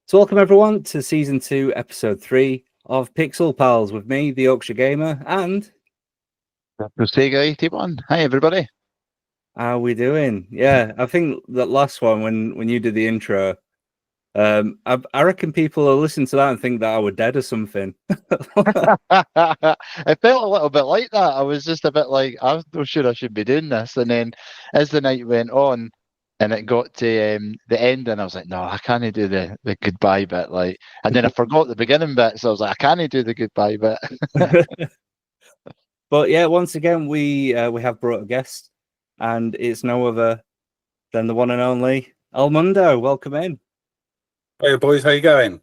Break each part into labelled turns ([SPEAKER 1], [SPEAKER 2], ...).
[SPEAKER 1] So welcome everyone to Season 2, Episode 3 of Pixel Pals with me, the Yorkshire Gamer, and...
[SPEAKER 2] Sega 81. Hi everybody.
[SPEAKER 1] How are we doing? Yeah, I think that last one, when you did the intro, I reckon people will listen to that and think that I was dead or something.
[SPEAKER 2] It felt a little bit like that. I was just a bit like, I'm not sure I should be doing this. And then as the night went on and it got to the end, and I was like, no, I can't do the goodbye bit. Like, and then I forgot the beginning bit, so I was like, I can't do the goodbye bit.
[SPEAKER 1] But yeah, once again, we have brought a guest, and it's no other than the one and only Elmundo. Welcome in.
[SPEAKER 3] Hey boys, how you going?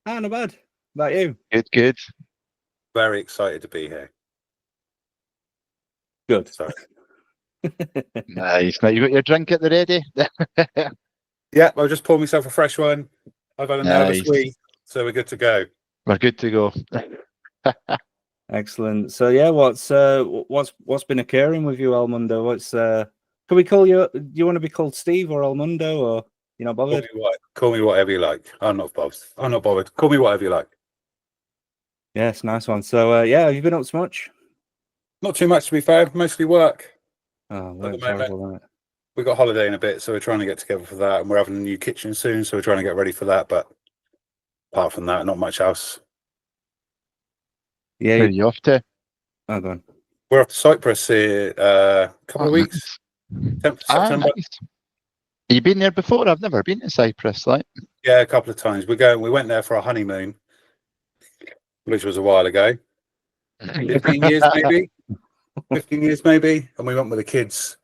[SPEAKER 1] Ah, not bad. About you?
[SPEAKER 2] Good.
[SPEAKER 3] Very excited to be here.
[SPEAKER 1] Good.
[SPEAKER 3] Sorry.
[SPEAKER 2] Nice. Now you got your drink at the ready?
[SPEAKER 3] Yeah, I'll just pour myself a fresh one. I've had a nervous
[SPEAKER 2] Nice.
[SPEAKER 3] week, so we're good to go.
[SPEAKER 2] We're good to go.
[SPEAKER 1] Excellent. So yeah, what's been occurring with you, Elmundo? Can we call you? Do you want to be called Steve or Elmundo, or you're not bothered?
[SPEAKER 3] Call me whatever you like. I'm not bothered. Call me whatever you like.
[SPEAKER 1] Yes, nice one. So yeah, have you been up to much?
[SPEAKER 3] Not too much, to be fair. Mostly work.
[SPEAKER 1] Oh,
[SPEAKER 3] At
[SPEAKER 1] work's
[SPEAKER 3] the moment.
[SPEAKER 1] horrible, isn't it?
[SPEAKER 3] We got holiday in a bit, so we're trying to get together for that, and we're having a new kitchen soon, so we're trying to get ready for that. But apart from that, not much else.
[SPEAKER 1] Yeah.
[SPEAKER 2] Where are you off to?
[SPEAKER 1] Oh, go on.
[SPEAKER 3] We're off to Cyprus here a couple of weeks. 10th September.
[SPEAKER 2] Nice. You been there before? I've never been to Cyprus. Like,
[SPEAKER 3] Yeah, a couple of times. We went there for a honeymoon, which was a while ago. 15 years maybe. 15 years maybe. And we went with the kids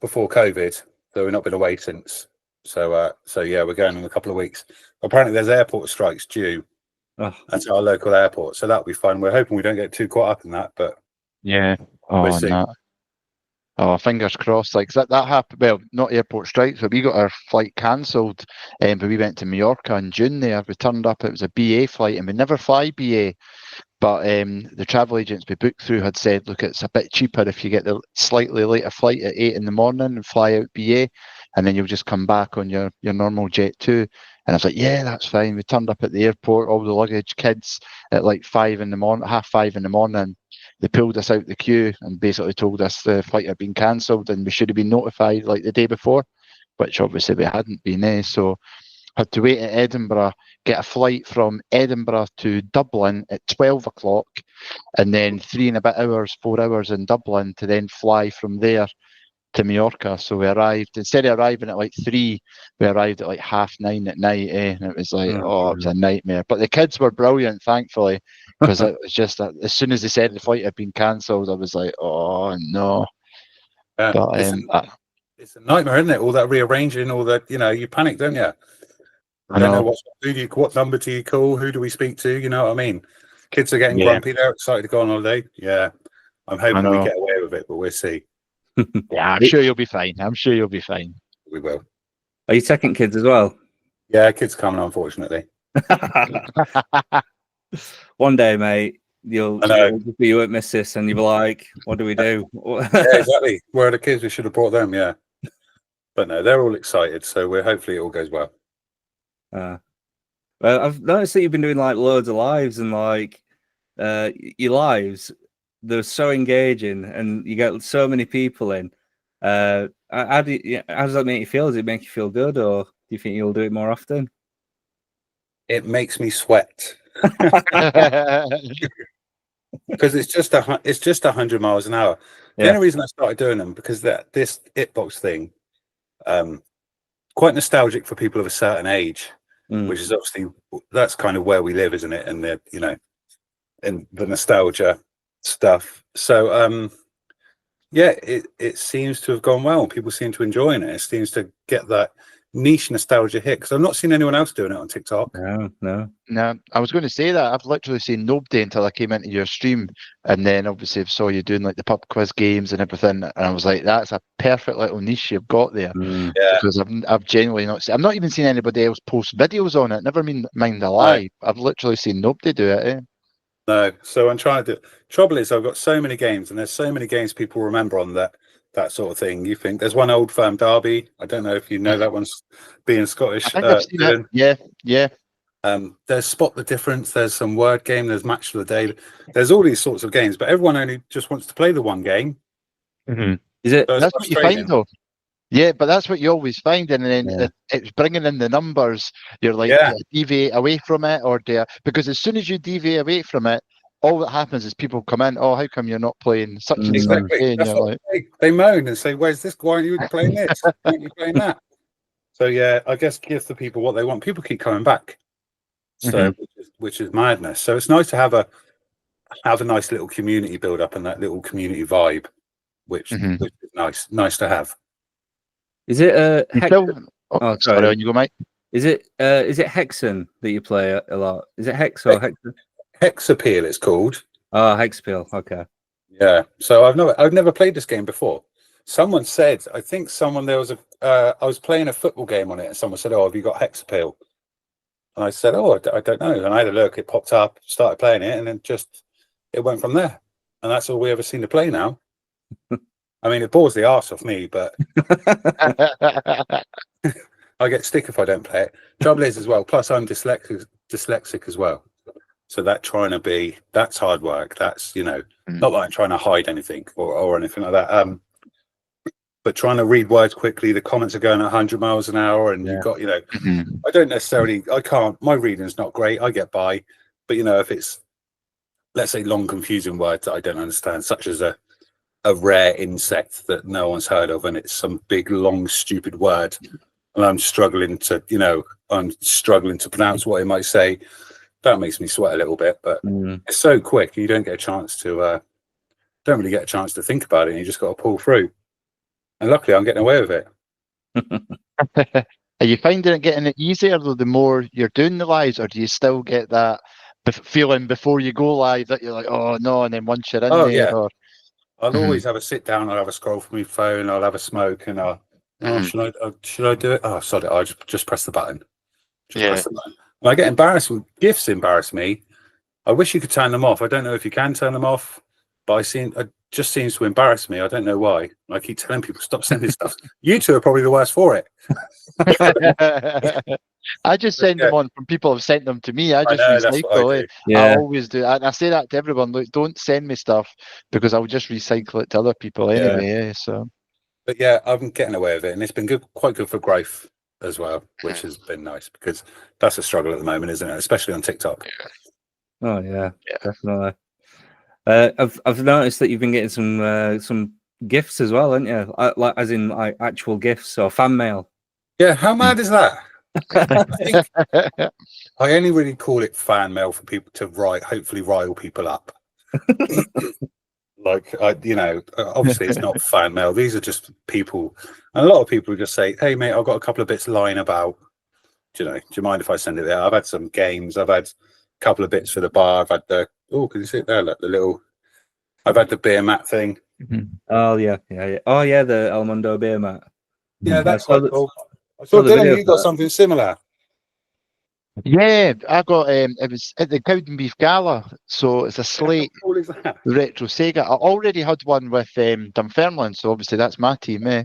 [SPEAKER 3] before COVID. So we've not been away since. So yeah, we're going in a couple of weeks. Apparently there's airport strikes due.
[SPEAKER 1] Oh.
[SPEAKER 3] That's our local airport. So that'll be fun. We're hoping we don't get too caught up in that, but
[SPEAKER 2] yeah. Oh,
[SPEAKER 3] we'll see.
[SPEAKER 2] no. Oh, fingers crossed. Like that happened. Well, not airport strikes, but we got our flight cancelled. But we went to Mallorca in June. There, we turned up. It was a BA flight, and we never fly BA. But the travel agents we booked through had said, look, it's a bit cheaper if you get the slightly later flight at 8 a.m. and fly out BA, and then you'll just come back on your normal jet too. And I was like, yeah, that's fine. We turned up at the airport, all the luggage, kids, at like 5 in the morning, 5:30 in the morning. They pulled us out the queue and basically told us the flight had been cancelled and we should have been notified like the day before, which obviously we hadn't been. So had to wait at Edinburgh, get a flight from Edinburgh to Dublin at 12 o'clock, and then 3 and a bit hours, 4 hours in Dublin to then fly from there to Mallorca. So we arrived, instead of arriving at like 3, we arrived at like 9:30 at night, and it was like, it was a nightmare. But the kids were brilliant, thankfully, because it was just that as soon as they said the flight had been cancelled, I was like, oh no.
[SPEAKER 3] Yeah,
[SPEAKER 2] But
[SPEAKER 3] it's a nightmare, isn't it? All that rearranging, all that, you panic, don't you? I don't know what number do you call? Who do we speak to? You know what I mean? Kids are getting grumpy. They're excited to go on holiday. Yeah, I'm hoping we get away with it, but we'll see.
[SPEAKER 2] Yeah, I'm sure you'll be fine.
[SPEAKER 3] We will.
[SPEAKER 1] Are you taking kids as well?
[SPEAKER 3] Yeah, kids coming, unfortunately.
[SPEAKER 1] One day, mate, you'll be you at Missus and you'll be like, what do we do?
[SPEAKER 3] Yeah, exactly. Where are the kids? We should have brought them, yeah. But no, they're all excited, so hopefully it all goes well.
[SPEAKER 1] Well, I've noticed that you've been doing like loads of lives, and like your lives, they're so engaging, and you get so many people in. How does that make you feel? Does it make you feel good, or do you think you'll do it more often?
[SPEAKER 3] It makes me sweat because it's just 100 miles an hour. The only reason I started doing them because this Itbox thing, quite nostalgic for people of a certain age. Which is obviously that's kind of where we live, isn't it? And and the nostalgia stuff. So it seems to have gone well. People seem to enjoy it. It seems to get that niche nostalgia hit because I've not seen anyone else doing it on TikTok.
[SPEAKER 1] No.
[SPEAKER 2] I was going to say that I've literally seen nobody until I came into your stream, and then obviously saw you doing like the pub quiz games and everything, and I was like, that's a perfect little niche you've got there. Because I've genuinely not seen, I've not even seen anybody else post videos on it. Never mind a live. I've literally seen nobody do it.
[SPEAKER 3] No, so I'm trying to do. Trouble is, I've got so many games, and there's so many games people remember on that sort of thing. You think there's one Old Firm Derby. I don't know if you know that one's being
[SPEAKER 2] I
[SPEAKER 3] Scottish.
[SPEAKER 2] think I've seen it. Yeah.
[SPEAKER 3] There's Spot the Difference. There's some word game. There's Match of the Day. There's all these sorts of games, but everyone only just wants to play the one game.
[SPEAKER 2] Mm-hmm.
[SPEAKER 1] Is it?
[SPEAKER 3] So
[SPEAKER 2] That's what you find, though. Yeah, but that's what you always find, and then
[SPEAKER 1] Yeah.
[SPEAKER 2] it's bringing in the numbers. You're like,
[SPEAKER 3] Yeah.
[SPEAKER 2] do I deviate away from it, or because as soon as you deviate away from it, all that happens is people come in. Oh, how come you're not playing such and such?
[SPEAKER 3] Exactly.
[SPEAKER 2] And
[SPEAKER 3] That's
[SPEAKER 2] you're
[SPEAKER 3] what
[SPEAKER 2] like,
[SPEAKER 3] they moan and say, "Where's this? Why aren't you playing this? Why aren't you playing that?" So yeah, I guess give the people what they want. People keep coming back, so which is madness. So it's nice to have a nice little community build up and that little community vibe, which is nice to have.
[SPEAKER 1] Is it
[SPEAKER 2] sorry, on you go, Mike.
[SPEAKER 1] Is it Hexen that you play a lot? Is it Hex or Hexen?
[SPEAKER 3] Hexappeal it's called.
[SPEAKER 1] Oh, Hexappeal. Okay.
[SPEAKER 3] Yeah. So I've never played this game before. Someone said, I think there was I was playing a football game on it, and someone said, "Oh, have you got Hexappeal?" And I said, "Oh, I don't know." And I had a look. It popped up, started playing it, and then it went from there. And that's all we ever seem to play now. I mean, it bores the arse off me, but I get stick if I don't play it. Trouble is as well. Plus, I'm dyslexic as well. So that's hard work. That's not that I'm trying to hide anything or anything like that. But trying to read words quickly. The comments are going at 100 miles an hour, and you've got I don't necessarily. I can't. My reading's not great. I get by, but if it's, let's say, long, confusing words that I don't understand, such as a rare insect that no one's heard of, and it's some big, long, stupid word, and I'm struggling to pronounce what it might say. That makes me sweat a little bit, but it's so quick. You don't get a chance to, don't really get a chance to think about it. And you just got to pull through. And luckily, I'm getting away with it.
[SPEAKER 2] Are you finding it getting it easier though, the more you're doing the lives, or do you still get that feeling before you go live that you're like, oh no, and then once you're in there?
[SPEAKER 3] Yeah.
[SPEAKER 2] Or...
[SPEAKER 3] I'll always have a sit down. I'll have a scroll from my phone. I'll have a smoke, and should I do it? Oh, sod it! I'll just press the button. Press the button. And I get embarrassed when GIFs embarrass me. I wish you could turn them off. I don't know if you can turn them off, but it just seems to embarrass me. I don't know why. I keep telling people stop sending stuff. You two are probably the worst for it.
[SPEAKER 2] I just send them on from people who've sent them to me. I just recycle it. I always do. And I say that to everyone. Look, don't send me stuff because I'll just recycle it to other people anyway. So,
[SPEAKER 3] but yeah, I'm getting away with it, and it's been quite good for growth as well, which has been nice because that's a struggle at the moment, isn't it? Especially on TikTok.
[SPEAKER 1] Oh yeah, definitely. I've noticed that you've been getting some gifts as well, haven't you? Like as in like actual gifts or fan mail. Yeah, how mad is that? I only really call it fan mail for people to hopefully rile people up. Obviously it's not fan mail. These are just people, and a lot of people just say, "Hey mate, I've got a couple of bits lying about. Do you mind if I send it there?" I've had some games. I've had a couple of bits for the bar. I've had can you see it there? Look, I've had the beer mat thing. Oh yeah. Oh yeah, the Elmundo beer mat. Yeah, that's quite cool. I saw Dylan, you got something similar.
[SPEAKER 2] Yeah, I got it was at the Cowden Beef Gala, so it's a slate retro Sega. I already had one with Dunfermline, so obviously that's my team, eh?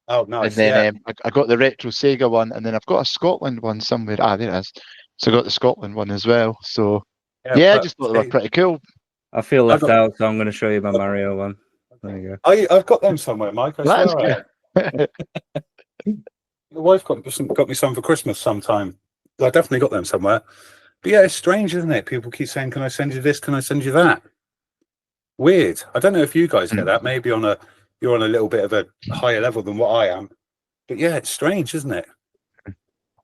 [SPEAKER 2] Oh, nice. And then I got the retro Sega one, and then I've got a Scotland one somewhere. Ah, there it is. So I got the Scotland one as well. So I just thought they were pretty cool. I feel left out, so I'm going to show you my Mario one. There you go. I've got them somewhere, Mike. I swear. My wife got me some for Christmas sometime. I definitely got them somewhere. But yeah, it's strange, isn't it? People keep saying, "Can I send you this? Can I send you that?" Weird. I don't know if you guys get that. Maybe you're on a little bit of a higher level than what I am. But yeah, it's strange, isn't it?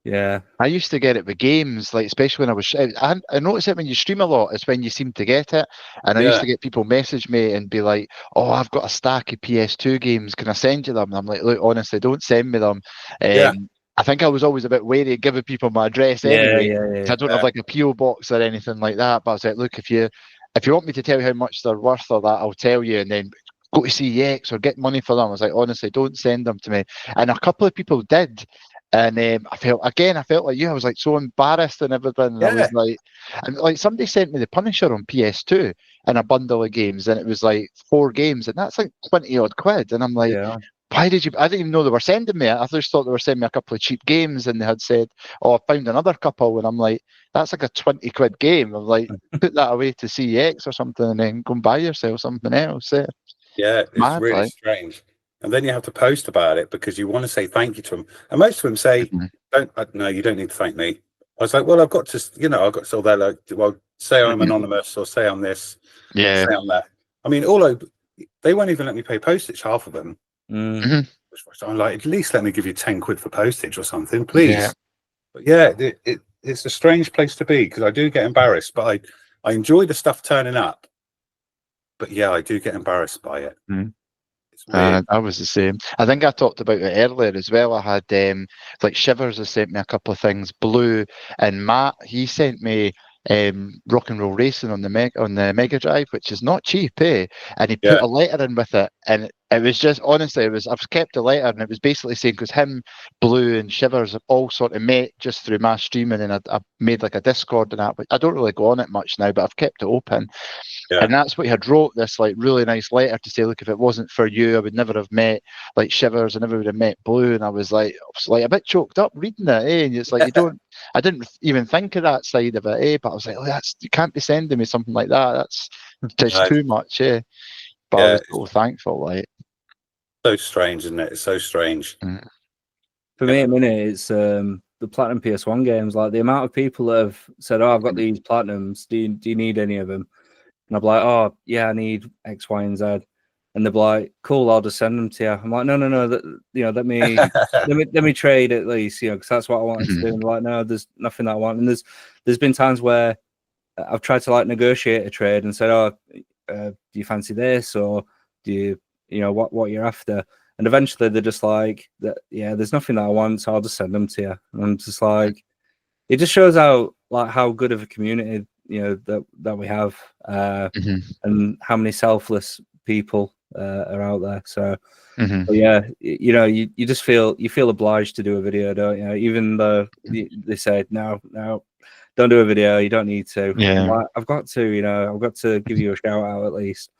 [SPEAKER 2] Yeah, I used to get it with games, like especially when I was. I notice it when you stream a lot. It's when you seem to get it, and I used to get people message me and be like, "Oh, I've got a stack of PS2 games. Can I send you them?" And I'm like, "Look, honestly, don't send me them." I think I was always a bit wary of giving people my address anyway. I don't have like a PO box or anything like that. But I was like, "Look, if you want me to tell you how much they're worth or that, I'll tell you, and then go to CEX or get money for them." I was like, "Honestly, don't send them to me." And a couple of people did. And I felt like you. I was like so embarrassed and everything. And I was like, and like somebody sent me the Punisher on PS2 in a bundle of games, and it was like 4 games, and that's like 20 odd quid. And I'm like, why did you? I didn't even know they were sending me it. I just thought they were sending me a couple of cheap games, and they had said, "Oh, I found another couple," and I'm like, that's like a 20 quid game. I'm like, put that away to CEX or something, and then go and buy yourself something else.
[SPEAKER 3] Yeah, it's
[SPEAKER 2] Mad,
[SPEAKER 3] really strange. And then you have to post about it because you want to say thank you to them. And most of them say, no, you don't need to thank me. I was like, well, I've got to, I've got, so they're like, well, say I'm anonymous or say I'm this, say I'm that. I mean, they won't even let me pay postage, half of them. I'm like, at least let me give you 10 quid for postage or something, please.
[SPEAKER 2] Yeah.
[SPEAKER 3] But yeah, it's a strange place to be because I do get embarrassed, but I enjoy the stuff turning up. But yeah, I do get embarrassed by it.
[SPEAKER 2] I was the same. I think I talked about it earlier as well. I had like Shivers has sent me a couple of things. Blue and Matt, he sent me Rock and Roll Racing on the Mega Drive, which is not cheap, eh? And he put a letter in with it, and it was just honestly, I've kept the letter, and it was basically saying because him, Blue, and Shivers have all sort of met just through my streaming, and I made like a Discord and that. But I don't really go on it much now, but I've kept it open. And that's what he had wrote, this like really nice letter to say, look, if it wasn't for you, I would never have met like Shivers, I never would have met Blue. And I was like a bit choked up reading it, eh? And it's like I didn't even think of that side of it, eh? But I was like, oh, you can't be sending me something like that. That's just too much, eh? But I was so thankful, like.
[SPEAKER 3] So strange, isn't it? It's so strange.
[SPEAKER 1] For me, at the minute, it's the Platinum PS1 games. Like the amount of people that have said, "Oh, I've got these Platinums. Do you need any of them?" And I'm like, "Oh, yeah, I need X, Y, and Z." And they're like, "Cool, I'll just send them to you." I'm like, "No, let me trade at least, because that's what I wanted to do." And they're like, "No, there's nothing that I want." And there's been times where I've tried to like negotiate a trade and said, "Oh, do you fancy this, or do you what you're after?" And eventually they're just like, "Yeah, there's nothing that I want, so I'll just send them to you." And I'm just like, it just shows how good of a community that we have, and how many selfless people are out there. So but yeah, you just feel obliged to do a video, don't you? Even though they say no, don't do a video, you don't need to. Like, I've got to, I've got to give you a shout out at least.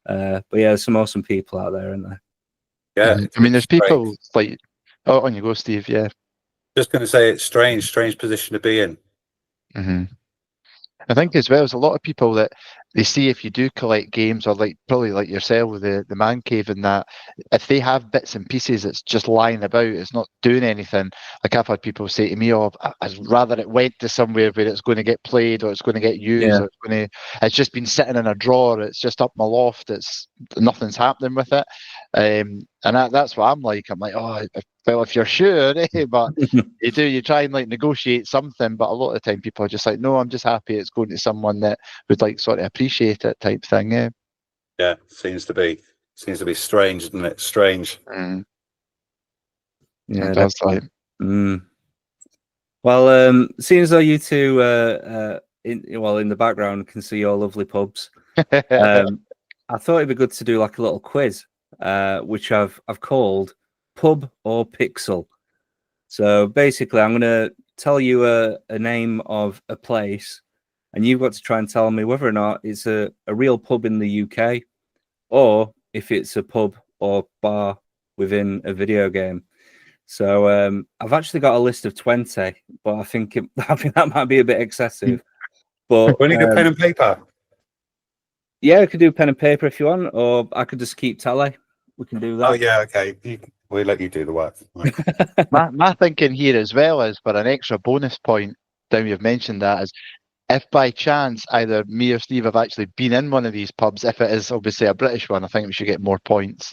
[SPEAKER 1] But yeah, there's some awesome people out there, aren't there?
[SPEAKER 3] Yeah,
[SPEAKER 2] I mean, there's people like, on you go, Steve. Yeah,
[SPEAKER 3] just going to say it's strange position to be in.
[SPEAKER 2] I think as well, there's a lot of people that they see if you do collect games, or like probably like yourself with the man cave, and that if they have bits and pieces that's just lying about, it's not doing anything. Like I've had people say to me, "Oh, I'd rather it went to somewhere where it's going to get played, or it's going to get used, or it's just been sitting in a drawer, it's just up my loft, nothing's happening with it." And that's what I'm like. I'm like, oh, well, if you're sure, but you try and like negotiate something, but a lot of the time people are just like, no, I'm just happy it's going to someone that would like sort of appreciate it, type thing.
[SPEAKER 3] Yeah, seems to be strange, isn't it? Strange.
[SPEAKER 1] Yeah,
[SPEAKER 2] it does, like.
[SPEAKER 1] Well, seeing as though you two in the background can see your lovely pubs, I thought it'd be good to do like a little quiz, which I've called Pub or Pixel. So basically, I'm going to tell you a name of a place, and you've got to try and tell me whether or not it's a real pub in the UK, or if it's a pub or bar within a video game. So I've actually got a list of 20, but I think that might be a bit excessive. But
[SPEAKER 3] we need a pen and paper.
[SPEAKER 1] Yeah, I could do pen and paper if you want, or I could just keep tally. We can do that.
[SPEAKER 3] Oh yeah, okay. We'll let you do the work.
[SPEAKER 2] my thinking here as well is, for an extra bonus point, now you've mentioned that, is if by chance either me or Steve have actually been in one of these pubs, if it is obviously a British one, I think we should get more points.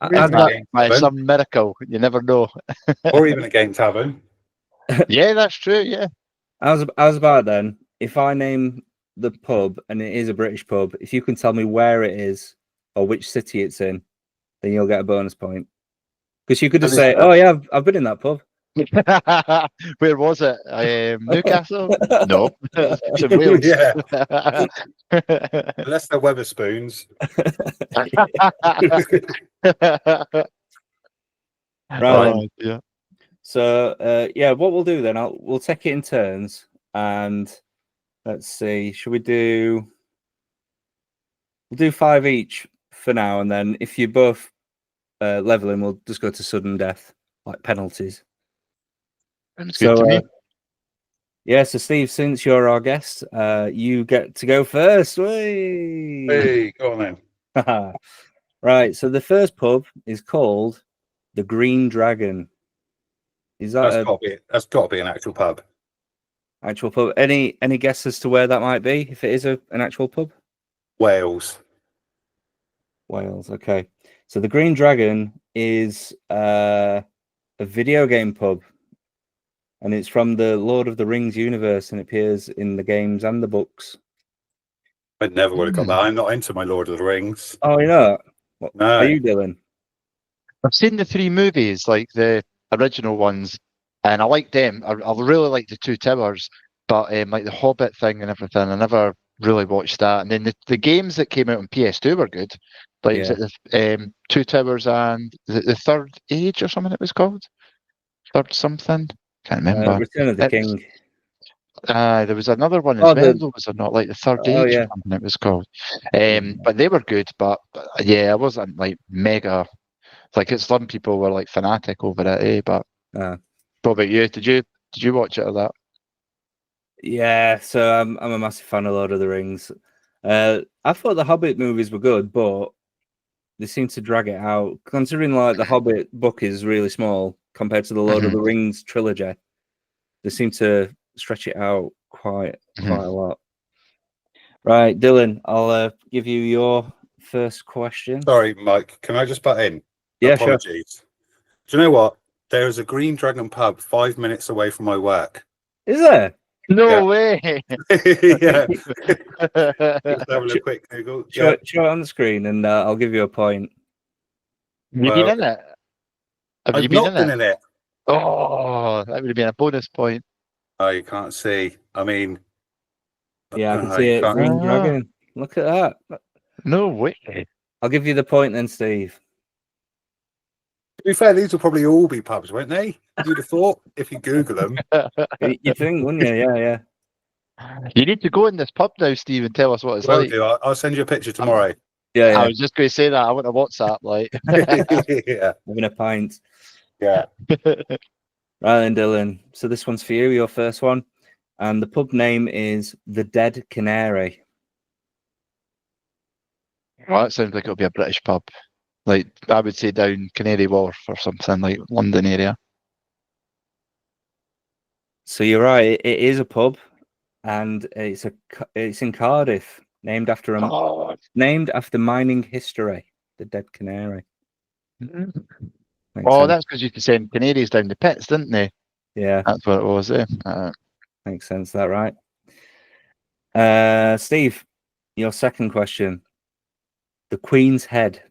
[SPEAKER 2] By some miracle, you never know.
[SPEAKER 3] Or even a game tavern.
[SPEAKER 2] Yeah, that's true. Yeah.
[SPEAKER 1] I was about then. If I name the pub and it is a British pub, if you can tell me where it is or which city it's in, then you'll get a bonus point. Because you could just say, "Oh yeah, I've been in that pub."
[SPEAKER 2] Where was it? Newcastle? No, it's in Wales.
[SPEAKER 3] Yeah. Unless they're Weatherspoons.
[SPEAKER 1] Right.
[SPEAKER 2] Yeah.
[SPEAKER 1] So yeah, what we'll do then, we'll take it in turns, and let's see. Should we do? We'll do 5 each for now, and then if you both leveling, we'll just go to sudden death, like penalties.
[SPEAKER 2] It's good to me.
[SPEAKER 1] Yeah, so Steve, since you're our guest, you get to go first.
[SPEAKER 3] Hey, go on then.
[SPEAKER 1] Right, so the first pub is called the Green Dragon. Is that
[SPEAKER 3] that's got to be an actual pub.
[SPEAKER 1] Actual pub? Any guess as to where that might be? If it is an actual pub?
[SPEAKER 3] Wales.
[SPEAKER 1] Wales. Okay. So the Green Dragon is a video game pub, and it's from the Lord of the Rings universe, and it appears in the games and the books.
[SPEAKER 3] I never would have got that. I'm not into my Lord of the Rings.
[SPEAKER 1] Oh, you're not? What
[SPEAKER 3] No.
[SPEAKER 1] are you doing?
[SPEAKER 2] I've seen the 3 movies, like the original ones, and I like them. I really like the Two Towers, but like the Hobbit thing and everything, I never really watched that. And then the games that came out on PS2 were good. Like was it the Two Towers and the Third Age or something it was called? Third something? Can't remember.
[SPEAKER 1] Return of the King.
[SPEAKER 2] There was another one as well, though, was there not? Like the Third Age
[SPEAKER 1] yeah.
[SPEAKER 2] or something it was called. But they were good, but yeah, I wasn't like mega. Like it's some people were like fanatic over it, but what about you? Did you watch it or that?
[SPEAKER 1] Yeah, so I'm a massive fan of Lord of the Rings. I thought the Hobbit movies were good, but they seem to drag it out. Considering like the Hobbit book is really small compared to the Lord of the Rings trilogy, they seem to stretch it out quite a lot. Right, Dylan, I'll give you your first question.
[SPEAKER 3] Sorry, Mike. Can I just butt in?
[SPEAKER 1] Yeah,
[SPEAKER 3] Apologies. Sure. Do you know what? There is a Green Dragon pub 5 minutes away from my work.
[SPEAKER 1] Is there?
[SPEAKER 2] No way.
[SPEAKER 3] Yeah. Just having a quick Google.
[SPEAKER 1] Show it on the screen, and I'll give you a point.
[SPEAKER 2] Have you been in it?
[SPEAKER 3] I've not been in it.
[SPEAKER 2] Oh, that would have been a bonus point.
[SPEAKER 3] Oh, you can't see. I mean,
[SPEAKER 1] yeah, I can see it. Green Dragon. Look at that.
[SPEAKER 2] No way.
[SPEAKER 1] I'll give you the point then, Steve.
[SPEAKER 3] To be fair, these will probably all be pubs, won't they? You'd have thought if you Google them.
[SPEAKER 1] You'd think, wouldn't you? Yeah.
[SPEAKER 2] You need to go in this pub now, Steve, and tell us what it's like.
[SPEAKER 3] I'll send you a picture tomorrow.
[SPEAKER 1] Yeah.
[SPEAKER 2] I was just going to say that. I want a WhatsApp, like.
[SPEAKER 3] Yeah.
[SPEAKER 1] Having a pint.
[SPEAKER 3] Yeah.
[SPEAKER 1] Right then, Dylan. So this one's for you, your first one. And the pub name is The Dead Canary.
[SPEAKER 2] Well, that sounds like it'll be a British pub. Like, I would say down Canary Wharf or something, like London area.
[SPEAKER 1] So you're right. It is a pub, and it's in Cardiff, named after mining history. The Dead Canary.
[SPEAKER 2] That's because you could send canaries down the pits, didn't they?
[SPEAKER 1] Yeah,
[SPEAKER 2] that's what it was.
[SPEAKER 1] Makes sense. That right? Steve, your second question. The Queen's Head.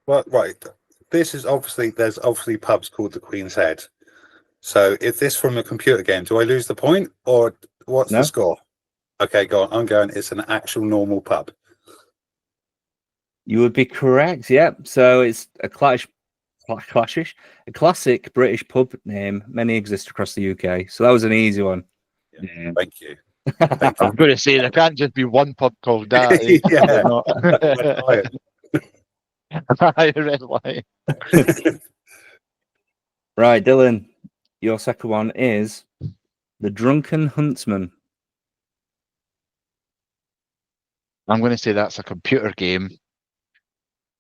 [SPEAKER 3] Well, right. There's obviously pubs called the Queen's Head. So if this from a computer game, do I lose the point or what's the score? Okay, go on. I'm going. It's an actual normal pub.
[SPEAKER 1] You would be correct. Yep. So it's a classic British pub name. Many exist across the UK. So that was an easy one.
[SPEAKER 3] Yeah, thank you.
[SPEAKER 2] I'm going to say there can't just be one pub called that.
[SPEAKER 1] Right, Dylan, your second one is The Drunken Huntsman.
[SPEAKER 2] I'm going to say that's a computer game.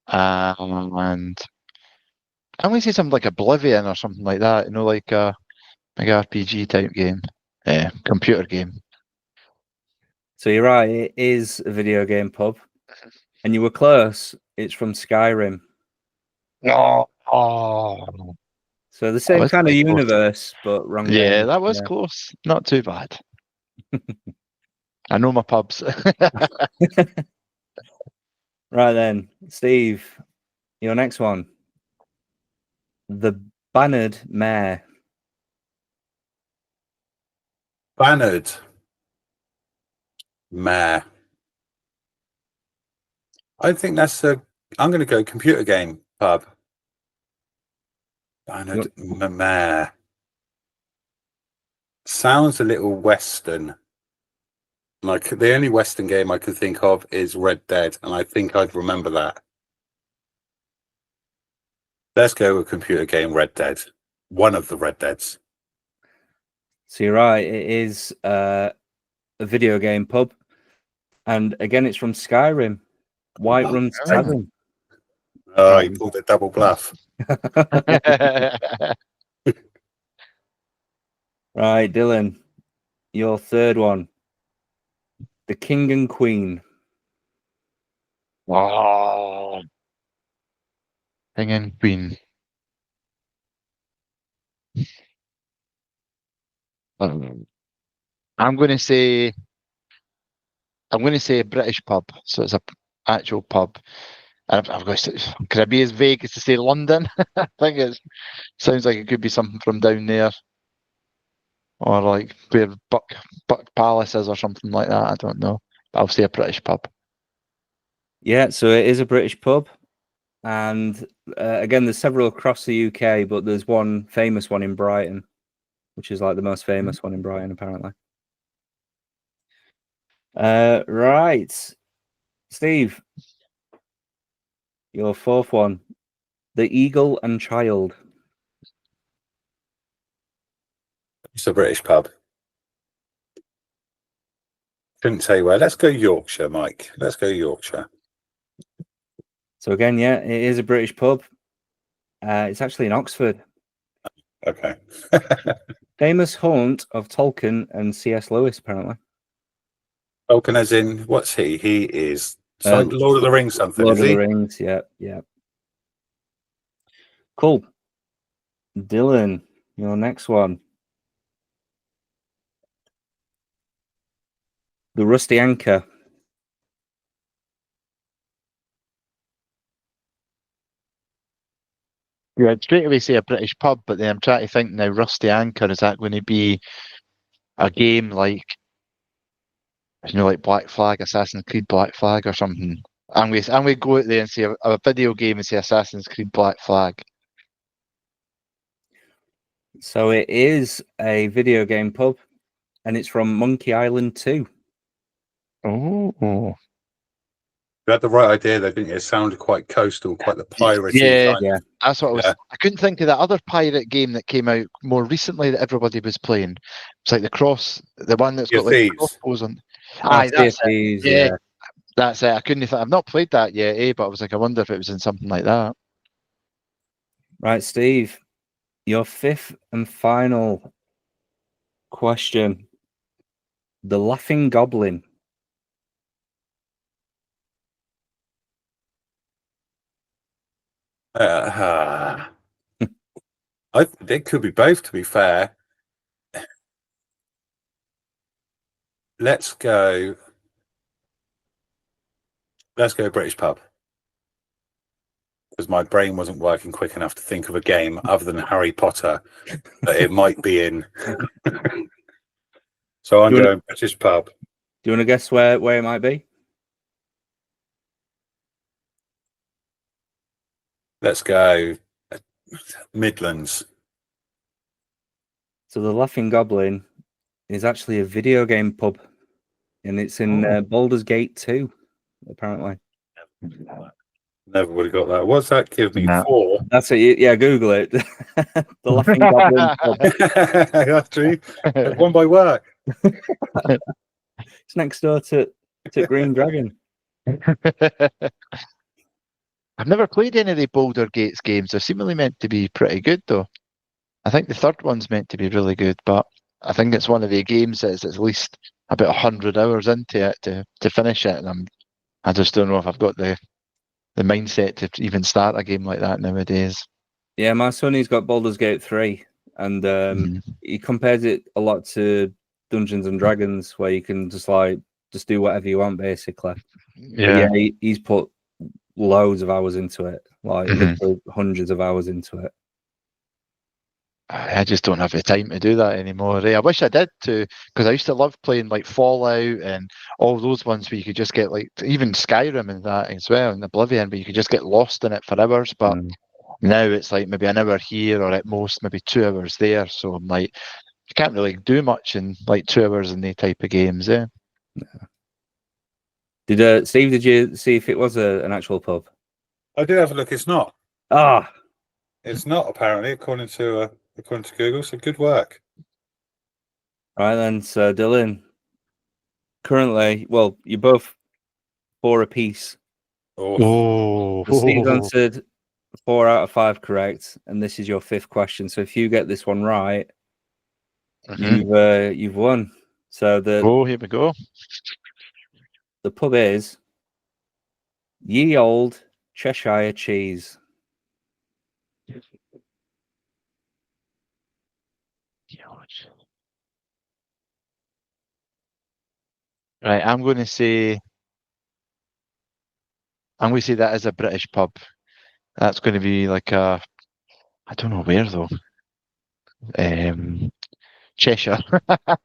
[SPEAKER 2] And I'm going to say something like Oblivion or something like that, like a RPG type game. Computer game.
[SPEAKER 1] So you're right, it is a video game pub. And you were close. It's from Skyrim.
[SPEAKER 2] Oh.
[SPEAKER 1] So the same kind of universe, but wrong.
[SPEAKER 2] Yeah, that was close. Not too bad. I know my pubs.
[SPEAKER 1] Right then, Steve, your next one. The Bannered Mare.
[SPEAKER 3] Bannered Mare. I think I'm going to go computer game pub. Meh. Sounds a little Western. Like the only Western game I can think of is Red Dead, and I think I'd remember that. Let's go with computer game Red Dead. One of the Red Deads.
[SPEAKER 1] So you're right. It is a video game pub, and again, it's from Skyrim. Whiterun's Tavern.
[SPEAKER 3] Oh, you pulled a double bluff.
[SPEAKER 1] Right, Dylan, your third one. The King and Queen.
[SPEAKER 2] Oh, King and Queen. I'm going to say a British pub, so it's a actual pub. And I've got to say, could I be as vague as to say London? I think it sounds like it could be something from down there, or like where Buck Palace is, or something like that. I don't know. But I'll say a British pub.
[SPEAKER 1] Yeah, so it is a British pub. And again, there's several across the UK, but there's one famous one in Brighton, which is like the most famous one in Brighton, apparently. Right. Steve, your fourth one. The Eagle and Child.
[SPEAKER 3] It's a British pub. Couldn't tell you where. Let's go Yorkshire, Mike. Let's go Yorkshire.
[SPEAKER 1] So again, yeah, it is a British pub. It's actually in Oxford.
[SPEAKER 3] Okay.
[SPEAKER 1] Famous haunt of Tolkien and C.S. Lewis, apparently.
[SPEAKER 3] Tolkien as in, what's he? He is Lord of the Rings something,
[SPEAKER 1] Lord
[SPEAKER 3] is
[SPEAKER 1] of
[SPEAKER 3] he?
[SPEAKER 1] the Rings, yeah, yeah. Cool. Dylan, your next one. The Rusty Anchor.
[SPEAKER 2] Yeah, I'd straight away say a British pub, but then I'm trying to think now. Rusty Anchor, is that going to be a game like, like Black Flag, Assassin's Creed Black Flag, or something? I'm going to go out there and say a video game and say Assassin's Creed Black Flag.
[SPEAKER 1] So it is a video game pub, and it's from Monkey Island 2.
[SPEAKER 2] Oh.
[SPEAKER 3] You had the right idea, though, didn't you? It sounded quite coastal, quite the piratey kind.
[SPEAKER 2] Yeah. That's what I was. I couldn't think of that other pirate game that came out more recently that everybody was playing. It's like the one that's got like crossbows on. Aye, that's it. Yeah, that's it. I couldn't. I've not played that yet, but I was like, I wonder if it was in something like that.
[SPEAKER 1] Right, Steve, your fifth and final question. The Laughing Goblin.
[SPEAKER 3] They could be both, to be fair. Let's go British pub, because my brain wasn't working quick enough to think of a game other than Harry Potter that it might be in. So I'm going British pub.
[SPEAKER 1] Do you want to guess where it might be?
[SPEAKER 3] Let's go Midlands.
[SPEAKER 1] So the Laughing Goblin is actually a video game pub, and it's in Baldur's Gate 2, apparently.
[SPEAKER 3] Never would have got that. What's that give me? 4?
[SPEAKER 1] That's it. Yeah, Google it. The Laughing Goblin pub.
[SPEAKER 3] That's true. One by work.
[SPEAKER 1] It's next door to Green Dragon.
[SPEAKER 2] I've never played any of the Baldur's Gate games. They're seemingly meant to be pretty good, though. I think the third one's meant to be really good, but I think it's one of the games that's at least about 100 hours into it to finish it, and I just don't know if I've got the mindset to even start a game like that nowadays.
[SPEAKER 1] Yeah, my son, he's got Baldur's Gate 3, and he compares it a lot to Dungeons and Dragons, where you can just do whatever you want, basically.
[SPEAKER 2] Yeah,
[SPEAKER 1] he's put loads of hours into it, literally hundreds of hours into it.
[SPEAKER 2] I just don't have the time to do that anymore. I wish I did too, because I used to love playing like Fallout and all those ones where you could just get like even Skyrim and that as well, and Oblivion, but you could just get lost in it for hours. But Now it's like maybe an hour here, or at most maybe 2 hours there. So I'm like, you can't really do much in like 2 hours in the type of games, eh?
[SPEAKER 1] Did Steve? Did you see if it was an actual pub?
[SPEAKER 3] I did have a look. It's not.
[SPEAKER 1] Ah,
[SPEAKER 3] It's not apparently, according to Google. So good work.
[SPEAKER 1] right then. So Dylan, currently, well, you're both 4 apiece.
[SPEAKER 3] Oh,
[SPEAKER 1] Steve answered 4 out of 5 correct, and this is your 5th question. So if you get this one right, you've won. So
[SPEAKER 2] here we go.
[SPEAKER 1] The pub is Ye Old Cheshire Cheese.
[SPEAKER 2] Right, I'm going to say that is a British pub. That's going to be like I don't know where though. Cheshire. I'll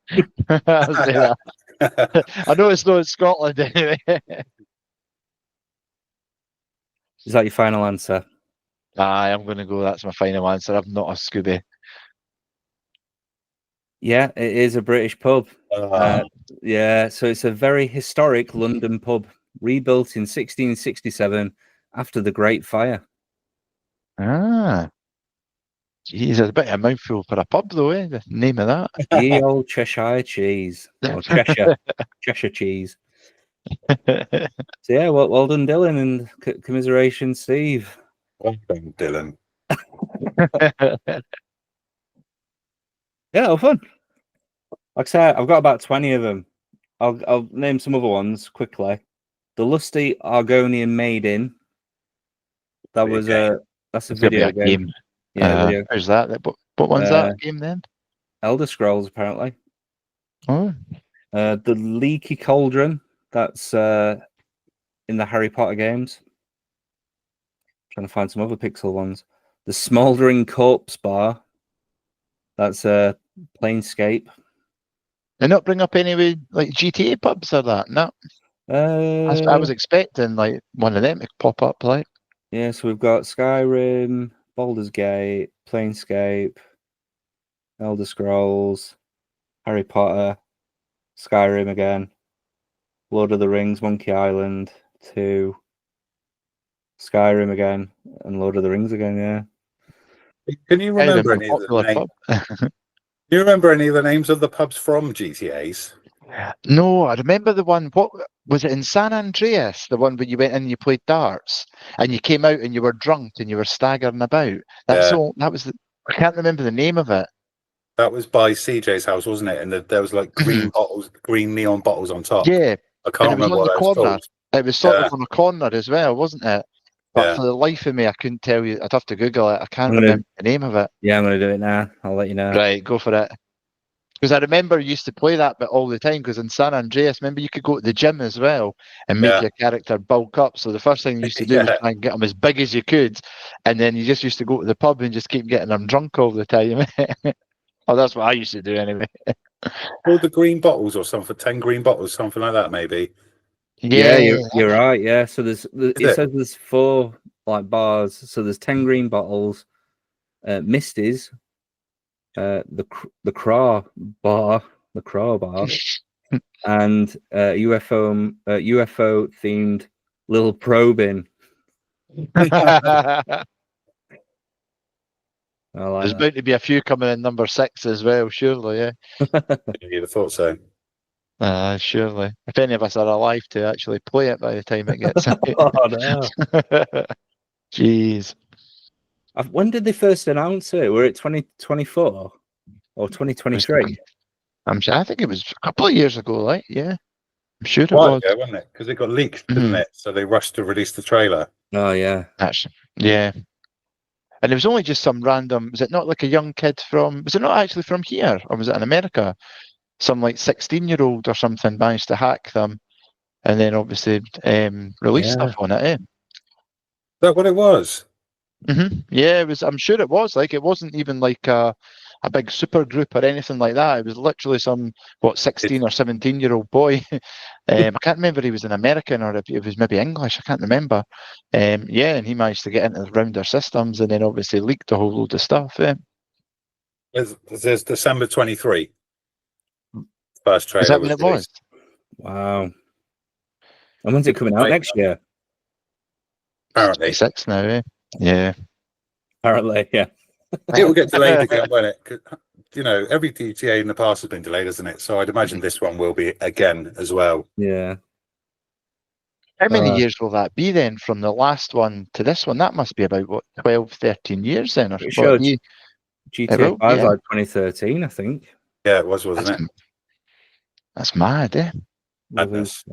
[SPEAKER 2] say that. I know it's not in Scotland anyway.
[SPEAKER 1] Is that your final answer?
[SPEAKER 2] Aye, I'm going to go. That's my final answer. I'm not a Scooby.
[SPEAKER 1] Yeah, it is a British pub. Yeah, so it's a very historic London pub, rebuilt in 1667 after the Great Fire.
[SPEAKER 2] Ah. Jeez, it's a bit of a mouthful for a pub though, eh? The name of that.
[SPEAKER 1] Ye Old Cheshire Cheese. Or Cheshire Cheese. So yeah, well done, Dylan, and commiseration, Steve.
[SPEAKER 3] Well done, Dylan.
[SPEAKER 1] Yeah, fun. Like I said, I've got about 20 of them. I'll name some other ones quickly. The Lusty Argonian Maiden. That's a video game. Yeah, video.
[SPEAKER 2] Who's that? What one's that game then?
[SPEAKER 1] Elder Scrolls, apparently.
[SPEAKER 2] Oh.
[SPEAKER 1] The Leaky Cauldron. That's in the Harry Potter games. Trying to find some other pixel ones. The Smouldering Corpse Bar. That's Planescape.
[SPEAKER 2] They not bring up any like GTA pubs or that? No. I was expecting like one of them to pop up, like.
[SPEAKER 1] Yeah, so we've got Skyrim, Baldur's Gate, Planescape, Elder Scrolls, Harry Potter, Skyrim again, Lord of the Rings, Monkey Island 2, Skyrim again, and Lord of the Rings again. Yeah.
[SPEAKER 3] Can you remember any of the names? Do you remember any of the names of the pubs from GTA's?
[SPEAKER 2] No, I remember the one. What was it in San Andreas? The one where you went in and you played darts, and you came out and you were drunk and you were staggering about. That's all. That was. I can't remember the name of it.
[SPEAKER 3] That was by CJ's house, wasn't it? And there was like green bottles, green neon bottles on top.
[SPEAKER 2] Yeah,
[SPEAKER 3] I can't remember what that was called.
[SPEAKER 2] It was sort of on a corner as well, wasn't it? But for the life of me, I couldn't tell you. I'd have to Google it. I can't remember the name of it.
[SPEAKER 1] Yeah, I'm going to do it now. I'll let you know.
[SPEAKER 2] Right, go for it. Because I remember I used to play that bit all the time, because in San Andreas, remember you could go to the gym as well and make your character bulk up. So the first thing you used to do was try and get them as big as you could. And then you just used to go to the pub and just keep getting them drunk all the time. Oh, that's what I used to do anyway.
[SPEAKER 3] All the green bottles or something, 10 green bottles, something like that, maybe.
[SPEAKER 1] Yeah, you're right. Yeah, so it says there's 4 like bars. So there's 10 green bottles, Misties, the Craw Bar, and UFO themed little probing.
[SPEAKER 2] There's bound to be a few coming in number 6 as well, surely. Yeah,
[SPEAKER 3] you'd have thought so.
[SPEAKER 2] Surely. If any of us are alive to actually play it by the time it gets out.
[SPEAKER 1] Oh no!
[SPEAKER 2] Jeez.
[SPEAKER 1] When did they first announce it? Were it 2024 or 2023?
[SPEAKER 2] I think it was a couple of years ago, like, yeah. I'm sure it
[SPEAKER 3] was.
[SPEAKER 2] Yeah,
[SPEAKER 3] wasn't it? Because it got leaked, didn't it? So they rushed to release the trailer.
[SPEAKER 1] Oh, yeah.
[SPEAKER 2] Actually, yeah. And it was only just some random, was it not like a young kid was it not actually from here? Or was it in America? Some like 16-year-old or something managed to hack them and then obviously release stuff on it, eh?
[SPEAKER 3] Is that what it was?
[SPEAKER 2] Yeah, it was. I'm sure it was. Like, it wasn't even like a big super group or anything like that. It was literally some 16 or 17-year-old boy. I can't remember if he was an American or if he was maybe English. I can't remember. Yeah, and he managed to get into around their systems and then obviously leaked a whole load of stuff. Yeah.
[SPEAKER 3] There's December 23. First trailer.
[SPEAKER 2] Is that when
[SPEAKER 3] was
[SPEAKER 2] it was?
[SPEAKER 1] Wow. And when's it coming out next year?
[SPEAKER 3] Apparently.
[SPEAKER 2] 26 now, eh? Yeah.
[SPEAKER 1] Apparently, yeah.
[SPEAKER 3] It will get delayed again, won't it? 'Cause, you know, every GTA in the past has been delayed, hasn't it? So I'd imagine this one will be again as well.
[SPEAKER 1] Yeah.
[SPEAKER 2] How many years will that be then from the last one to this one? That must be about, 12, 13 years then? Or
[SPEAKER 1] Sure,
[SPEAKER 2] what?
[SPEAKER 1] GTA 5 was like 2013, I think.
[SPEAKER 3] Yeah, it was, wasn't it?
[SPEAKER 2] That's mad, eh?
[SPEAKER 3] Madness.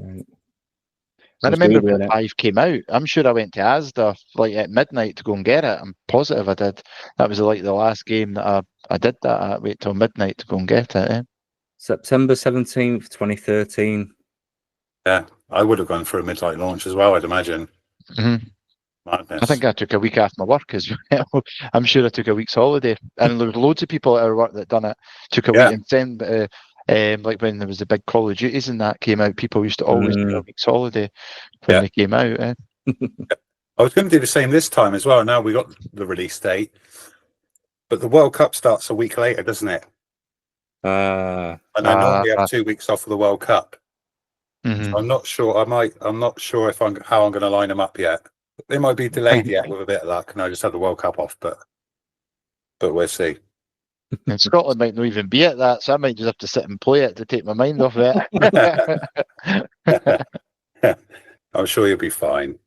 [SPEAKER 2] I remember when 5 came out. I'm sure I went to Asda like at midnight to go and get it. I'm positive I did. That was like the last game that I did that at. Wait till midnight to go and get it. Eh?
[SPEAKER 1] September 17th, 2013.
[SPEAKER 3] Yeah, I would have gone for a midnight launch as well, I'd imagine.
[SPEAKER 2] Mm-hmm.
[SPEAKER 3] Madness.
[SPEAKER 2] I think I took a week off my work as well. I'm sure I took a week's holiday. And there was loads of people at our work that done it. Took a week and then like when there was the big Call of Duties and that came out, people used to always take a week's holiday when they came out. Eh?
[SPEAKER 3] I was going to do the same this time as well. Now we got the release date, but the World Cup starts a week later, doesn't it? And I normally have 2 weeks off of the World Cup.
[SPEAKER 2] Mm-hmm.
[SPEAKER 3] So I'm not sure. I'm not sure if how I'm going to line them up yet. They might be delayed yet with a bit of luck, and I just have the World Cup off. But we'll see.
[SPEAKER 2] And Scotland might not even be at that, so I might just have to sit and play it to take my mind off it.
[SPEAKER 3] I'm sure you'll be fine.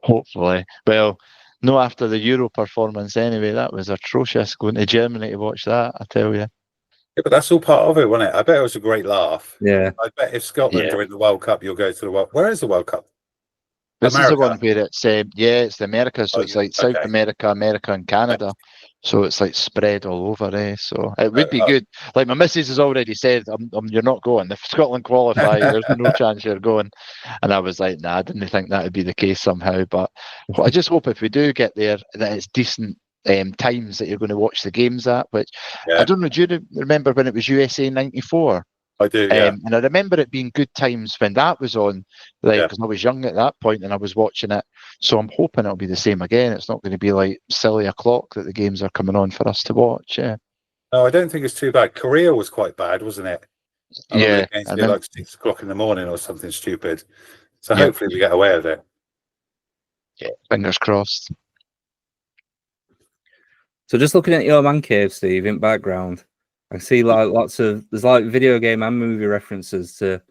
[SPEAKER 2] Hopefully. Well, no, after the Euro performance anyway, that was atrocious going to Germany to watch that, I tell you.
[SPEAKER 3] Yeah, but that's all part of it, wasn't it? I bet it was a great laugh.
[SPEAKER 1] Yeah.
[SPEAKER 3] I bet if Scotland are in the World Cup, you'll go to the World. Where is the World Cup?
[SPEAKER 2] This
[SPEAKER 3] America.
[SPEAKER 2] is the one where it's it's the Americas, so it's like South America, and Canada. So it's like spread all over, eh? So it would be good. Like my missus has already said, you're not going. If Scotland qualify, there's no chance you're going. And I was like, nah, I didn't think that would be the case somehow. But I just hope if we do get there, that it's decent times that you're going to watch the games at. Which I don't know. Do you remember when it was USA '94?
[SPEAKER 3] I do, yeah.
[SPEAKER 2] And I remember it being good times when that was on, because I was young at that point and I was watching it. So I'm hoping it'll be the same again. It's not going to be like silly o'clock that the games are coming on for us to watch. Yeah.
[SPEAKER 3] No, I don't think it's too bad. Korea was quite bad, wasn't it?
[SPEAKER 2] Yeah.
[SPEAKER 3] Against me like 6 o'clock in the morning or something stupid. So hopefully we get away with it.
[SPEAKER 2] Yeah, fingers crossed.
[SPEAKER 1] So just looking at your man cave, Steve, in background, I see like there's like video game and movie references to,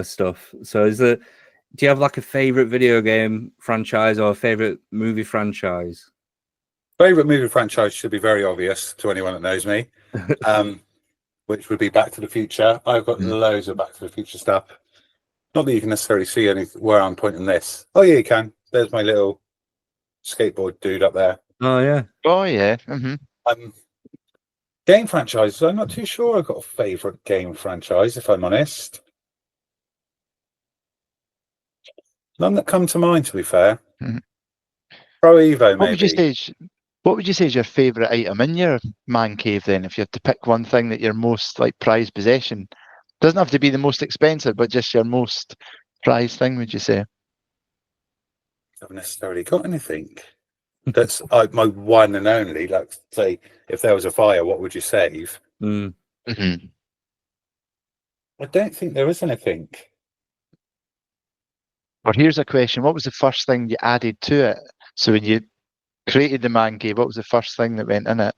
[SPEAKER 1] stuff. So do you have like a favorite video game franchise or a favorite movie franchise?
[SPEAKER 3] Favorite movie franchise should be very obvious to anyone that knows me, which would be Back to the Future. I've got loads of Back to the Future stuff. Not that you can necessarily see where I'm pointing this. Oh yeah, you can. There's my little skateboard dude up there.
[SPEAKER 1] Oh yeah.
[SPEAKER 2] Oh yeah. Mm-hmm.
[SPEAKER 3] Game franchises, I'm not too sure I've got a favourite game franchise, if I'm honest. None that come to mind, to be fair.
[SPEAKER 2] Mm-hmm.
[SPEAKER 3] Pro Evo, maybe.
[SPEAKER 2] What would you say is your favourite item in your man cave then, if you had to pick one thing that your most prized possession? Doesn't have to be the most expensive, but just your most prized thing, would you say?
[SPEAKER 3] I haven't necessarily got anything. That's my one and only. Like, say, if there was a fire, what would you save?
[SPEAKER 2] Mm-hmm.
[SPEAKER 3] I don't think there is anything.
[SPEAKER 2] Well, here's a question. What was the first thing you added to it? So when you created the man cave, what was the first thing that went in it?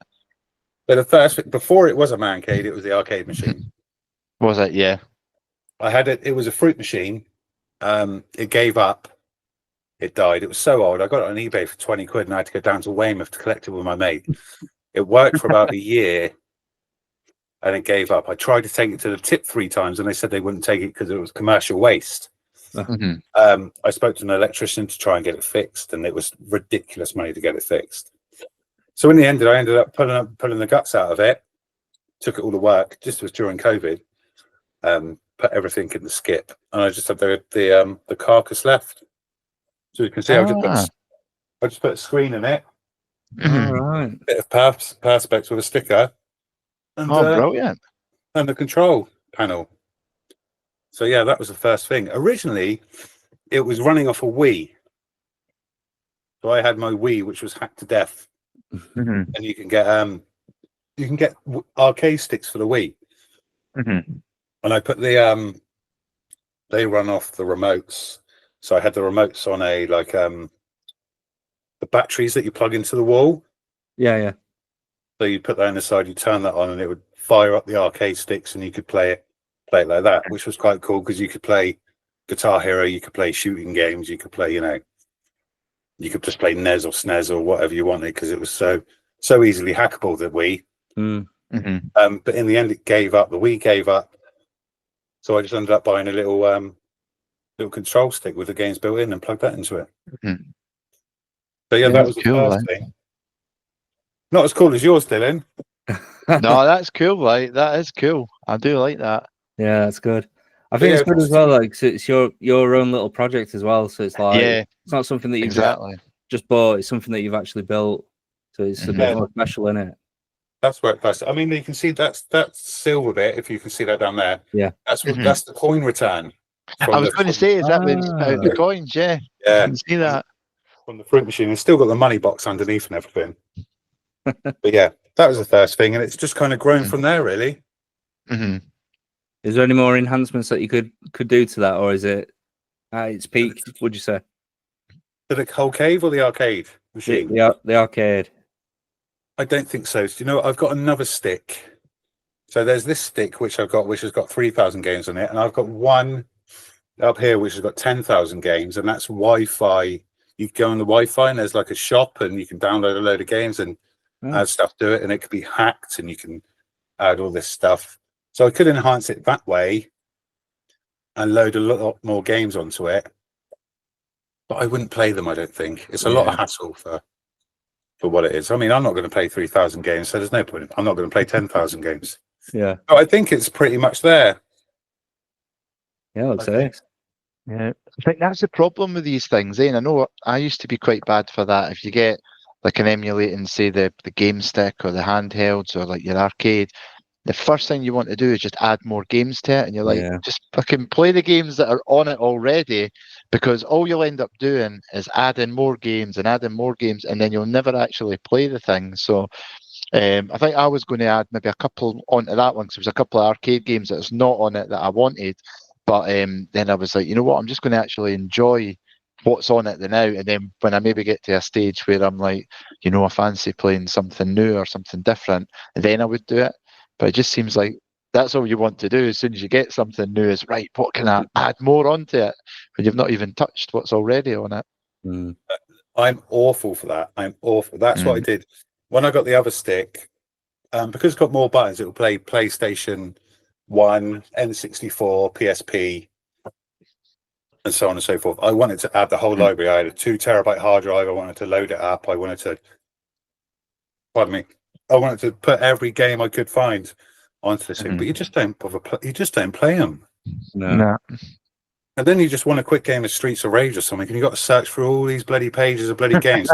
[SPEAKER 3] But the first, before it was a man cave, it was the arcade machine.
[SPEAKER 2] Was it? Yeah.
[SPEAKER 3] I had it. It was a fruit machine. It gave up. It died. It was so old. I got it on eBay for 20 quid and I had to go down to Weymouth to collect it with my mate. It worked for about a year and it gave up. I tried to take it to the tip 3 times and they said they wouldn't take it because it was commercial waste.
[SPEAKER 2] Mm-hmm.
[SPEAKER 3] I spoke to an electrician to try and get it fixed and it was ridiculous money to get it fixed. So in the end, I ended up pulling the guts out of it, took it all to work, just was during COVID, put everything in the skip and I just had the carcass left. So you can see I just put a screen in it.
[SPEAKER 2] Mm-hmm.
[SPEAKER 1] All right.
[SPEAKER 3] Bit of perspex with a sticker, and
[SPEAKER 2] brilliant.
[SPEAKER 3] And the control panel. So yeah, that was the first thing. Originally, it was running off a Wii. So I had my Wii, which was hacked to death, and you can get arcade sticks for the Wii. And I put the they run off the remotes. So I had the remotes on a the batteries that you plug into the wall.
[SPEAKER 1] Yeah.
[SPEAKER 3] So you put that in the side, you turn that on, and it would fire up the arcade sticks, and you could play it like that, which was quite cool because you could play Guitar Hero, you could play shooting games, you could play, you could just play NES or SNES or whatever you wanted because it was so easily hackable, the Wii. But in the end, it gave up. The Wii gave up, so I just ended up buying a little control stick with the games built in and plugged that into it. So yeah, that was the first thing. Not as cool as yours, Dylan.
[SPEAKER 2] No, that's cool. Like that is cool. I do like that.
[SPEAKER 1] Yeah, that's good. I think it's good as well. Like, so it's your own little project as well. So it's like it's not something that you've just bought. It's something that you've actually built. So it's a bit more special, isn't it?
[SPEAKER 3] That's where it plays. I mean, you can see that's silver bit. If you can see that down there,
[SPEAKER 1] yeah,
[SPEAKER 3] that's that's the coin return.
[SPEAKER 2] I was going to say, is that the coins? Yeah,
[SPEAKER 3] yeah.
[SPEAKER 2] You can see that
[SPEAKER 3] from the fruit machine. It's still got the money box underneath and everything. But yeah, that was the first thing, and it's just kind of grown from there, really.
[SPEAKER 1] Is there any more enhancements that you could do to that, or is it at its peak? Would you say
[SPEAKER 3] to the whole cave or the arcade machine?
[SPEAKER 1] The arcade.
[SPEAKER 3] I don't think so. Do you know what? I've got another stick. So there's this stick which I've got, which has got 3,000 games on it, and I've got one up here which has got 10,000 games, and that's Wi-Fi. You go on the Wi-Fi, and there's like a shop, and you can download a load of games and add stuff to it, and it could be hacked, and you can add all this stuff. So I could enhance it that way and load a lot more games onto it, but I wouldn't play them. I don't think it's a lot of hassle for what it is. I mean, I'm not going to play 3,000 games, so there's no point. I'm not going to play 10,000 games.
[SPEAKER 1] Yeah,
[SPEAKER 3] but I think it's pretty much there.
[SPEAKER 1] Yeah, looks nice.
[SPEAKER 2] Yeah, I think that's the problem with these things. And I know I used to be quite bad for that. If you get like an emulating, say the game stick or the handhelds or like your arcade, the first thing you want to do is just add more games to it, and you're like, just fucking play the games that are on it already, because all you'll end up doing is adding more games, and then you'll never actually play the thing. So I think I was going to add maybe a couple onto that one, because there was a couple of arcade games that was not on it that I wanted, but then I was like, you know what, I'm just going to actually enjoy what's on it now, and then when I maybe get to a stage where I'm like, I fancy playing something new or something different, then I would do it. But it just seems like that's all you want to do as soon as you get something new is, right, what can I add more onto it when you've not even touched what's already on it?
[SPEAKER 3] I'm awful for that. I'm awful. That's what I did when I got the other stick. Because it's got more buttons, it will play PlayStation 1, N64, PSP, and so on and so forth. I wanted to add the whole library. I had a 2 terabyte hard drive. I wanted to load it up. I wanted to put every game I could find onto this thing, but you just don't bother. You just don't play them.
[SPEAKER 1] No.
[SPEAKER 3] And then you just want a quick game of Streets of Rage or something, and you got to search for all these bloody pages of bloody games.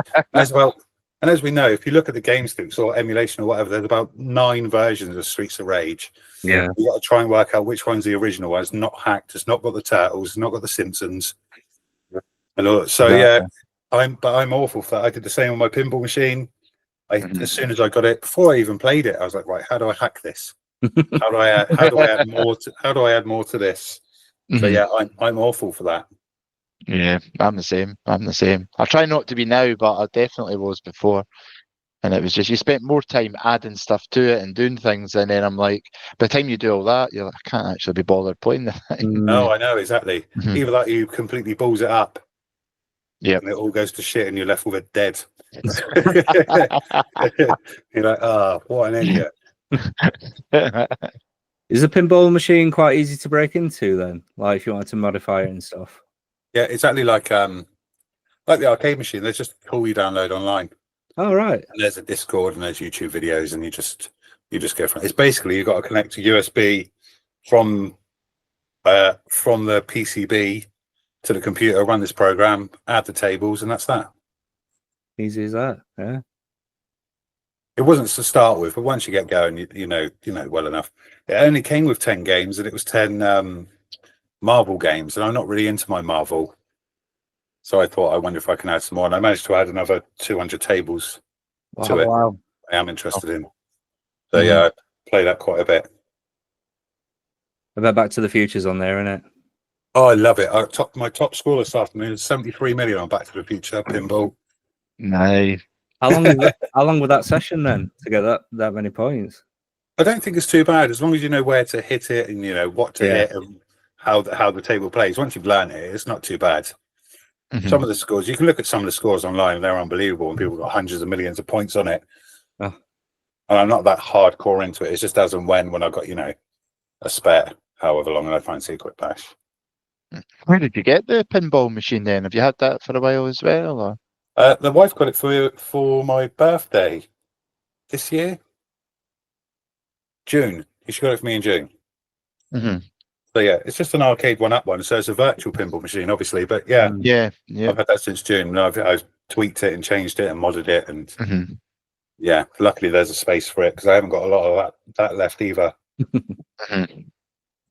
[SPEAKER 3] And as we know, if you look at the game sticks or emulation or whatever, there's about 9 versions of Streets of Rage.
[SPEAKER 1] Yeah,
[SPEAKER 3] you got to try and work out which one's the original one. It's not hacked. It's not got the Turtles. It's not got the Simpsons. And all. So I'm awful for that. I did the same on my pinball machine. As soon as I got it, before I even played it, I was like, right, how do I hack this? How do I add more to this? So yeah, I'm awful for that.
[SPEAKER 2] Yeah, I'm the same. I try not to be now, but I definitely was before. And it was just, you spent more time adding stuff to it and doing things, and then I'm like, by the time you do all that, you're like, I can't actually be bothered playing the thing.
[SPEAKER 3] No, I know, exactly. Either that, you completely balls it up.
[SPEAKER 2] Yeah,
[SPEAKER 3] and it all goes to shit, and you're left with it dead. You're like, what an idiot.
[SPEAKER 1] Is the pinball machine quite easy to break into then? Like if you wanted to modify it and stuff?
[SPEAKER 3] Yeah, exactly like the arcade machine. There's just a tool you download online.
[SPEAKER 1] Oh, right.
[SPEAKER 3] And there's a Discord and there's YouTube videos, and you just go from it. It's basically you've got to connect to USB from the PCB to the computer, run this program, add the tables, and that's that.
[SPEAKER 1] Easy as that, yeah.
[SPEAKER 3] It wasn't to start with, but once you get going, you know well enough. It only came with 10 games, and it was 10 Marvel games, and I'm not really into my Marvel. So I thought, I wonder if I can add some more. And I managed to add another 200 tables to it.
[SPEAKER 1] Wow.
[SPEAKER 3] I am interested in. So yeah, I play that quite a bit.
[SPEAKER 1] I bet Back to the Future's on there, isn't it?
[SPEAKER 3] Oh, I love it. My top score this afternoon is 73 million on Back to the Future pinball.
[SPEAKER 2] Nice.
[SPEAKER 1] How long was that session then to get that many points?
[SPEAKER 3] I don't think it's too bad as long as you know where to hit it and you know what to hit and how the table plays. Once you've learned it, it's not too bad. Some of the scores, you can look at some of the scores online, and they're unbelievable, and people got hundreds of millions of points on it.
[SPEAKER 1] Oh.
[SPEAKER 3] And I'm not that hardcore into it. It's just as and when I got, a spare, however long, and I fancy a quick bash.
[SPEAKER 2] Where did you get the pinball machine then? Have you had that for a while as well? Or?
[SPEAKER 3] The wife got it for my birthday this year, June. She got it for me in June. So yeah, it's just an arcade one-up one. So it's a virtual pinball machine, obviously. But yeah, I've had that since June. And I've tweaked it and changed it and modded it, and yeah, luckily there's a space for it because I haven't got a lot of that left either.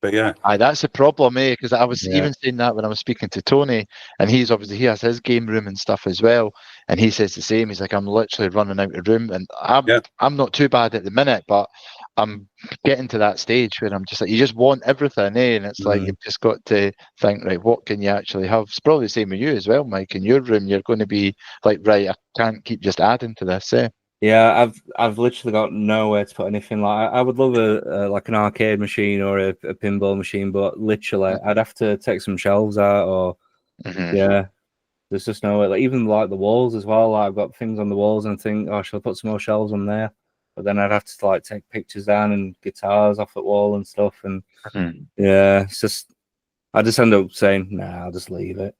[SPEAKER 3] But yeah,
[SPEAKER 2] that's the problem, because I was even saying that when I was speaking to Tony, and he has his game room and stuff as well, and he says the same. He's like, I'm literally running out of room, and I'm not too bad at the minute, but I'm getting to that stage where I'm just like, you just want everything, and it's like you've just got to think, right, what can you actually have? It's probably the same with you as well, Mike. In your room, you're going to be like, right, I can't keep just adding to this.
[SPEAKER 1] Yeah, I've literally got nowhere to put anything. Like I would love like an arcade machine or a pinball machine, but literally I'd have to take some shelves out, or there's just nowhere. Like even like the walls as well. Like I've got things on the walls and think, oh, should I put some more shelves on there? But then I'd have to like take pictures down and guitars off the wall and stuff. And it's just I just end up saying, nah, I'll just leave it.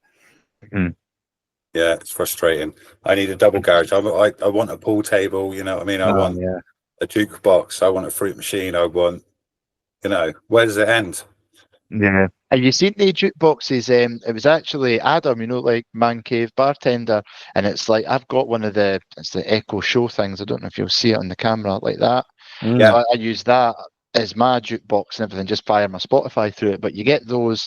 [SPEAKER 3] Yeah, it's frustrating. I need a double garage. I want a pool table. You know what I mean? I want a jukebox. I want a fruit machine. I want, where does it end?
[SPEAKER 2] Yeah. Have you seen the jukeboxes? It was actually Adam, like Man Cave Bartender, and it's like I've got one of it's the Echo Show things. I don't know if you'll see it on the camera like that.
[SPEAKER 3] Yeah,
[SPEAKER 2] so I use that as my jukebox and everything. Just fire my Spotify through it, but you get those,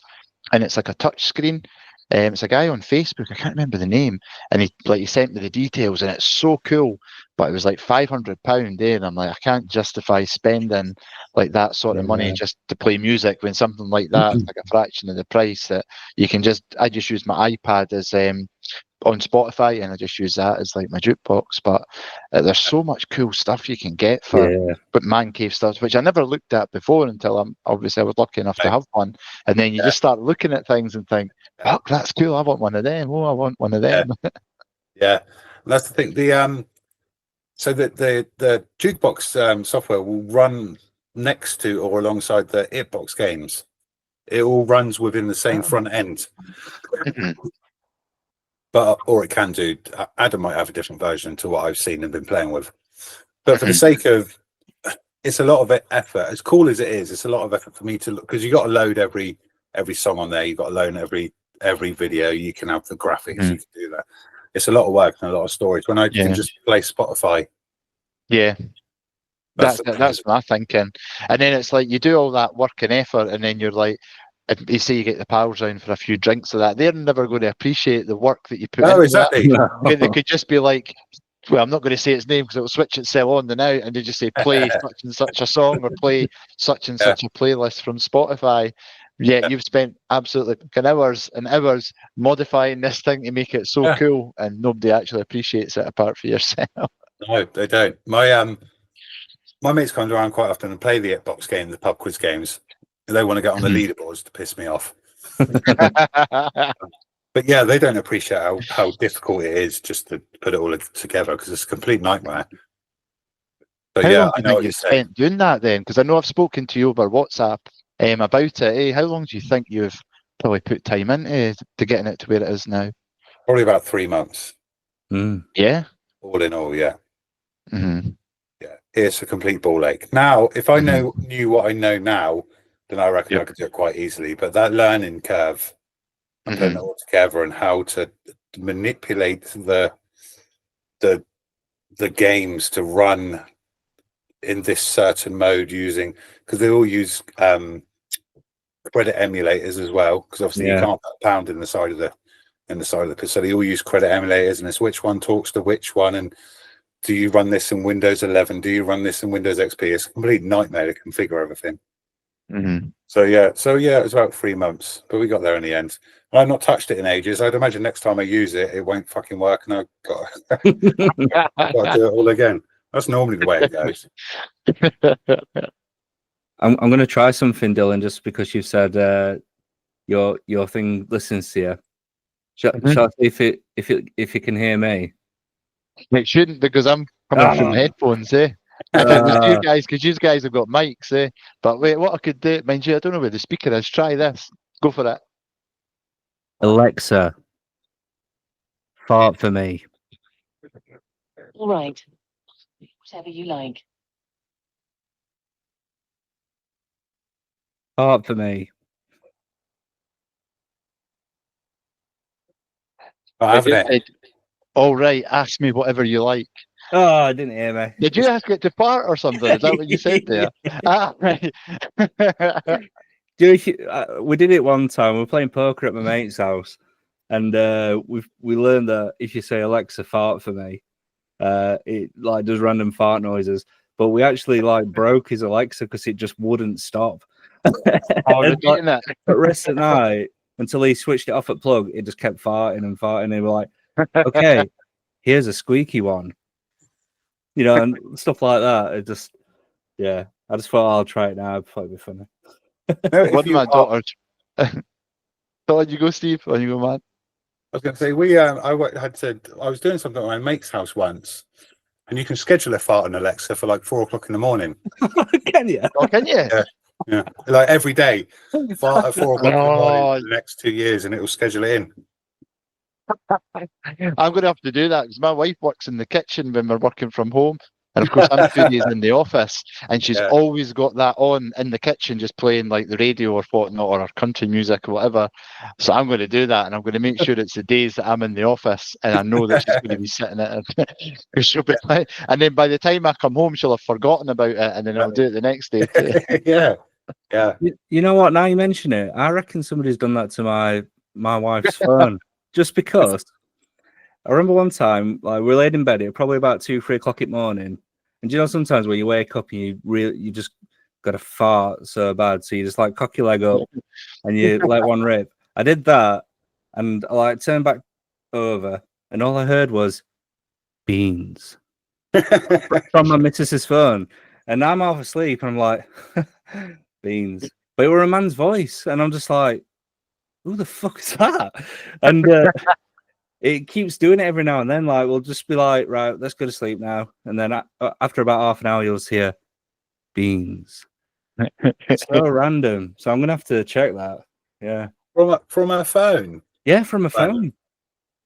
[SPEAKER 2] and it's like a touch screen. It's a guy on Facebook. I can't remember the name, and he sent me the details, and it's so cool. But it was like £500 there, and I'm like, I can't justify spending like that sort of money just to play music when something like that is like a fraction of the price. That you can I just use my iPad as on Spotify, and I just use that as like my jukebox. But there's so much cool stuff you can get for but Man Cave stuff, which I never looked at before until I was lucky enough to have one. And then you just start looking at things and think, oh, that's cool. I want one of them. Oh, I want one of them.
[SPEAKER 3] Yeah. That's the thing. So the jukebox software will run next to or alongside the Hitbox games. It all runs within the same front end. Or it can do. Adam might have a different version to what I've seen and been playing with. But for the sake of, it's a lot of effort. As cool as it is, it's a lot of effort for me to look, because you got to load every song on there. You got to load every video. You can have the graphics. You can do that. It's a lot of work and a lot of storage. When I can just play Spotify.
[SPEAKER 2] Yeah. That's my thinking. And then it's like you do all that work and effort, and then you're like, if you say you get the pals round for a few drinks of that, they're never going to appreciate the work that you put into
[SPEAKER 3] exactly.
[SPEAKER 2] that. They could just be like, well, I'm not going to say its name because it will switch itself on and out, and they just say play such and such a song or play such and such a playlist from Spotify. Yeah, you've spent absolutely hours and hours modifying this thing to make it so cool, and nobody actually appreciates it apart from yourself.
[SPEAKER 3] No, they don't. My mates come around quite often and play the Hitbox game, the pub quiz games. They want to get on the leaderboards to piss me off. But yeah, they don't appreciate how difficult it is just to put it all together, because it's a complete nightmare. But
[SPEAKER 2] How long
[SPEAKER 3] I
[SPEAKER 2] do you
[SPEAKER 3] know
[SPEAKER 2] think
[SPEAKER 3] what
[SPEAKER 2] you
[SPEAKER 3] you're saying.
[SPEAKER 2] spent doing that then? Because I know I've spoken to you over WhatsApp about it. How long do you think you've probably put time into to getting it to where it is now?
[SPEAKER 3] Probably about 3 months.
[SPEAKER 2] Yeah.
[SPEAKER 3] All in all, yeah. Yeah, it's a complete ball ache. Now, if I knew what I know now, then I reckon I could do it quite easily. But that learning curve, and putting it all together, and how to manipulate the the games to run in this certain mode using, because they all use credit emulators as well, because obviously you can't put a pound in the side of the so they all use credit emulators, and it's which one talks to which one, and do you run this in Windows 11, do you run this in Windows XP? It's a complete nightmare to configure everything. So yeah, it was about 3 months, but we got there in the end. I've not touched it in ages. I'd imagine next time I use it, it won't fucking work, and I've got to do it all again. That's normally the way it goes.
[SPEAKER 1] I'm going to try something, Dylan, just because you said your thing listens to you. Shall I see if it can hear me?
[SPEAKER 2] It shouldn't, because I'm coming from headphones, eh? If it was you guys, because you guys have got mics, eh? But wait, what I could do, mind you, I don't know where the speaker is. Try this. Go for it.
[SPEAKER 1] Alexa, fart for me.
[SPEAKER 4] All right. Whatever you like.
[SPEAKER 1] Fart for me.
[SPEAKER 3] I haven't it.
[SPEAKER 2] All right, ask me whatever you like.
[SPEAKER 1] Oh, I didn't hear me.
[SPEAKER 2] Did you ask it to fart or something? Is that what you said there? Right.
[SPEAKER 1] We did it one time. We were playing poker at my mate's house, and we learned that if you say Alexa fart for me, it like does random fart noises. But we actually like broke his Alexa because it just wouldn't stop.
[SPEAKER 2] Repeating that.
[SPEAKER 1] But rest at night until he switched it off at plug, it just kept farting and farting. And we were like, okay, here's a squeaky one. You know, and stuff like that. It just, I just thought I'll try it now. I thought it'd be funny.
[SPEAKER 2] One of my daughters. On you go, Steve. On you go, man.
[SPEAKER 3] I was going to say I was doing something at my mate's house once, and you can schedule a fart on Alexa for like 4 o'clock in the morning.
[SPEAKER 1] Can you?
[SPEAKER 2] Oh, can you?
[SPEAKER 3] Yeah, like every day, fart at 4 o'clock in the morning for the next 2 years, and it will schedule it in.
[SPEAKER 2] I'm going to have to do that because my wife works in the kitchen when we're working from home. And of course, I'm 2 days in the office, and she's always got that on in the kitchen, just playing like the radio or whatnot, or her country music or whatever. So I'm going to do that, and I'm going to make sure it's the days that I'm in the office, and I know that she's going to be sitting at it. She'll be like, and then by the time I come home, she'll have forgotten about it, and then I'll do it the next day too.
[SPEAKER 3] Yeah.
[SPEAKER 1] You know what? Now you mention it, I reckon somebody's done that to my wife's phone, just because. I remember one time, like we were laid in bed, it was probably about 2-3 o'clock in the morning. And you know, sometimes when you wake up and you just got to fart so bad, so you just like cock your leg up and you let one rip. I did that, and I like turned back over, and all I heard was beans from my missus's phone. And I'm half asleep, and I'm like, beans. But it were a man's voice, and I'm just like, who the fuck is that? And it keeps doing it every now and then. Like, we'll just be like, right, let's go to sleep now. And then after about half an hour, you'll just hear beans. So random. So I'm going to have to check that. Yeah.
[SPEAKER 3] From a phone?
[SPEAKER 1] Yeah, from a phone.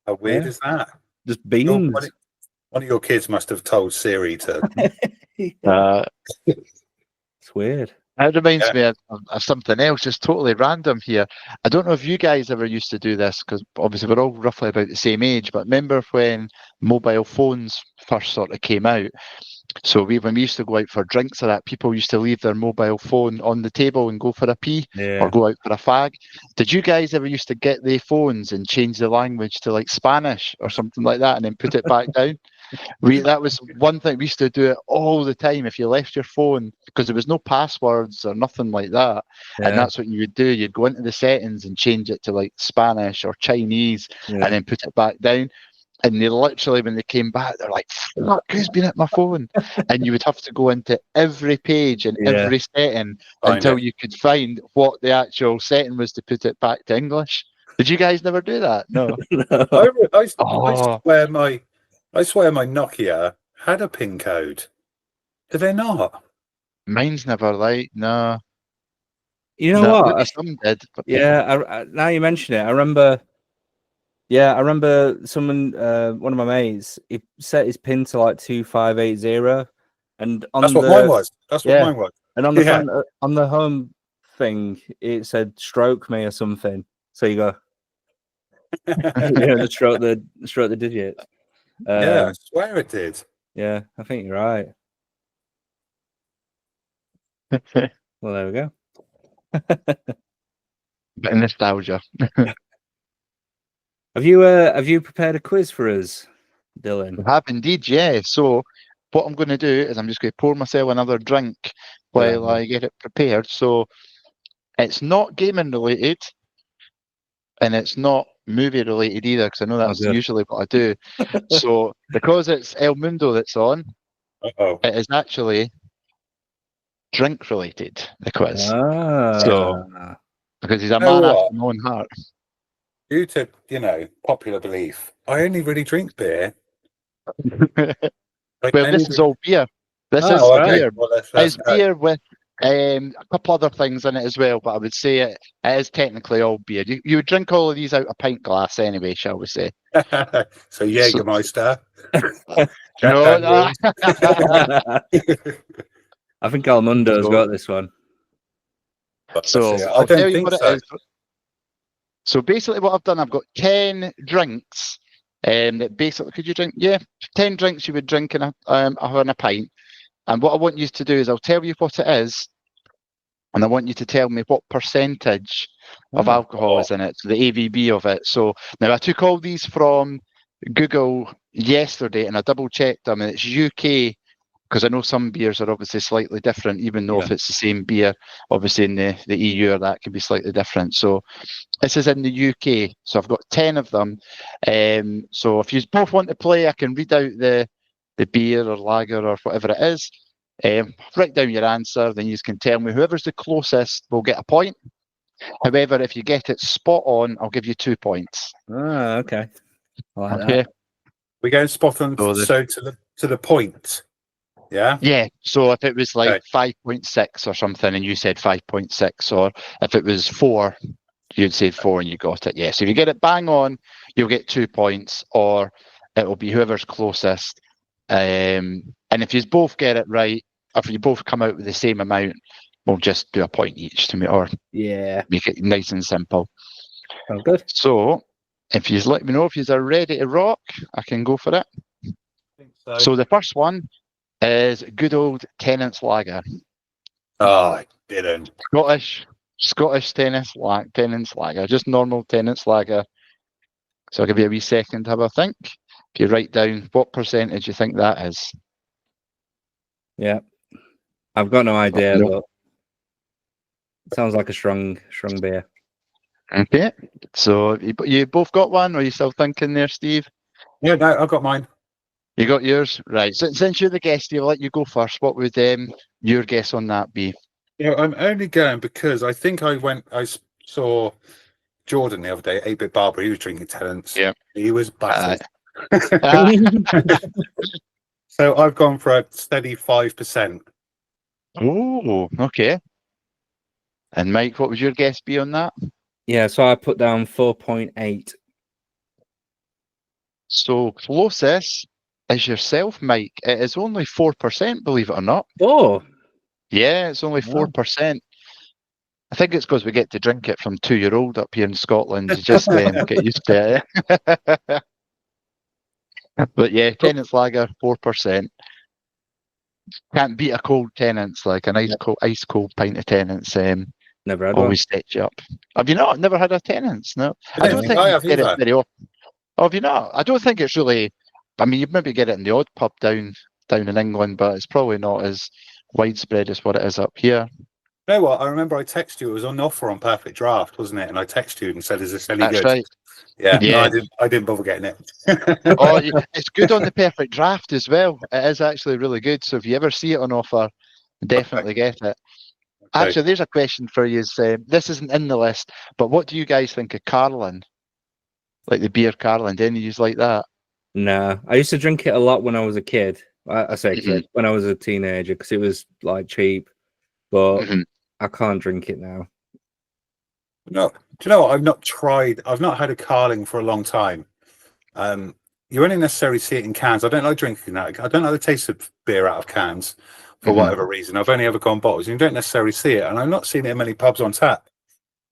[SPEAKER 3] How weird is that?
[SPEAKER 1] Just beans.
[SPEAKER 3] One of your kids must have told Siri to.
[SPEAKER 1] It's weird.
[SPEAKER 2] That reminds me of something else, just totally random here. I don't know if you guys ever used to do this, because obviously we're all roughly about the same age, but remember when mobile phones first sort of came out? So when we used to go out for drinks or that, people used to leave their mobile phone on the table and go for a pee or go out for a fag. Did you guys ever used to get their phones and change the language to like Spanish or something like that and then put it back down? That was one thing we used to do it all the time. If you left your phone, because there was no passwords or nothing like that, and that's what you would do. You'd go into the settings and change it to like Spanish or Chinese, and then put it back down. And they literally, when they came back, they're like, "Fuck, who's been at my phone?" And you would have to go into every page and every setting until you could find what the actual setting was to put it back to English. Did you guys never do that? No.
[SPEAKER 3] I swear my Nokia had a PIN code. Did they not?
[SPEAKER 2] Mine's never no.
[SPEAKER 1] You know what?
[SPEAKER 2] Some did. But
[SPEAKER 1] I, now you mention it, I remember. Yeah, I remember someone, one of my mates, he set his PIN to like 2580, and
[SPEAKER 3] that's what mine was. That's what mine was.
[SPEAKER 1] And on the front, on the home thing, it said "stroke me" or something. So you go, stroke the digits.
[SPEAKER 3] I swear it did.
[SPEAKER 1] Yeah, I think you're right. Well, there we go.
[SPEAKER 2] Bit of nostalgia.
[SPEAKER 1] Have you prepared a quiz for us, Dylan?
[SPEAKER 2] I have indeed, yeah. So what I'm going to do is I'm just going to pour myself another drink while I get it prepared. So it's not gaming related, and it's not movie related either, because I know that's
[SPEAKER 1] good.
[SPEAKER 2] usually what I do. So because it's Elmundo that's on, it is actually drink related, the quiz. So because he's a man after my own heart.
[SPEAKER 3] Due to, popular belief, I only really drink beer.
[SPEAKER 2] Well, this is all beer. This is beer.
[SPEAKER 3] Well,
[SPEAKER 2] It's beer with a couple other things in it as well, but I would say it is technically all beer. You would drink all of these out of a pint glass anyway, shall we say?
[SPEAKER 3] So Jägermeister.
[SPEAKER 2] No.
[SPEAKER 1] I think Elmundo's got this one.
[SPEAKER 2] So
[SPEAKER 3] I don't think so.
[SPEAKER 2] So basically, what I've done, I've got 10 drinks. That basically, could you drink? Yeah, 10 drinks you would drink in a pint. And what I want you to do is I'll tell you what it is, and I want you to tell me what percentage of alcohol is in it, so the ABV of it. So now I took all these from Google yesterday, and I double checked them, and it's UK, because I know some beers are obviously slightly different, even though if it's the same beer, obviously in the EU, that can be slightly different. So this is in the UK, so I've got 10 of them. So if you both want to play, I can read out the beer or lager or whatever it is. Write down your answer, then you can tell me. Whoever's the closest will get a point. However, if you get it spot on, I'll give you 2 points.
[SPEAKER 1] Okay. I like that.
[SPEAKER 3] We're going spot on, so to the point. Yeah.
[SPEAKER 2] Yeah. So if it was like 5.6 or something, and you said 5.6, or if it was 4, you'd say 4 and you got it. Yeah. So if you get it bang on, you'll get 2 points, or it will be whoever's closest. And if you both get it right, if you both come out with the same amount, we'll just do a point each to me, or make it nice and simple.
[SPEAKER 1] Sounds good.
[SPEAKER 2] So if you let me know if you are ready to rock, I can go for it.
[SPEAKER 3] I think so.
[SPEAKER 2] So the first one is good old Tennent's Lager.
[SPEAKER 3] Oh, I didn't.
[SPEAKER 2] Scottish Tennent's Lager, just normal Tennent's Lager. So I'll give you a wee second to have a think. If you write down what percentage you think that is.
[SPEAKER 1] Yeah. I've got no idea, but it sounds like a strong beer.
[SPEAKER 2] Okay. So you both got one, or are you still thinking there, Steve?
[SPEAKER 3] Yeah, no, I've got mine.
[SPEAKER 2] You got yours? Right. So, since you're the guest, I'll let you go first. What would your guess on that be?
[SPEAKER 3] Yeah, I'm only going because I think I saw Jordan the other day, 8-Bit Barber. He was drinking Tennent's.
[SPEAKER 2] Yeah.
[SPEAKER 3] He was battered. So I've gone for a steady 5%.
[SPEAKER 2] Oh, okay. And Mike, what would your guess be on that?
[SPEAKER 1] Yeah, so I put down 4.8. So
[SPEAKER 2] closest is yourself, Mike. It is only 4%, believe it or not.
[SPEAKER 1] Oh.
[SPEAKER 2] Yeah, it's only 4%. I think it's because we get to drink it from 2-year-old up here in Scotland. You just get used to it. But yeah, Tennent's Lager, 4%. Can't beat a cold Tennent's, like an ice cold pint of Tennent's.
[SPEAKER 1] Never had
[SPEAKER 2] always sets you up. Have you not? Never had a Tennent's? No. I don't think you get it very often. Oh, have you not? I don't think it's really. I mean, you maybe get it in the odd pub down in England, but it's probably not as widespread as what it is up here.
[SPEAKER 3] You know what? I remember I texted you. It was on offer on Perfect Draft, wasn't it? And I texted you and said, "Is this any good?"
[SPEAKER 2] That's right.
[SPEAKER 3] Yeah. No, I didn't bother getting it.
[SPEAKER 2] It's good on the Perfect Draft as well. It is actually really good. So if you ever see it on offer, definitely get it. Okay. Actually, there's a question for you. This isn't in the list, but what do you guys think of Carlin? Like the beer Carlin? Do any of you like that?
[SPEAKER 1] No, I used to drink it a lot when I was a kid. I say kid, when I was a teenager, because it was like cheap. But I can't drink it now.
[SPEAKER 3] No, do you know what? I've not had a Carling for a long time. You only necessarily see it in cans. I don't like drinking that. I don't like the taste of beer out of cans for whatever reason. I've only ever gone bottles. You don't necessarily see it, and I've not seen it in many pubs on tap.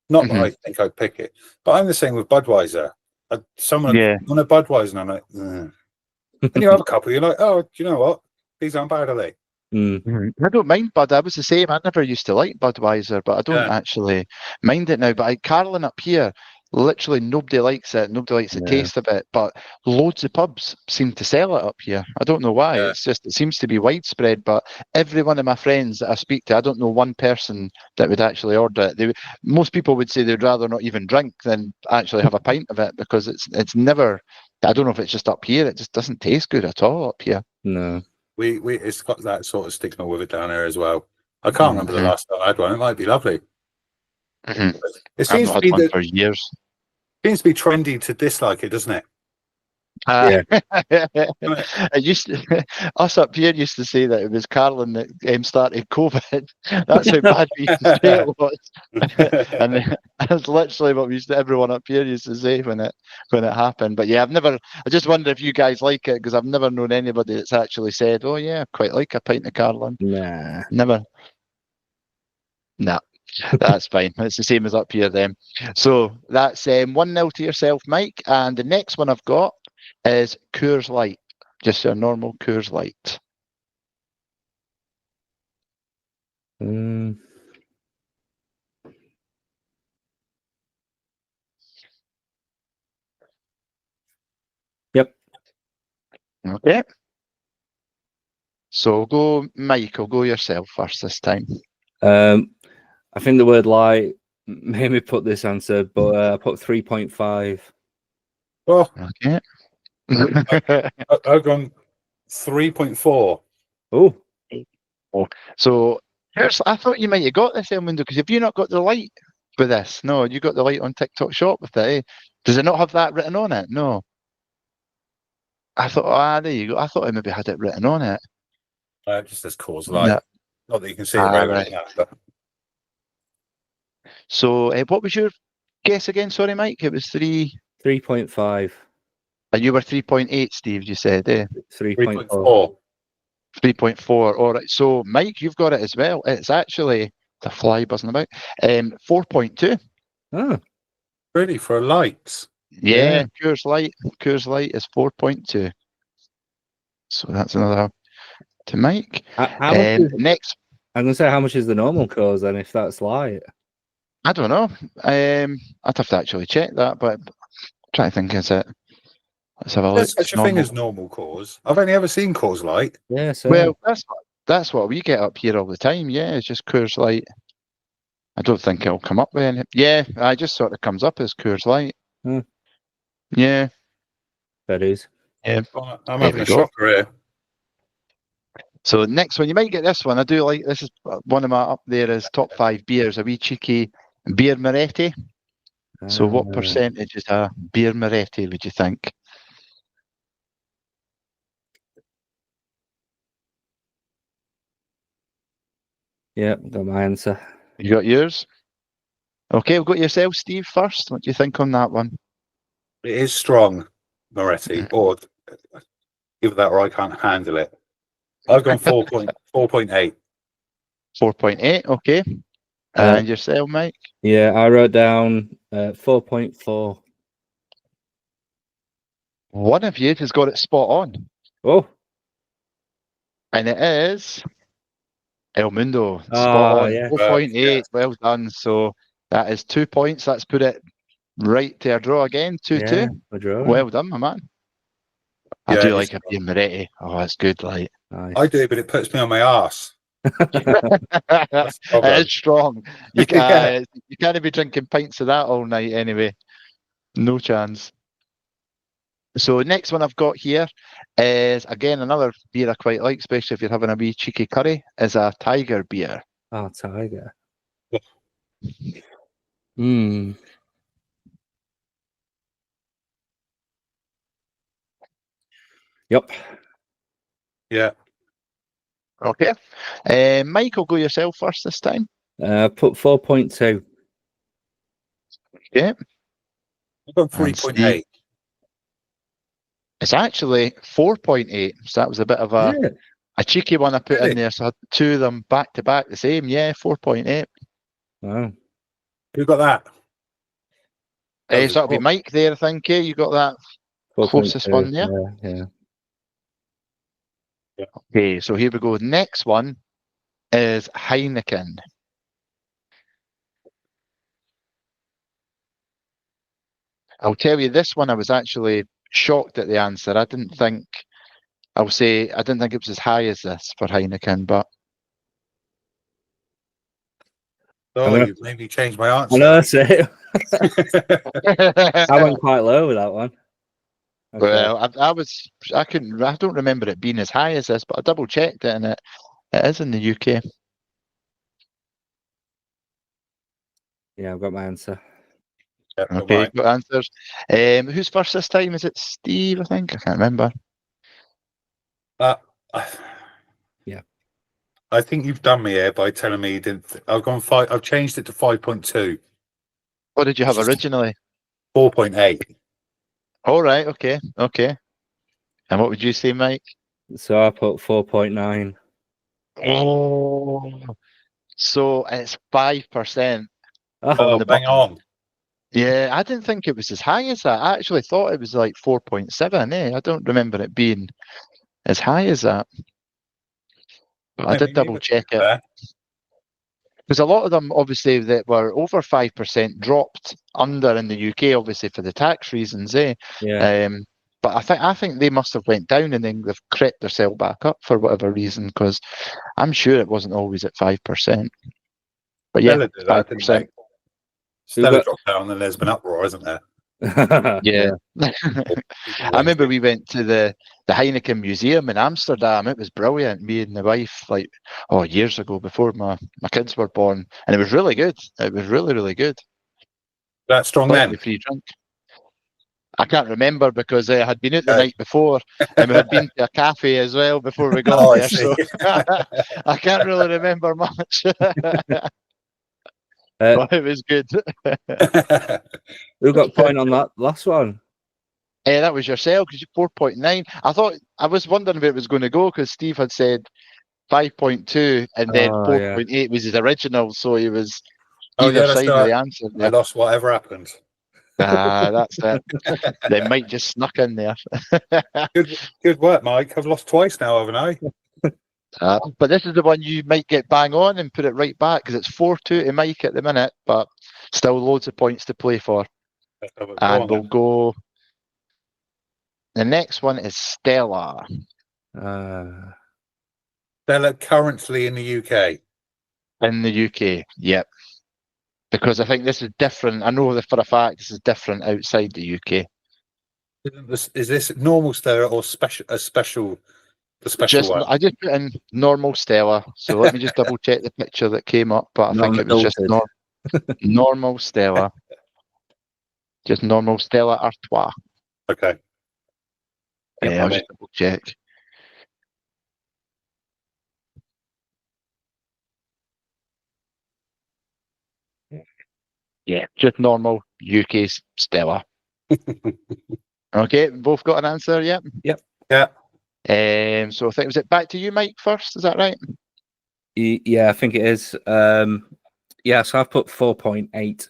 [SPEAKER 3] Not that I think I'd pick it, but I'm the same with Budweiser. Someone on a Budweiser, and I'm like, And you have a couple, you're like, oh, do you know what? These aren't bad, are they?
[SPEAKER 2] I don't mind Bud. I was the same. I never used to like Budweiser, but I don't actually mind it now. But Carlin up here, literally nobody likes it. Nobody likes the taste of it. But loads of pubs seem to sell it up here. I don't know why.
[SPEAKER 3] Yeah.
[SPEAKER 2] It's just it seems to be widespread. But every one of my friends that I speak to, I don't know one person that would actually order it. Most people would say they'd rather not even drink than actually have a pint of it because it's never. I don't know if it's just up here. It just doesn't taste good at all up here.
[SPEAKER 1] No.
[SPEAKER 3] It's got that sort of stigma with it down there as well. I can't remember the last time I had one. It might be lovely. It seems to be
[SPEAKER 2] for years.
[SPEAKER 3] Seems to be trendy to dislike it, doesn't it?
[SPEAKER 2] It used to, us up here used to say that it was Carlin that started COVID. That's how bad we used to say it was, and that's literally what everyone up here used to say when it happened. But yeah, I just wonder if you guys like it because I've never known anybody that's actually said, "Oh yeah, I quite like a pint of Carlin."
[SPEAKER 1] Nah.
[SPEAKER 2] Never. Nah. That's fine. It's the same as up here then. So that's 1-0 to yourself, Mike. And the next one I've got is Coors Light. Just a normal Coors Light.
[SPEAKER 1] Yep.
[SPEAKER 2] Okay. So go, Mike. I'll go yourself first this time.
[SPEAKER 1] I think the word light made me put this answer, but I put 3.5.
[SPEAKER 3] Oh,
[SPEAKER 2] okay.
[SPEAKER 3] I've gone 3.4.
[SPEAKER 1] Oh.
[SPEAKER 2] So I thought you might have got this, Elmundo, because have you not got the light with this? No, you got the light on TikTok Shop with it. Eh? Does it not have that written on it? No. I thought, there you go. I thought I maybe had it written on it.
[SPEAKER 3] It just says Coors Light.
[SPEAKER 2] No.
[SPEAKER 3] Not that you can see it very well.
[SPEAKER 2] Right. So, what was your guess again? Sorry, Mike. It was
[SPEAKER 1] 3.5.
[SPEAKER 2] And you were 3.8, Steve. You said,
[SPEAKER 1] 3.4.
[SPEAKER 2] 3.4. All right. So, Mike, you've got it as well. It's actually the fly buzzing about. 4.2.
[SPEAKER 1] Oh,
[SPEAKER 3] really? For a light?
[SPEAKER 2] Yeah, Coors Light. Coors Light is 4.2. So that's another to Mike.
[SPEAKER 1] How much
[SPEAKER 2] next,
[SPEAKER 1] I'm gonna say how much is the normal Coors then, if that's light?
[SPEAKER 2] I don't know. I'd have to actually check that, but I'm trying to think. Is it? Let's have a look.
[SPEAKER 3] There's such a thing as normal Coors. I've only ever seen Coors Light.
[SPEAKER 1] Yeah. So
[SPEAKER 2] Well, that's what we get up here all the time. Yeah, it's just Coors Light. I don't think it'll come up with any. Yeah, I just sort of comes up as Coors Light. Yeah.
[SPEAKER 1] that is.
[SPEAKER 2] Yeah.
[SPEAKER 3] I'm having a shocker here.
[SPEAKER 2] So next one, you might get this one. I do like this. Is one of my up there is top 5 beers. A wee cheeky beer Moretti. So what percentage is a beer Moretti? Would you think?
[SPEAKER 1] Yeah, got my answer.
[SPEAKER 2] You got yours? Okay, we've got yourself, Steve, first. What do you think on that one?
[SPEAKER 3] It is strong, Moretti, or either that or I can't handle it. I've gone 4.8.
[SPEAKER 2] 4.8, okay. And yourself, Mike?
[SPEAKER 1] Yeah, I wrote down 4.4.
[SPEAKER 2] One of you has got it spot on.
[SPEAKER 1] Oh.
[SPEAKER 2] And it is Elmundo. Spot on.
[SPEAKER 1] Yeah.
[SPEAKER 2] 4.8.
[SPEAKER 3] Yeah.
[SPEAKER 2] Well done. So that is 2 points. That's put it right to a draw again. 2-2.
[SPEAKER 1] Yeah, a draw.
[SPEAKER 2] Well done, my man. I do like a beer Moretti. Oh, that's good. Like
[SPEAKER 1] nice.
[SPEAKER 3] I do, but it puts me on my arse.
[SPEAKER 2] It is strong. You can't be drinking pints of that all night anyway. No chance. So next one I've got here is again another beer I quite like, especially if you're having a wee cheeky curry, is a Tiger beer.
[SPEAKER 1] Oh, Tiger. Yep.
[SPEAKER 3] Yeah.
[SPEAKER 2] Okay. Michael, go yourself first this time.
[SPEAKER 1] Put 4.2.
[SPEAKER 2] Okay.
[SPEAKER 3] I've got 3.8.
[SPEAKER 2] It's actually 4.8. So that was a bit of a cheeky one I put in there. So I had 2 of them back to back the same. Yeah, 4.8.
[SPEAKER 1] Wow.
[SPEAKER 3] Who got that?
[SPEAKER 2] So that'll be Mike there, I think. You got that closest one there.
[SPEAKER 1] Yeah.
[SPEAKER 2] Okay, so here we go. Next one is Heineken. I'll tell you, this one I was actually shocked at the answer. I didn't think it was as high as this for Heineken, but
[SPEAKER 3] Oh,
[SPEAKER 1] gonna-
[SPEAKER 3] you made me change my
[SPEAKER 1] I
[SPEAKER 3] answer.
[SPEAKER 1] know, so I went quite low with that one. Okay.
[SPEAKER 2] well, I don't remember it being as high as this, but I double checked it, and it is in the UK.
[SPEAKER 1] Yeah, I've got my answer.
[SPEAKER 3] Yep, got
[SPEAKER 2] Okay,
[SPEAKER 3] mine.
[SPEAKER 2] got answers. Who's first this time? Is it Steve? I think I can't remember.
[SPEAKER 1] Yeah.
[SPEAKER 3] I think you've done me here by telling me you didn't. I've changed it to 5.2.
[SPEAKER 2] What did you have originally?
[SPEAKER 3] 4.8.
[SPEAKER 2] All right. Okay. And what would you say, Mike?
[SPEAKER 1] So I put 4.9.
[SPEAKER 2] Oh, so it's 5%.
[SPEAKER 3] Oh,
[SPEAKER 2] the
[SPEAKER 3] bang
[SPEAKER 2] button.
[SPEAKER 3] on.
[SPEAKER 2] Yeah, I didn't think it was as high as that. I actually thought it was like 4.7. I don't remember it being as high as that. But I did double check it. Because a lot of them, obviously, that were over 5% dropped under in the UK, obviously for the tax reasons,
[SPEAKER 1] Yeah.
[SPEAKER 2] But I think they must have went down and then they've crept themselves back up for whatever reason. Because I'm sure it wasn't always at 5%. But yeah,
[SPEAKER 3] Stella did that, didn't
[SPEAKER 2] 5%.
[SPEAKER 3] they? Stella dropped down and there's been uproar, isn't there?
[SPEAKER 2] Yeah.
[SPEAKER 3] People
[SPEAKER 2] I remember
[SPEAKER 3] went
[SPEAKER 2] we went to the Heineken Museum in Amsterdam. It was brilliant. Me and the wife, years ago before my kids were born, and it was really good. It was really, really good.
[SPEAKER 3] that strong
[SPEAKER 2] Plenty
[SPEAKER 3] then.
[SPEAKER 2] of free drink. I can't remember because I had been out the
[SPEAKER 3] Okay.
[SPEAKER 2] night before, and we had been to a cafe as well before we got
[SPEAKER 3] Oh, I
[SPEAKER 2] there.
[SPEAKER 3] see.
[SPEAKER 2] So I can't really remember much. But it was good.
[SPEAKER 1] Who got point on that last one?
[SPEAKER 2] That was yourself because you're 4.9. I was wondering where it was going to go because Steve had said 5.2 and then 4.8 was his original, so he was either side of the answer
[SPEAKER 3] I
[SPEAKER 2] there.
[SPEAKER 3] lost whatever happened.
[SPEAKER 2] That's it. They might just snuck in there.
[SPEAKER 3] Good work, Mike. I've lost twice now, haven't I?
[SPEAKER 2] But this is the one you might get bang on and put it right back because it's 4-2 to Mike at the minute, but still loads of points to play for. And we'll go. The next one is Stella.
[SPEAKER 3] Stella currently in the UK.
[SPEAKER 2] In the UK, yep. Because I think this is different. I know that for a fact this is different outside the UK.
[SPEAKER 3] Is this normal Stella or the special one?
[SPEAKER 2] I just put in normal Stella. So let me just double check the picture that came up. But I think it was just normal Stella. Just normal Stella Artois.
[SPEAKER 3] Okay.
[SPEAKER 2] I'll just double check. Yeah, just normal UK Stella. Okay, both got an answer, yep?
[SPEAKER 1] Yep.
[SPEAKER 3] Yeah.
[SPEAKER 2] So I think, was it back to you, Mike, first? Is that right?
[SPEAKER 1] Yeah, I think it is. Yeah, so I've put 4.8.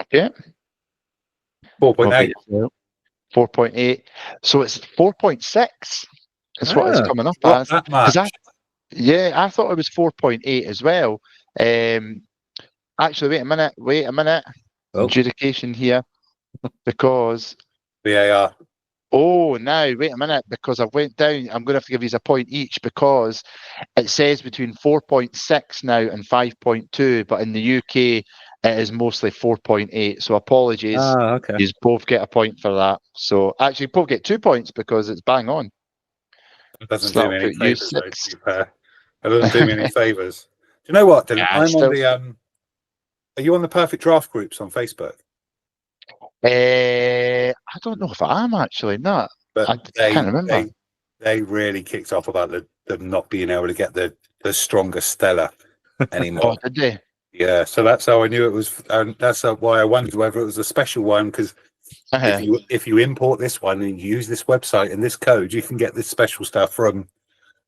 [SPEAKER 2] Okay.
[SPEAKER 3] 4.8.
[SPEAKER 2] 4.8. So it's 4.6. That's what it's coming up as.
[SPEAKER 3] That much.
[SPEAKER 2] I thought it was 4.8 as well. Actually, wait a minute. Adjudication here. Because
[SPEAKER 3] VAR.
[SPEAKER 2] Oh, now wait a minute, because I went down. I'm going to have to give you a point each because it says between 4.6 now and 5.2, but in the UK it is mostly 4.8. So apologies.
[SPEAKER 1] Okay.
[SPEAKER 2] You both get a point for that. So actually, both get 2 points because it's bang on.
[SPEAKER 3] It doesn't do me any favors, though, to be fair. It doesn't do me any favors. Do you know what, Dylan?
[SPEAKER 2] Yeah,
[SPEAKER 3] I'm on the. Are you on the Perfect Draft groups on Facebook?
[SPEAKER 2] I don't know if I am actually. No,
[SPEAKER 3] but
[SPEAKER 2] I can't remember.
[SPEAKER 3] They really kicked off about them not being able to get the stronger Stella anymore.
[SPEAKER 2] Oh, did they?
[SPEAKER 3] Yeah, so that's how I knew it was. And that's why I wondered whether it was a special one because if you import this one and you use this website and this code, you can get this special stuff from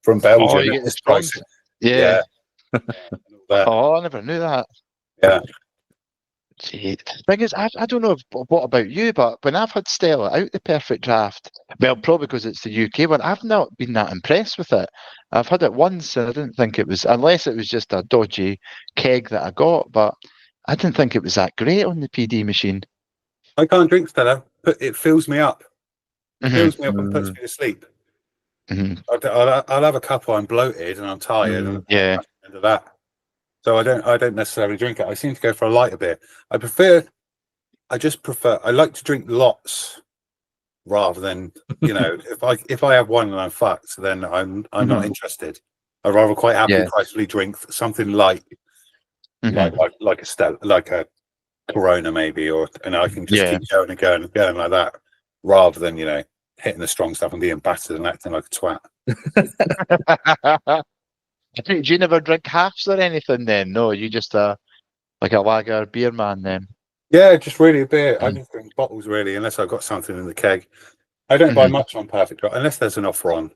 [SPEAKER 3] Belgium.
[SPEAKER 2] Oh, you get this price. Yeah.
[SPEAKER 3] Yeah.
[SPEAKER 2] Oh, I never knew that.
[SPEAKER 3] Yeah.
[SPEAKER 2] See, thing is, I don't know what about you, but when I've had Stella out the perfect draft, well, probably because it's the UK one, I've not been that impressed with it. I've had it once, and I didn't think it was, unless it was just a dodgy keg that I got, but I didn't think it was that great on the PD machine.
[SPEAKER 3] I can't drink Stella, but it fills me up. It
[SPEAKER 2] Mhm.
[SPEAKER 3] fills me up and puts me to sleep.
[SPEAKER 2] Mhm.
[SPEAKER 3] I'll have a couple. I'm bloated and I'm tired, and
[SPEAKER 2] Yeah.
[SPEAKER 3] that's the end of that. So I don't necessarily drink it. I seem to go for a lighter beer. I like to drink lots rather than, if I have one and I'm fucked, then I'm not interested. I'd rather quite happily drink something light, like a Stella, like a Corona maybe, and I can just keep going and going and going like that, rather than hitting the strong stuff and being battered and acting like a twat.
[SPEAKER 2] Do you never drink halves or anything then? No, you just like a lager beer man then?
[SPEAKER 3] Yeah, just really a beer. I just drink bottles really, unless I've got something in the keg. I don't buy much on Perfect Draft unless there's an offer on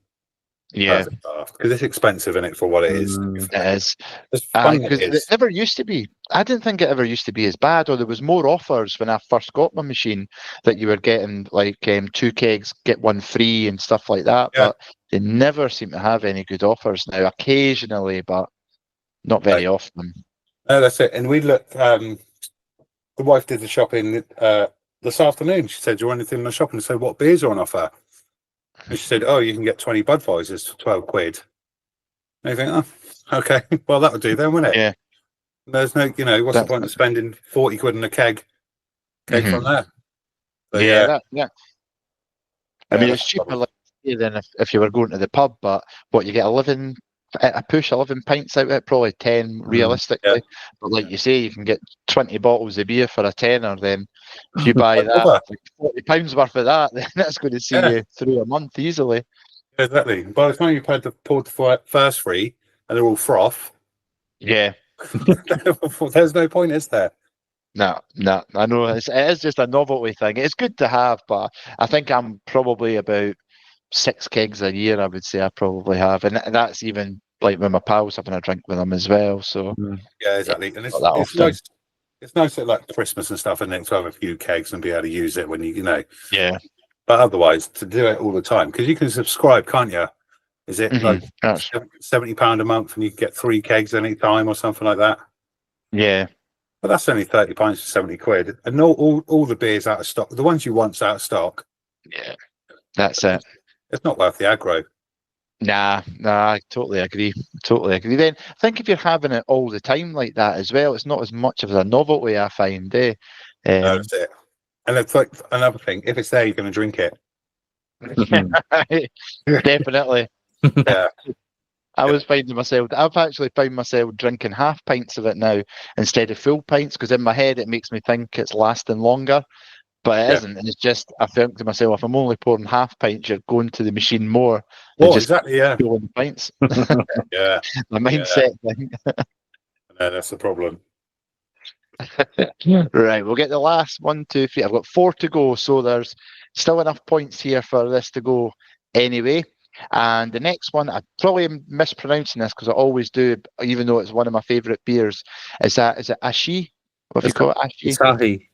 [SPEAKER 3] Perfect Draft, because it's expensive in it for what it is.
[SPEAKER 2] It is.
[SPEAKER 3] It's fun.
[SPEAKER 2] Because it never used to be. I didn't think it ever used to be as bad, or there was more offers when I first got my machine that you were getting like 2 kegs, get 1 free and stuff like that.
[SPEAKER 3] Yeah.
[SPEAKER 2] But they never seem to have any good offers now. Occasionally, but not very often.
[SPEAKER 3] No, that's it. And we looked. The wife did the shopping this afternoon. She said, "Do you want anything in the shop?" And I said, "What beers are on offer?" And she said, "Oh, you can get 20 Budweisers for 12 quid." And you think, "Oh, okay, well that'll do then, won't it?"
[SPEAKER 2] Yeah.
[SPEAKER 3] There's no, what's the point of spending 40 quid on a keg from there? So,
[SPEAKER 2] yeah. I mean, it's cheaper than if you were going to the pub, but what you get 11 pints out of it, probably 10 realistically.
[SPEAKER 3] Yeah.
[SPEAKER 2] But like you say, you can get 20 bottles of beer for a tenner. Then if you buy that, like £40 worth of that, then that's going to see you through a month easily.
[SPEAKER 3] Exactly. By the time you've poured the first 3 and they're all froth, there's no point, is there?
[SPEAKER 2] No, I know it is just a novelty thing. It's good to have, but I think I'm probably about 6 kegs a year, I would say I probably have, and that's even like with my pals having a drink with them as well. So
[SPEAKER 3] yeah, exactly. And it's nice. It's nice at like Christmas and stuff, and then to have a few kegs and be able to use it when
[SPEAKER 2] Yeah.
[SPEAKER 3] But otherwise, to do it all the time, because you can subscribe, can't you? Is it like £70 a month, and you can get 3 kegs any time or something like that?
[SPEAKER 2] Yeah.
[SPEAKER 3] But that's only £30 for 70 quid, and all the beers out of stock. The ones you want's out of stock.
[SPEAKER 2] Yeah, that's it.
[SPEAKER 3] It's not worth the aggro.
[SPEAKER 2] Nah, I totally agree. Then I think if you're having it all the time like that as well, it's not as much of a novelty, I find.
[SPEAKER 3] No, that's it. And it's like another thing. If it's there, you're going to drink it.
[SPEAKER 2] Definitely.
[SPEAKER 3] Yeah.
[SPEAKER 2] I've actually found myself drinking half pints of it now instead of full pints, because in my head it makes me think it's lasting longer, but it isn't. And it's just, I think to myself, if I'm only pouring half pints, you're going to the machine more than just filling pints.
[SPEAKER 3] Yeah.
[SPEAKER 2] The mindset thing.
[SPEAKER 3] No, that's the problem.
[SPEAKER 2] Right, we'll get the last 1, 2, 3. I've got 4 to go, so there's still enough points here for this to go anyway. And the next one, I probably am mispronouncing this because I always do, even though it's one of my favourite beers. Is it Ashi? What do you call it? Ashi?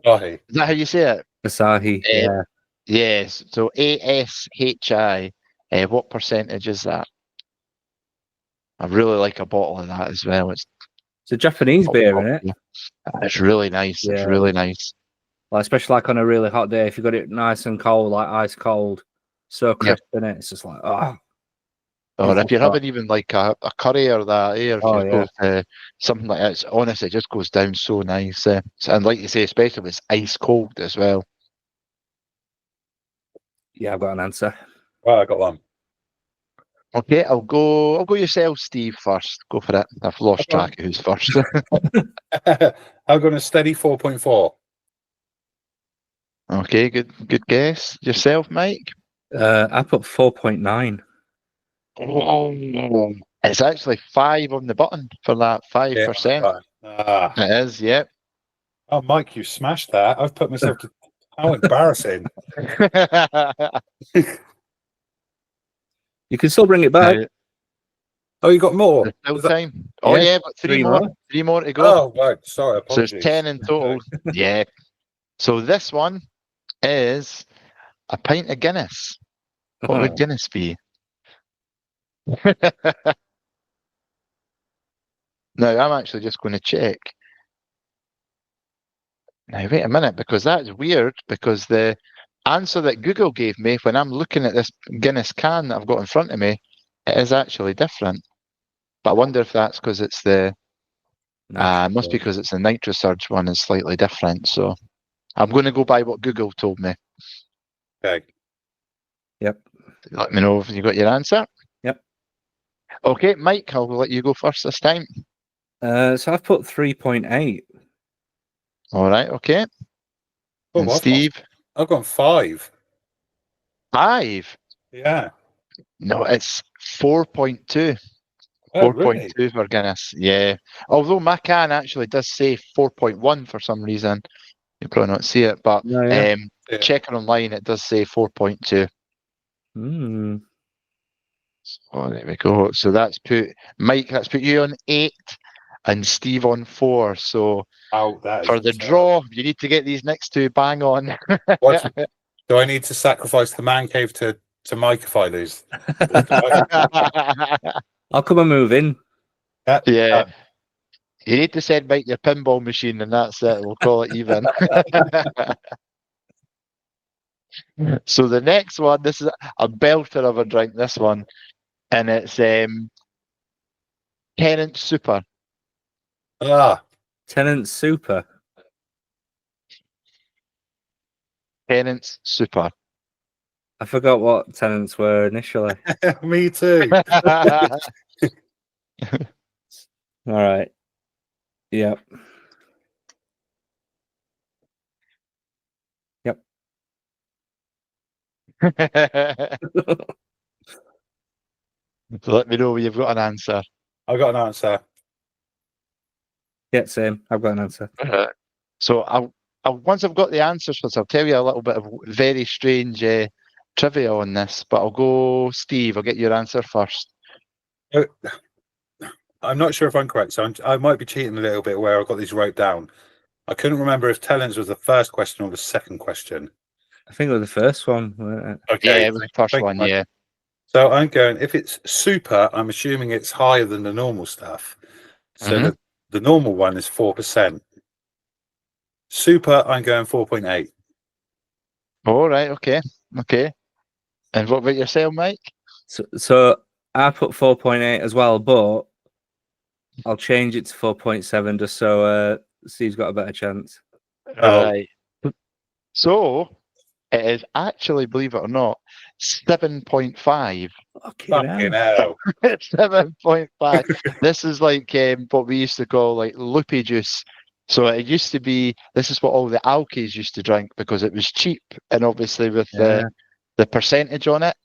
[SPEAKER 1] Asahi.
[SPEAKER 2] Is that how you say it?
[SPEAKER 1] Asahi. Yeah.
[SPEAKER 2] Yes. So ASHI. What percentage is that? I really like a bottle of that as well. It's
[SPEAKER 1] a Japanese beer, isn't it?
[SPEAKER 2] It's really nice. Yeah. It's really nice.
[SPEAKER 1] Like, especially like on a really hot day, if you got it nice and cold, like ice cold, so crisp in it. It's just like,
[SPEAKER 2] Or if you're having even like a curry or that, or if something like that, honestly, it just goes down so nice. And like you say, especially if it's ice cold as well.
[SPEAKER 1] Yeah, I've got an answer.
[SPEAKER 3] Right, I got one.
[SPEAKER 2] Okay, I'll go yourself, Steve, first. Go for it. I've lost track of who's first.
[SPEAKER 3] I've got a steady 4.4.
[SPEAKER 2] Okay, good guess. Yourself, Mike?
[SPEAKER 1] I put 4.9.
[SPEAKER 2] It's actually 5 on the button for that 5%. It is, yep.
[SPEAKER 3] Oh, Mike, you smashed that. I've put myself to... How embarrassing.
[SPEAKER 1] You can still bring it back.
[SPEAKER 3] Oh, you got more?
[SPEAKER 2] The full
[SPEAKER 3] Was that-
[SPEAKER 2] time. Oh
[SPEAKER 1] Yeah,
[SPEAKER 2] yeah, but three
[SPEAKER 1] three
[SPEAKER 2] more.
[SPEAKER 1] more.
[SPEAKER 2] 3 more to go.
[SPEAKER 3] Oh, right. Sorry,
[SPEAKER 2] So it's
[SPEAKER 3] apologies.
[SPEAKER 2] 10 in total. Yeah. So this one is a pint of Guinness. What would Guinness be? Now, I'm actually just going to check. Now, wait a minute, because that's weird, because the answer that Google gave me when I'm looking at this Guinness can that I've got in front of me, it is actually different. But I wonder if that's because it's the, must be because it's the NitroSurge one is slightly different. So I'm going to go by what Google told me.
[SPEAKER 3] Okay.
[SPEAKER 1] Yep.
[SPEAKER 2] Let me know if you got your answer.
[SPEAKER 1] Yep.
[SPEAKER 2] Okay, Mike, I'll let you go first this time.
[SPEAKER 1] So I've put 3.8.
[SPEAKER 2] All right, okay.
[SPEAKER 3] Oh,
[SPEAKER 2] And
[SPEAKER 3] well,
[SPEAKER 2] Steve,
[SPEAKER 3] I've gone 5.
[SPEAKER 2] 5.
[SPEAKER 3] Yeah.
[SPEAKER 2] No, it's 4.2.
[SPEAKER 3] Oh, really?
[SPEAKER 2] 4.2 for Guinness. Yeah. Although my can actually does say 4.1 for some reason. You probably not see it, but
[SPEAKER 1] No, yeah.
[SPEAKER 3] Yeah.
[SPEAKER 2] checking online, it does say 4.2.
[SPEAKER 1] Mm.
[SPEAKER 2] Oh, there we go. So that's put Mike. That's put you on 8, and Steve on 4. So
[SPEAKER 3] Oh, that is
[SPEAKER 2] for the
[SPEAKER 3] terrible.
[SPEAKER 2] draw, you need to get these next two bang on.
[SPEAKER 3] What? Do I need to sacrifice the man cave to Mike if I lose?
[SPEAKER 1] I'll come and move in.
[SPEAKER 2] Yeah. You need to send Mike your pinball machine, and that's it. We'll call it even. So the next one, this is a belter of a drink. This one, and it's Tennant Super.
[SPEAKER 3] Ah,
[SPEAKER 1] Tenant Super.
[SPEAKER 2] Tennant's Super.
[SPEAKER 1] I forgot what tenants were initially.
[SPEAKER 3] me too.
[SPEAKER 1] All right. Yep. Yep.
[SPEAKER 2] So let me know when you've got an answer.
[SPEAKER 3] I got an answer.
[SPEAKER 1] Yeah, same. I've got an answer.
[SPEAKER 2] So once I've got the answers for this, I'll tell you a little bit of very strange trivia on this. But I'll go, Steve. I'll get your answer first.
[SPEAKER 3] I'm not sure if I'm correct, so I might be cheating a little bit where I've got these wrote down. I couldn't remember if Tellens was the first question or the second question.
[SPEAKER 1] I think it was the first one. Wasn't it?
[SPEAKER 2] Yeah, it was the first
[SPEAKER 3] Thank
[SPEAKER 2] one.
[SPEAKER 3] you,
[SPEAKER 2] Yeah.
[SPEAKER 3] So I'm going, if it's super, I'm assuming it's higher than the normal stuff. So
[SPEAKER 2] Mhm.
[SPEAKER 3] the normal one is 4%. Super, I'm going 4.8.
[SPEAKER 2] All right. Okay. Okay. And what about yourself, Mike?
[SPEAKER 1] So I put 4.8 as well, but I'll change it to 4.7 just so Steve's got a better chance.
[SPEAKER 3] Oh.
[SPEAKER 2] Right. So it is actually, believe it or not, 7.5.
[SPEAKER 3] Fucking hell.
[SPEAKER 2] 7.5. This is like what we used to call like loopy juice. So it used to be, this is what all the alkies used to drink because it was cheap and obviously with the percentage on it.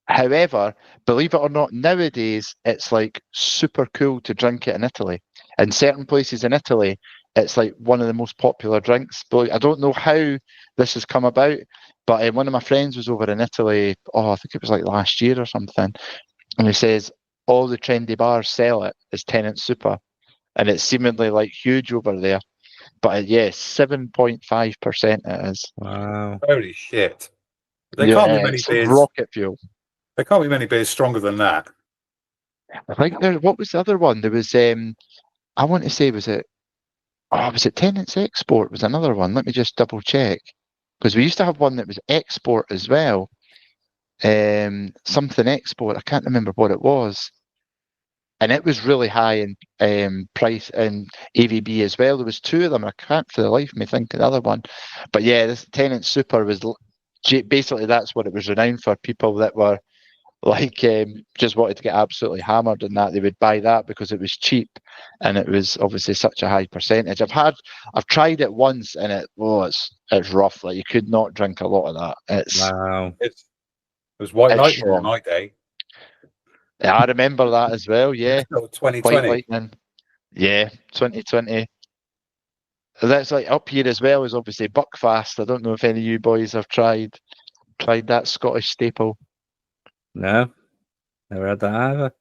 [SPEAKER 2] However, believe it or not, nowadays it's like super cool to drink it in Italy. In certain places in Italy, it's like one of the most popular drinks. But I don't know how this has come about, but one of my friends was over in Italy. Oh, I think it was like last year or something, and he says all the trendy bars sell it as Tennant Super, and it's seemingly like huge over there. But yes, 7.5% it is.
[SPEAKER 1] Wow.
[SPEAKER 3] Holy shit. There can't be many
[SPEAKER 2] it's
[SPEAKER 3] beers.
[SPEAKER 2] rocket fuel.
[SPEAKER 3] There can't be many beers stronger than that.
[SPEAKER 2] I think there. What was the other one? There was. I want to say, was it? Oh, was it Tennant's Export? Was another one. Let me just double check because we used to have one that was Export as well. Something Export. I can't remember what it was, and it was really high in price and AVB as well. There was two of them. I can't for the life of me think of the other one, but yeah, this Tennant Super was basically that's what it was renowned for. People that were like just wanted to get absolutely hammered and that they would buy that because it was cheap and it was obviously such a high percentage. I've tried it once and it's rough. Like you could not drink a lot of that.
[SPEAKER 1] Wow.
[SPEAKER 3] It was White
[SPEAKER 2] It's
[SPEAKER 3] Lightning
[SPEAKER 2] strong.
[SPEAKER 3] on my day.
[SPEAKER 2] Yeah, I remember that as well. Yeah, White
[SPEAKER 3] 2020.
[SPEAKER 2] Lightning. Yeah, 2020. That's like up here as well as obviously Buckfast. I don't know if any of you boys have tried that Scottish staple.
[SPEAKER 1] No, never had that either.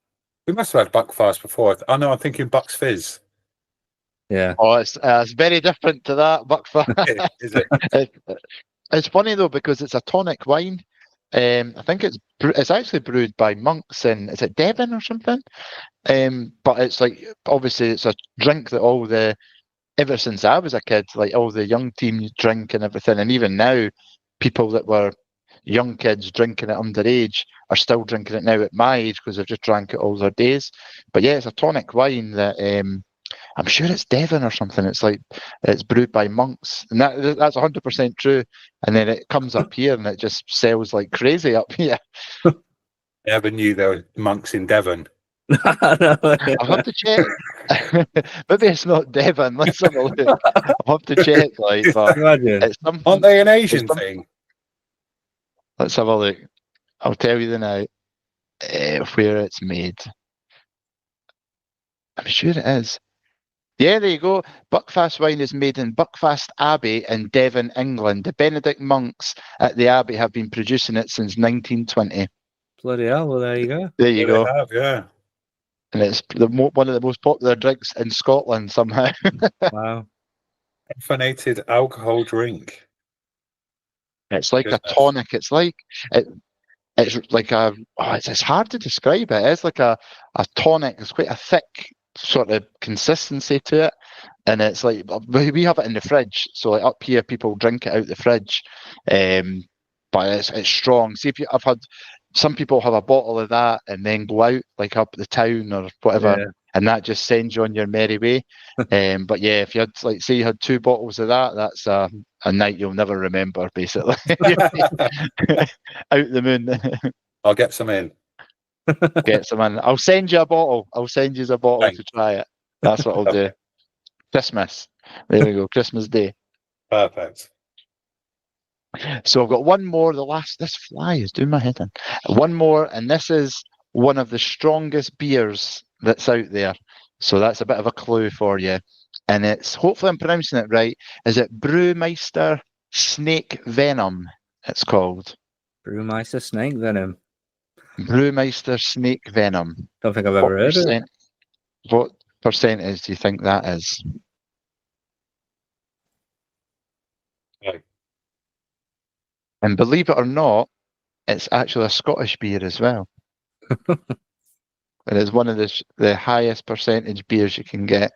[SPEAKER 3] We must have had Buckfast before. Oh no, I'm thinking Bucks Fizz.
[SPEAKER 1] Yeah.
[SPEAKER 2] Oh, it's very different to that. Buckfast.
[SPEAKER 3] Is it?
[SPEAKER 2] It's funny though because it's a tonic wine. I think it's actually brewed by monks in, is it Devon or something? But it's like obviously it's a drink that ever since I was a kid, like all the young teens drink and everything, and even now, people that were young kids drinking it underage are still drinking it now at my age because they've just drank it all their days. But yeah, it's a tonic wine that I'm sure it's Devon or something. It's brewed by monks, and that's 100% true. And then it comes up here and it just sells like crazy up here.
[SPEAKER 3] I never knew there were monks in Devon.
[SPEAKER 2] I'll have to check. Maybe it's not Devon. Let's have a look. I'll have to check. But
[SPEAKER 1] Imagine.
[SPEAKER 2] it's something.
[SPEAKER 3] Aren't they an Asian thing?
[SPEAKER 2] Let's have a look. I'll tell you the now where it's made. I'm sure it is. Yeah, there you go. Buckfast wine is made in Buckfast Abbey in Devon, England. The Benedict monks at the Abbey have been producing it since 1920.
[SPEAKER 1] Bloody hell! Well, there you go.
[SPEAKER 2] There you go.
[SPEAKER 3] They have, yeah.
[SPEAKER 2] And it's one of the most popular drinks in Scotland somehow.
[SPEAKER 1] Wow.
[SPEAKER 3] Caffeinated alcohol drink.
[SPEAKER 2] It's like a
[SPEAKER 3] Goodness.
[SPEAKER 2] tonic. It's like it's hard to describe it. It's like a tonic. It's quite a thick sort of consistency to it, and it's like we have it in the fridge. So like up here, people drink it out the fridge, but it's strong. See, I've had some people have a bottle of that and then go out like up the town or whatever,
[SPEAKER 1] Yeah.
[SPEAKER 2] and that just sends you on your merry way. But yeah, if you had say you had 2 bottles of that, that's a night you'll never remember, basically. Out the moon.
[SPEAKER 3] I'll get some in.
[SPEAKER 2] Get some in. I'll send you a bottle. I'll send you a bottle
[SPEAKER 3] Thanks.
[SPEAKER 2] to try it. That's what I'll do. Christmas. There we go. Christmas Day.
[SPEAKER 3] Perfect.
[SPEAKER 2] So I've got one more. This fly is doing my head in. One more, and this is one of the strongest beers that's out there. So that's a bit of a clue for you. And it's, hopefully I'm pronouncing it right, is it Brewmeister Snake Venom, it's called.
[SPEAKER 1] Brewmeister Snake Venom.
[SPEAKER 2] Brewmeister Snake Venom.
[SPEAKER 1] Don't think I've ever heard of it.
[SPEAKER 2] What percentage do you think that is?
[SPEAKER 3] Okay.
[SPEAKER 2] And believe it or not, it's actually a Scottish beer as well. And it's one of the highest percentage beers you can get.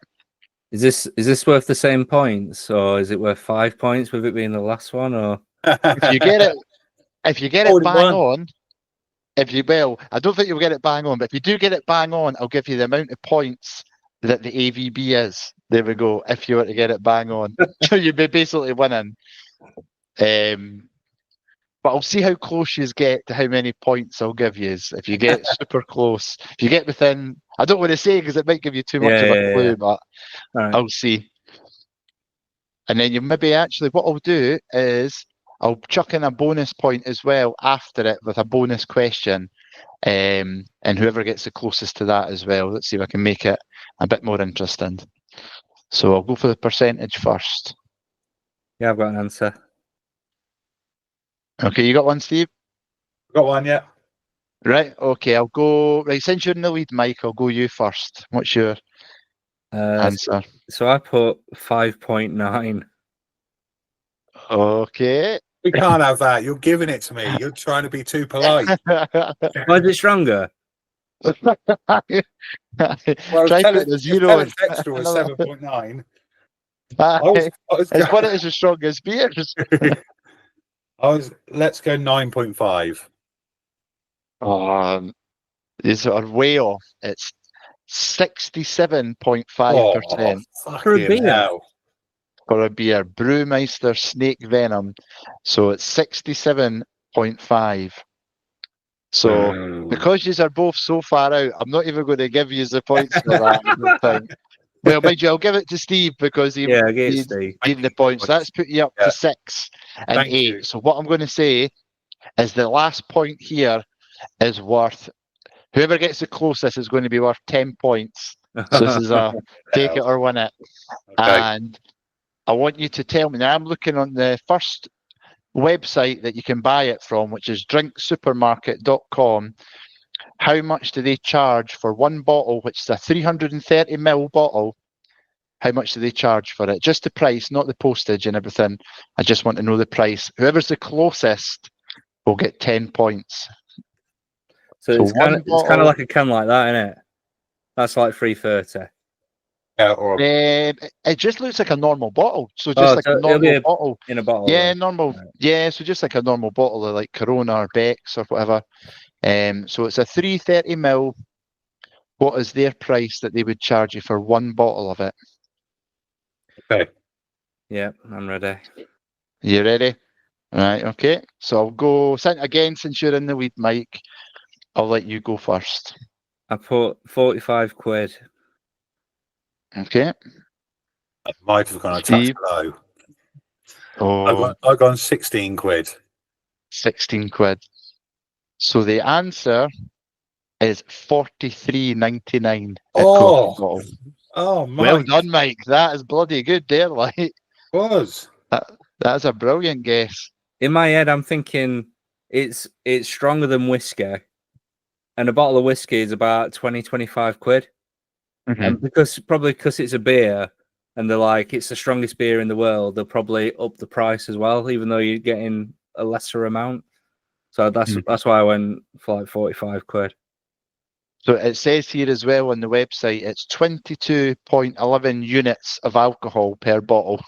[SPEAKER 1] Is this worth the same points, or is it worth 5 points with it being the last one? Or
[SPEAKER 2] If you get it bang on, I don't think you'll get it bang on, but if you do get it bang on, I'll give you the amount of points that the AVB is. There we go. If you were to get it bang on, so you'd be basically winning. But I'll see how close you get to how many points I'll give you. If you get super close, if you get within, I don't want to say because it might give you too much of a clue, but
[SPEAKER 1] right.
[SPEAKER 2] I'll see. And then you maybe actually, what I'll do is I'll chuck in a bonus point as well after it with a bonus question. And whoever gets the closest to that as well, let's see if I can make it a bit more interesting. So I'll go for the percentage first.
[SPEAKER 1] Yeah, I've got an answer.
[SPEAKER 2] Okay, you got one, Steve?
[SPEAKER 3] Got one, yeah.
[SPEAKER 2] Right, okay, I'll go. Right, since you're in the lead, Mike, I'll go you first. What's your answer?
[SPEAKER 1] So I put 5.9.
[SPEAKER 2] Okay.
[SPEAKER 3] We can't have that. You're giving it to me. You're trying to be too polite.
[SPEAKER 1] Why is it stronger?
[SPEAKER 3] Well,
[SPEAKER 2] Try to put the zero in.
[SPEAKER 3] Extra was 7.9.
[SPEAKER 2] It's one of his strongest beers.
[SPEAKER 3] Let's go 9.5.
[SPEAKER 2] These are way off. It's 67.5%
[SPEAKER 1] For a beer.
[SPEAKER 2] for a beer. Brewmeister Snake Venom. So it's 67.5. So because you are both so far out, I'm not even going to give you the points for that. I don't think. Well, mind you, I'll give it to Steve because he needed the points. That's put you up to 6 and 8.
[SPEAKER 3] You.
[SPEAKER 2] So what I'm going to say is the last point here is worth, whoever gets the closest is going to be worth 10 points. So this is a take it or win it. Okay. And I want you to tell me, now I'm looking on the first website that you can buy it from, which is drinksupermarket.com. How much do they charge for one bottle, which is a 330ml bottle? How much do they charge for it? Just the price, not the postage and everything. I just want to know the price. Whoever's the closest will get 10 points.
[SPEAKER 1] So it's kind of like a can like that, isn't it? That's like 330.
[SPEAKER 3] Yeah, or
[SPEAKER 2] it just looks like a normal bottle. So just like a normal bottle.
[SPEAKER 1] In a bottle.
[SPEAKER 2] Yeah,
[SPEAKER 1] then.
[SPEAKER 2] normal.
[SPEAKER 1] Right.
[SPEAKER 2] Yeah, so just like a normal bottle of like Corona or Beck's or whatever. So it's a 330ml. What is their price that they would charge you for one bottle of it?
[SPEAKER 3] okay.
[SPEAKER 1] Yeah, I'm ready.
[SPEAKER 2] You ready? Right, okay. So I'll go again since you're in the lead, Mike. I'll let you go first.
[SPEAKER 1] I put 45 quid.
[SPEAKER 2] Okay.
[SPEAKER 3] I might have gone a touch
[SPEAKER 2] Steve?
[SPEAKER 3] low.
[SPEAKER 2] Oh,
[SPEAKER 3] I've gone 16 quid.
[SPEAKER 2] 16 quid. So the answer is 43.99.
[SPEAKER 3] Oh, Mike.
[SPEAKER 2] Well done, Mike. That is bloody good there, like.
[SPEAKER 3] Was.
[SPEAKER 2] That's a brilliant guess.
[SPEAKER 1] In my head, I'm thinking it's stronger than whiskey, and a bottle of whiskey is about 25 quid. And because it's a beer, and they're like it's the strongest beer in the world, they'll probably up the price as well, even though you're getting a lesser amount. So that's why I went for like 45 quid.
[SPEAKER 2] So it says here as well on the website, it's 22.11 units of alcohol per bottle.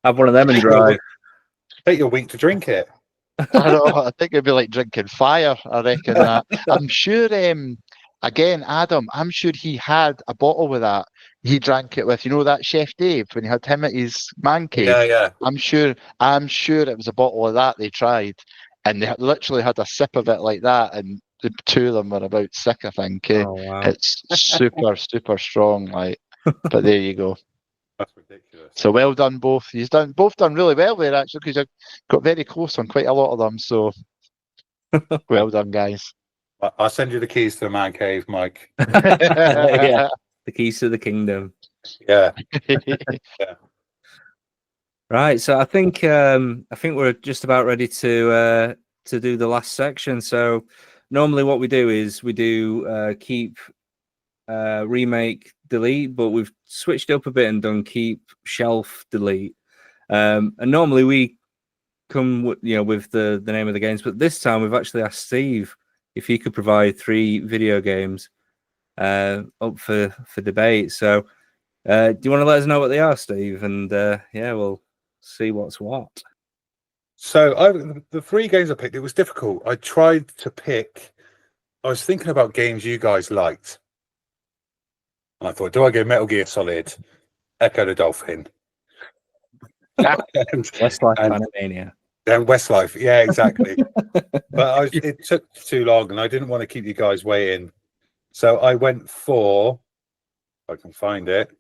[SPEAKER 1] Have one of them and drive.
[SPEAKER 3] Take your week to drink it.
[SPEAKER 2] I don't know. I think it'd be like drinking fire. I reckon that. I'm sure. Again, Adam, I'm sure he had a bottle with that. He drank it with, that Chef Dave when he had him at his man cave.
[SPEAKER 3] Yeah.
[SPEAKER 2] I'm sure it was a bottle of that they tried, and they literally had a sip of it like that, and the two of them were about sick. I think.
[SPEAKER 1] Oh, wow.
[SPEAKER 2] It's super, super strong. Like, but there you go.
[SPEAKER 3] That's ridiculous.
[SPEAKER 2] So well done, both. You've both done really well there, actually, because you got very close on quite a lot of them. So well done, guys.
[SPEAKER 3] I'll send you the keys to the man cave, Mike.
[SPEAKER 1] Yeah, the keys to the kingdom.
[SPEAKER 3] Yeah.
[SPEAKER 1] Right. So I think we're just about ready to do the last section. So normally what we do is we do keep, remake, delete, but we've switched up a bit and done keep, shelf, delete. And normally we come with the name of the games, but this time we've actually asked Steve if he could provide 3 video games up for debate. So do you want to let us know what they are, Steve? And we'll see what's what.
[SPEAKER 3] So the 3 games I picked, it was difficult. I tried to pick. I was thinking about games you guys liked. And I thought, do I go Metal Gear Solid, Echo the Dolphin?
[SPEAKER 1] Westlife Animania.
[SPEAKER 3] And Westlife, yeah, exactly. But it took too long, and I didn't want to keep you guys waiting. So I went for, if I can find it.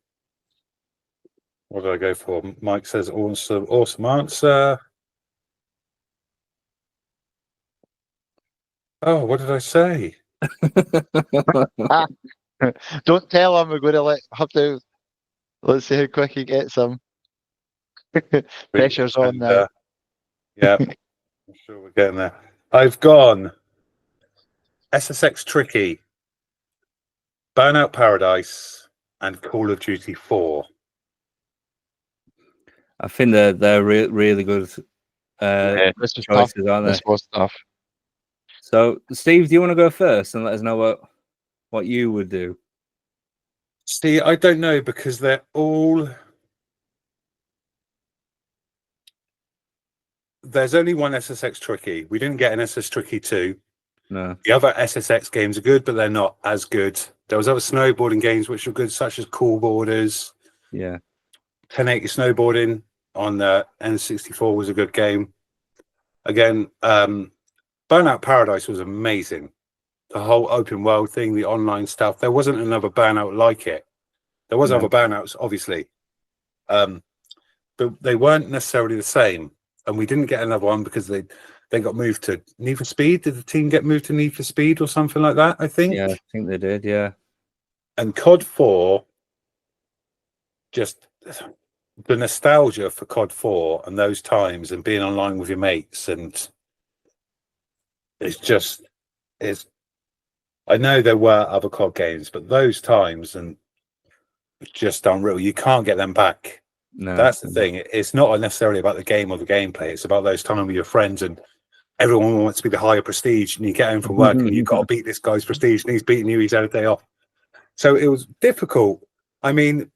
[SPEAKER 3] What did I go for? Mike says awesome answer. Oh, what did I say?
[SPEAKER 2] Don't tell him. We're going to let's see how quick he gets them. Pressure's on now.
[SPEAKER 3] Yeah, I'm sure we're getting there. I've gone SSX Tricky, Burnout Paradise, and Call of Duty 4.
[SPEAKER 1] I think they're really good
[SPEAKER 2] this is
[SPEAKER 1] choices,
[SPEAKER 2] tough.
[SPEAKER 1] aren't they?
[SPEAKER 2] This was tough.
[SPEAKER 1] So, Steve, do you want to go first and let us know what you would do?
[SPEAKER 3] See, I don't know, because they're all. There's only one SSX Tricky. We didn't get an SS Tricky 2.
[SPEAKER 1] No.
[SPEAKER 3] The other SSX games are good, but they're not as good. There was other snowboarding games which were good, such as Cool Borders.
[SPEAKER 1] Yeah.
[SPEAKER 3] 1080 Snowboarding on the N64 was a good game. Again, Burnout Paradise was amazing. The whole open world thing, the online stuff. There wasn't another Burnout like it. There was other Burnouts, obviously. But they weren't necessarily the same. And we didn't get another one because they got moved to Need for Speed. Did the team get moved to Need for Speed or something like that? I think.
[SPEAKER 1] Yeah, I think they did. Yeah.
[SPEAKER 3] And COD 4, just the nostalgia for COD 4 and those times and being online with your mates, and it's. I know there were other COD games, but those times and just unreal. You can't get them back.
[SPEAKER 1] No,
[SPEAKER 3] That's the thing. It's not necessarily about the game or the gameplay. It's about those times with your friends, and everyone wants to be the higher prestige. And you get home from work and you've got to beat this guy's prestige, and he's beating you. He's had a day off. So it was difficult. I mean,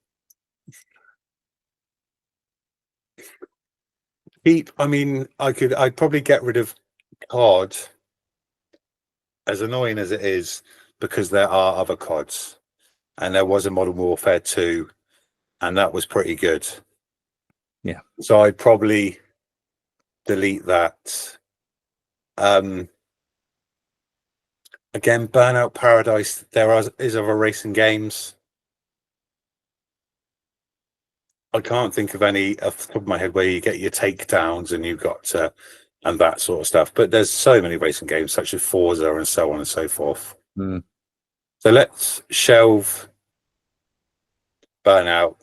[SPEAKER 3] I'd probably get rid of COD, as annoying as it is, because there are other CODs, and there was a Modern Warfare 2, and that was pretty good.
[SPEAKER 1] Yeah.
[SPEAKER 3] So I'd probably delete that. Again, Burnout Paradise. Is other racing games. I can't think of any off the top of my head where you get your takedowns and you've got and that sort of stuff. But there's so many racing games such as Forza and so on and so forth.
[SPEAKER 1] Mm.
[SPEAKER 3] So let's shelve Burnout,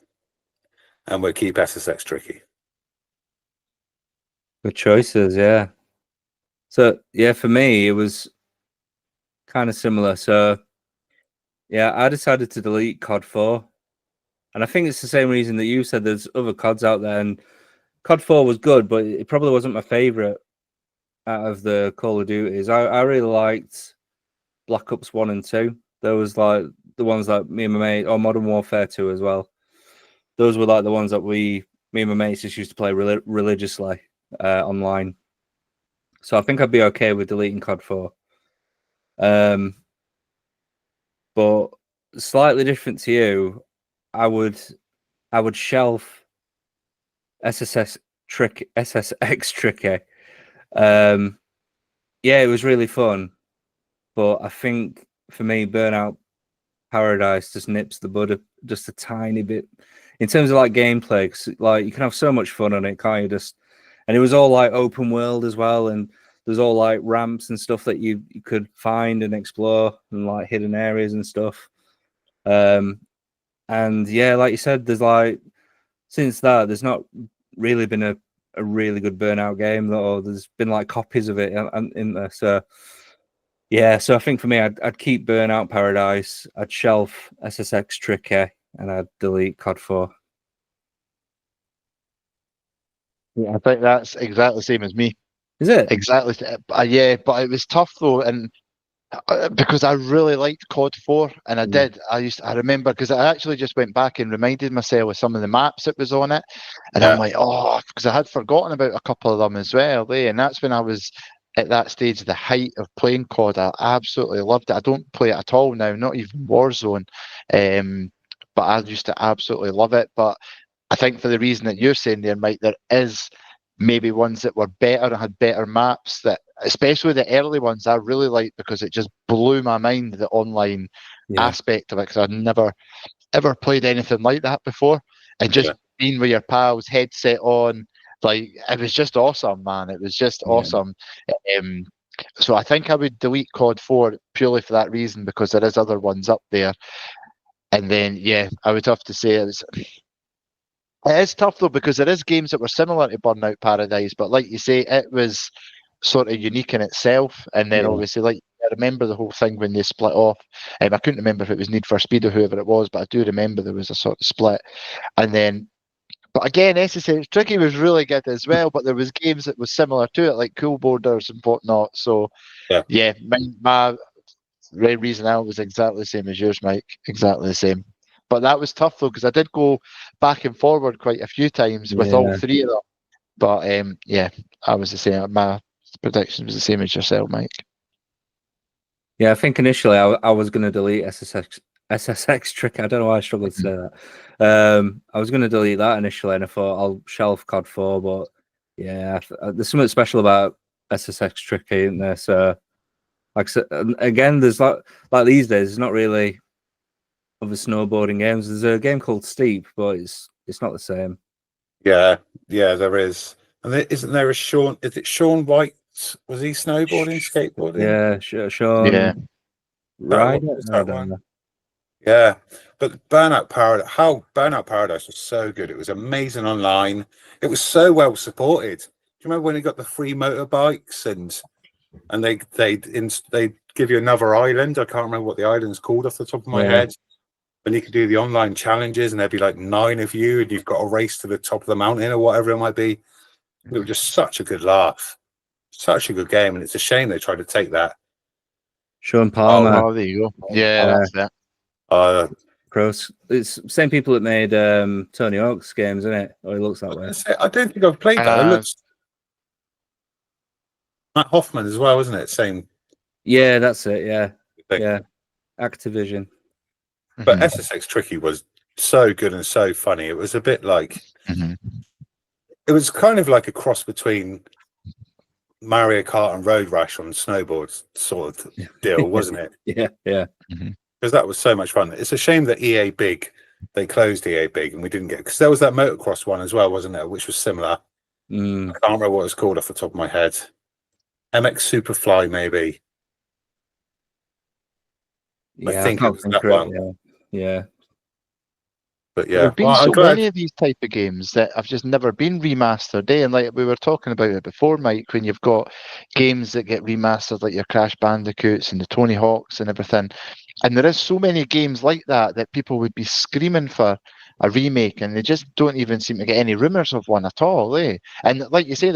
[SPEAKER 3] and we'll keep SSX tricky.
[SPEAKER 1] Good choices, yeah. So yeah, for me it was kind of similar. So yeah, I decided to delete COD 4. And I think it's the same reason that you said there's other CODs out there. And COD 4 was good, but it probably wasn't my favorite out of the Call of Duties. I really liked Black Ops 1 and 2. Those like the ones that me and my mate, or Modern Warfare 2 as well. Those were like the ones that me and my mates just used to play religiously online. So I think I'd be okay with deleting COD 4. But slightly different to you, I would shelf SSX tricky. Yeah, it was really fun, but I think for me, Burnout Paradise just nips the bud just a tiny bit in terms of like gameplay. 'Cause, like you can have so much fun on it, can't you? And it was all like open world as well, and there's all like ramps and stuff that you could find and explore, and like hidden areas and stuff. And yeah, like you said, there's like since that there's not really been a really good Burnout game, or there's been like copies of it in there. So yeah, so I think for me, I'd keep Burnout Paradise, I'd shelf SSX Tricky, and I'd delete COD 4.
[SPEAKER 2] Yeah, I think that's exactly the same as me.
[SPEAKER 1] Is it?
[SPEAKER 2] Exactly. Yeah, but it was tough though, and because I really liked COD 4, and I remember because I actually just went back and reminded myself of some of the maps that was on it, and I'm like, oh, because I had forgotten about a couple of them as well, and that's when I was at that stage, the height of playing COD. I absolutely loved it. I don't play it at all now, not even Warzone, but I used to absolutely love it. But I think for the reason that you're saying there, Mike, there is maybe ones that were better and had better maps, that especially the early ones I really liked, because it just blew my mind, the online aspect of it, because I'd never ever played anything like that before, and just being with your pals, headset on, like it was just awesome, man. It was just awesome. So I think I would delete COD 4 purely for that reason, because there is other ones up there. And then I would have to say it is tough though, because there is games that were similar to Burnout Paradise, but like you say, it was sort of unique in itself. And then obviously, like, I remember the whole thing when they split off. I couldn't remember if it was Need for Speed or whoever it was, but I do remember there was a sort of split. And then, but again, SSX Tricky was really good as well, but there was games that was similar to it, like Cool Borders and whatnot. So my reason was exactly the same as yours, Mike. Exactly the same. But that was tough though, because I did go back and forward quite a few times with all three of them. But I was the same. My prediction was the same as yourself, Mike.
[SPEAKER 1] Yeah, I think initially I was going to delete SSX Trick. I don't know why I struggled to say that. I was going to delete that initially, and I thought I'll shelf COD 4. But yeah, there's something special about SSX Tricky, isn't there? So, like again, there's like these days, there's not really other snowboarding games. There's a game called Steep, but it's not the same.
[SPEAKER 3] Yeah, there is. And isn't there a Sean? Is it Sean White? Was he snowboarding, skateboarding?
[SPEAKER 1] Yeah, Sean.
[SPEAKER 2] Yeah.
[SPEAKER 1] Right.
[SPEAKER 3] That one. Yeah, but Burnout Paradise was so good. It was amazing online. It was so well supported. Do you remember when he got the free motorbikes and and they give you another island. I can't remember what the island's called off the top of my head. And you can do the online challenges, and there'd be like 9 of you, and you've got to race to the top of the mountain or whatever it might be. It was just such a good laugh, such a good game, and it's a shame they tried to take that.
[SPEAKER 1] Sean Palmer.
[SPEAKER 2] Oh, there you go. Yeah, that's it.
[SPEAKER 1] Pros. It's same people that made Tony Hawk's games, isn't it? Or it looks that way.
[SPEAKER 3] I don't think I've played that. It looks Matt Hoffman as well, isn't it? Same.
[SPEAKER 1] Yeah, that's it. Yeah,
[SPEAKER 3] thing.
[SPEAKER 1] yeah. Activision.
[SPEAKER 3] But SSX Tricky was so good and so funny. It was a bit like it was kind of like a cross between Mario Kart and Road Rash on snowboards sort of deal, wasn't it?
[SPEAKER 1] Yeah.
[SPEAKER 3] Because that was so much fun. It's a shame that they closed EA Big, and we didn't get, because there was that motocross one as well, wasn't there? Which was similar. I can't remember what it was called off the top of my head. MX Superfly, maybe.
[SPEAKER 1] Yeah,
[SPEAKER 3] I think it was that one.
[SPEAKER 1] Yeah.
[SPEAKER 3] But yeah,
[SPEAKER 2] there have been so many of these type of games that have just never been remastered. And like we were talking about it before, Mike, when you've got games that get remastered, like your Crash Bandicoots and the Tony Hawks and everything. And there is so many games like that people would be screaming for a remake, and they just don't even seem to get any rumours of one at all, eh? And like you say,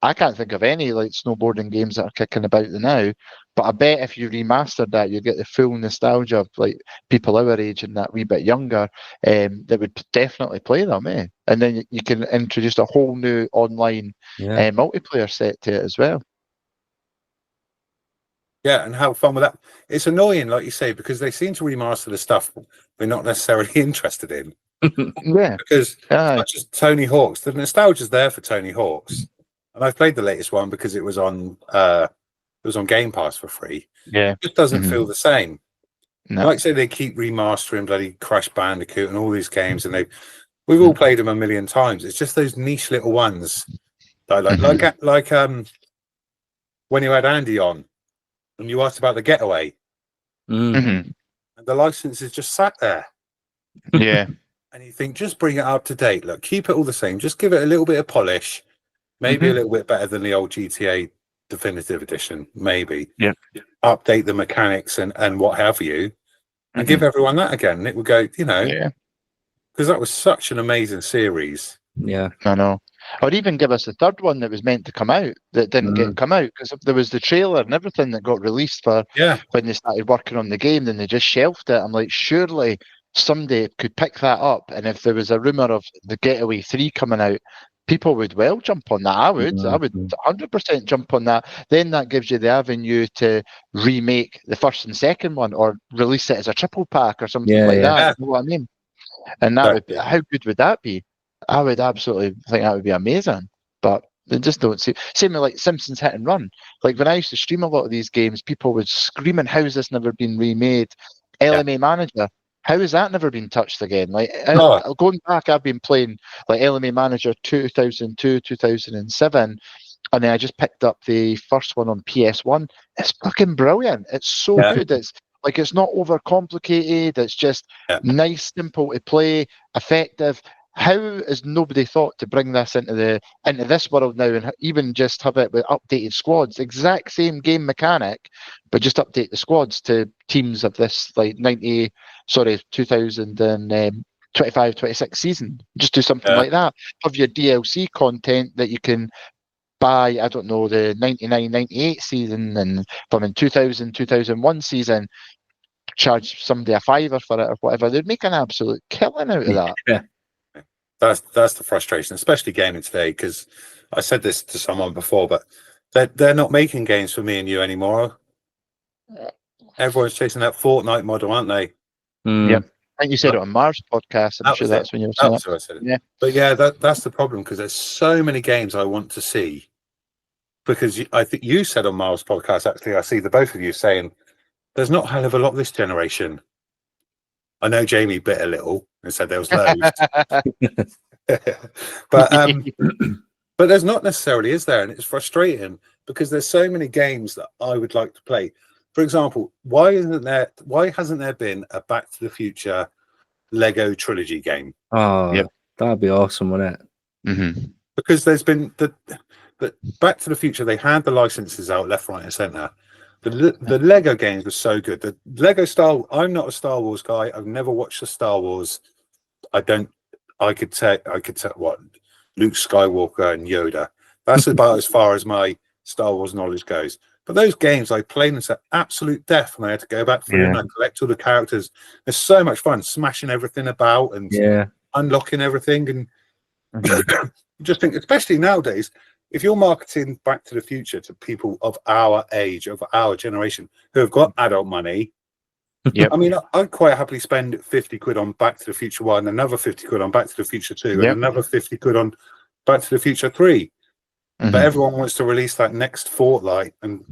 [SPEAKER 2] I can't think of any like snowboarding games that are kicking about now. But I bet if you remastered that, you get the full nostalgia of like people our age and that wee bit younger that would definitely play them, eh? And then you can introduce a whole new online multiplayer set to it as well.
[SPEAKER 3] Yeah, and have fun with that. It's annoying, like you say, because they seem to remaster the stuff we're not necessarily interested in.
[SPEAKER 2] Yeah.
[SPEAKER 3] Because not just Tony Hawk's, the nostalgia's there for Tony Hawk's. And I've played the latest one because it was on Game Pass for free.
[SPEAKER 2] Yeah.
[SPEAKER 3] It just doesn't feel the same.
[SPEAKER 2] No.
[SPEAKER 3] Like I say, they keep remastering bloody Crash Bandicoot and all these games, and we've all played them a million times. It's just those niche little ones that I like when you had Andy on and you asked about the Getaway, and the license is just sat there.
[SPEAKER 2] Yeah.
[SPEAKER 3] And you think, just bring it up to date. Look, keep it all the same. Just give it a little bit of polish. Maybe a little bit better than the old GTA Definitive Edition. Maybe.
[SPEAKER 2] Yeah.
[SPEAKER 3] Update the mechanics and what have you, and give everyone that again. And it would go, because that was such an amazing series.
[SPEAKER 1] Yeah,
[SPEAKER 2] I know. Or even give us the third one that was meant to come out that didn't come out, because there was the trailer and everything that got released for when they started working on the game, then they just shelved it. I'm like, surely somebody could pick that up, and if there was a rumor of the Getaway 3 coming out, people would well jump on that. I would 100% jump on that. Then that gives you the avenue to remake the first and second one, or release it as a triple pack or something that. You know what I mean? And that would be, how good would that be? I would absolutely think that would be amazing. But they just don't see. Same with like Simpsons Hit and Run. Like when I used to stream a lot of these games, people would screaming, "How's this never been remade?" LMA Manager. How has that never been touched again? Like going back, I've been playing like LMA Manager 2002, 2007, and then I just picked up the first one on PS1. It's fucking brilliant. It's so good. It's like, it's not overcomplicated. It's just nice, simple to play, effective. How has nobody thought to bring this into this world now, and even just have it with updated squads? Exact same game mechanic, but just update the squads to teams of this like 2025-26 season. Just do something like that. Have your DLC content that you can buy, I don't know, the 99-98 season, and from in 2000-2001 season, charge somebody a $5 for it or whatever. They'd make an absolute killing out of that.
[SPEAKER 3] Yeah. That's the frustration, especially gaming today, because I said this to someone before, but they're not making games for me and you anymore. Everyone's chasing that Fortnite model, aren't they?
[SPEAKER 2] Yep. I think you said it on Mars podcast. I'm sure that's when you were saying
[SPEAKER 3] it. I said it. Yeah. But yeah, that's the problem, because there's so many games I want to see. Because I think you said on Mars podcast, actually, I see the both of you saying there's not a hell of a lot this generation. I know Jamie bit a little and said there was loads. but there's not necessarily, is there? And it's frustrating because there's so many games that I would like to play. For example, why hasn't there been a Back to the Future Lego trilogy game?
[SPEAKER 1] Oh, that'd be awesome, wouldn't it?
[SPEAKER 3] Because there's been But Back to the Future, they had the licenses out left, right, and centre. The Lego games were so good. The Lego Star. I'm not a Star Wars guy. I've never watched the Star Wars. I don't. I could say what Luke Skywalker and Yoda. That's about as far as my Star Wars knowledge goes. But those games, I played them to absolute death, and I had to go back through and I collect all the characters. It's so much fun, smashing everything about and unlocking everything. And just think, especially nowadays, if you're marketing Back to the Future to people of our age, of our generation, who have got adult money, I mean, I'd quite happily spend 50 quid on Back to the Future 1, another 50 quid on Back to the Future 2, and another 50 quid on Back to the Future 3. But everyone wants to release that next fortnight, and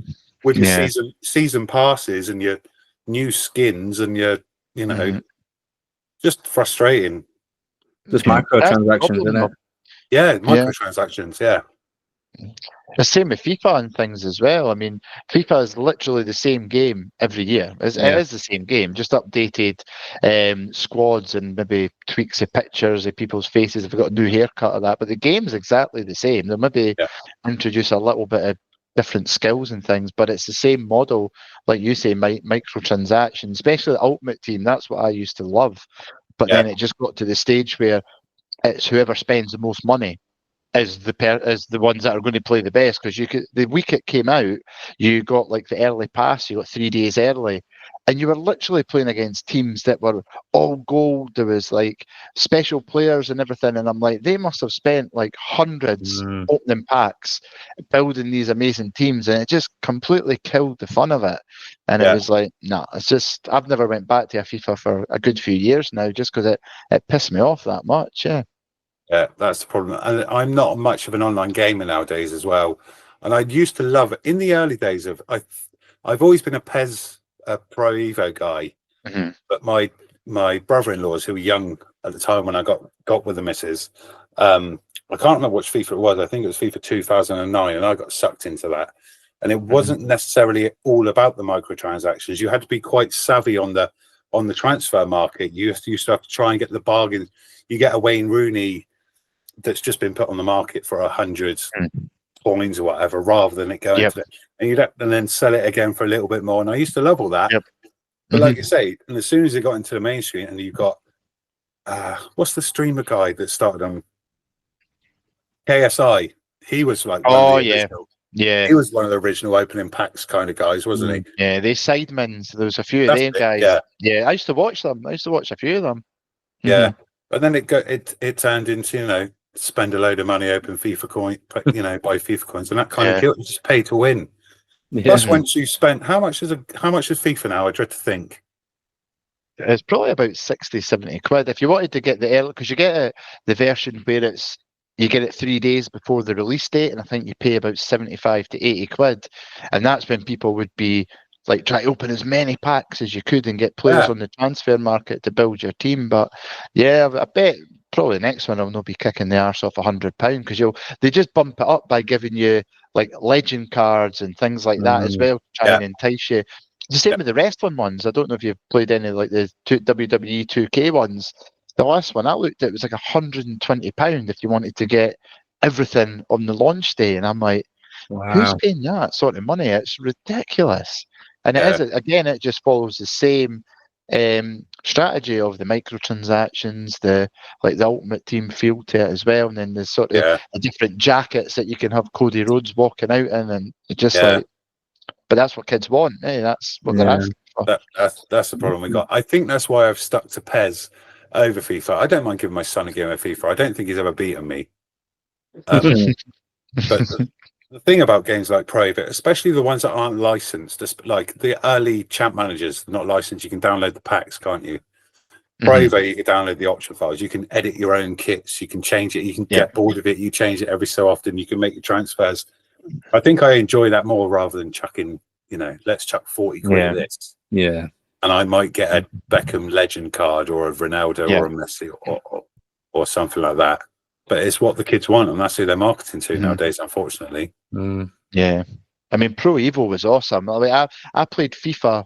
[SPEAKER 3] with your season passes and your new skins and your, you know, just frustrating.
[SPEAKER 1] Just microtransactions, isn't it?
[SPEAKER 3] Yeah, microtransactions,
[SPEAKER 2] The same with FIFA and things as well. I mean, FIFA is literally the same game every year. It is the same game, just updated squads and maybe tweaks of pictures of people's faces if they've got a new haircut or that. But the game's exactly the same. They'll maybe introduce a little bit of different skills and things, but it's the same model, like you say, microtransactions, especially the Ultimate Team. That's what I used to love. But then it just got to the stage where it's whoever spends the most money is the ones that are going to play the best, because the week it came out, you got like the early pass, you got 3 days early, and you were literally playing against teams that were all gold. There was like special players and everything, and I'm like, they must have spent like hundreds opening packs building these amazing teams, and it just completely killed the fun of it. And it was like, nah, it's just, I've never went back to a FIFA for a good few years now, just because it pissed me off that much.
[SPEAKER 3] Yeah, that's the problem. And I'm not much of an online gamer nowadays as well. And I used to love it in the early days of. I've always been a PES Pro Evo guy, but my brother-in-laws, who were young at the time when I got with the missus, I can't remember which FIFA it was. I think it was FIFA 2009, and I got sucked into that. And it wasn't necessarily all about the microtransactions. You had to be quite savvy on the transfer market. You used to have to try and get the bargain. You get a Wayne Rooney that's just been put on the market for 100 coins or whatever, rather than it going to and then sell it again for a little bit more. And I used to love all that. But like you say, and as soon as it got into the mainstream, and you've got what's the streamer guy that started on KSI? He was like he was one of the original opening packs kind of guys, wasn't he?
[SPEAKER 2] Yeah, they Sidemans. There was a few of them guys. Yeah, I used to watch them. I used to watch a few of them.
[SPEAKER 3] Yeah. But then it turned into, you know, spend a load of money, open FIFA coin, buy FIFA coins, and that kind of killed. Just pay to win. Plus, once you spent, how much is FIFA now? I dread to think.
[SPEAKER 2] It's probably about 60, 70 quid if you wanted to get the early, because you get the version where you get it 3 days before the release date, and I think you pay about 75 to 80 quid, and that's when people would be like try to open as many packs as you could and get players on the transfer market to build your team. But I bet probably the next one will not be kicking the arse off £100, because they just bump it up by giving you like legend cards and things like that as well to try and entice you. It's the same with the wrestling ones. I don't know if you've played any like the WWE 2K ones. The last one I looked at was like £120 if you wanted to get everything on the launch day, and I'm like, who's paying that sort of money? It's ridiculous. And it is, again, it just follows the same strategy of the microtransactions, the Ultimate Team feel to it as well, and then there's sort of the different jackets that you can have Cody Rhodes walking out in, and it's just like, but that's what kids want. That's what they're asking for.
[SPEAKER 3] That's the problem we got. I think that's why I've stuck to PES over FIFA. I don't mind giving my son a game of FIFA. I don't think he's ever beaten me. But the thing about games like Pro, but especially the ones that aren't licensed, like the early champ managers, not licensed, you can download the packs, can't you? Pro, you can download the option files. You can edit your own kits. You can change it. You can get bored of it. You change it every so often. You can make your transfers. I think I enjoy that more rather than chucking, let's chuck 40 quid at this.
[SPEAKER 1] Yeah.
[SPEAKER 3] And I might get a Beckham legend card or a Ronaldo or a Messi or something like that. But it's what the kids want, and that's who they're marketing to nowadays, unfortunately.
[SPEAKER 2] Yeah. I mean, Pro Evo was awesome. I played FIFA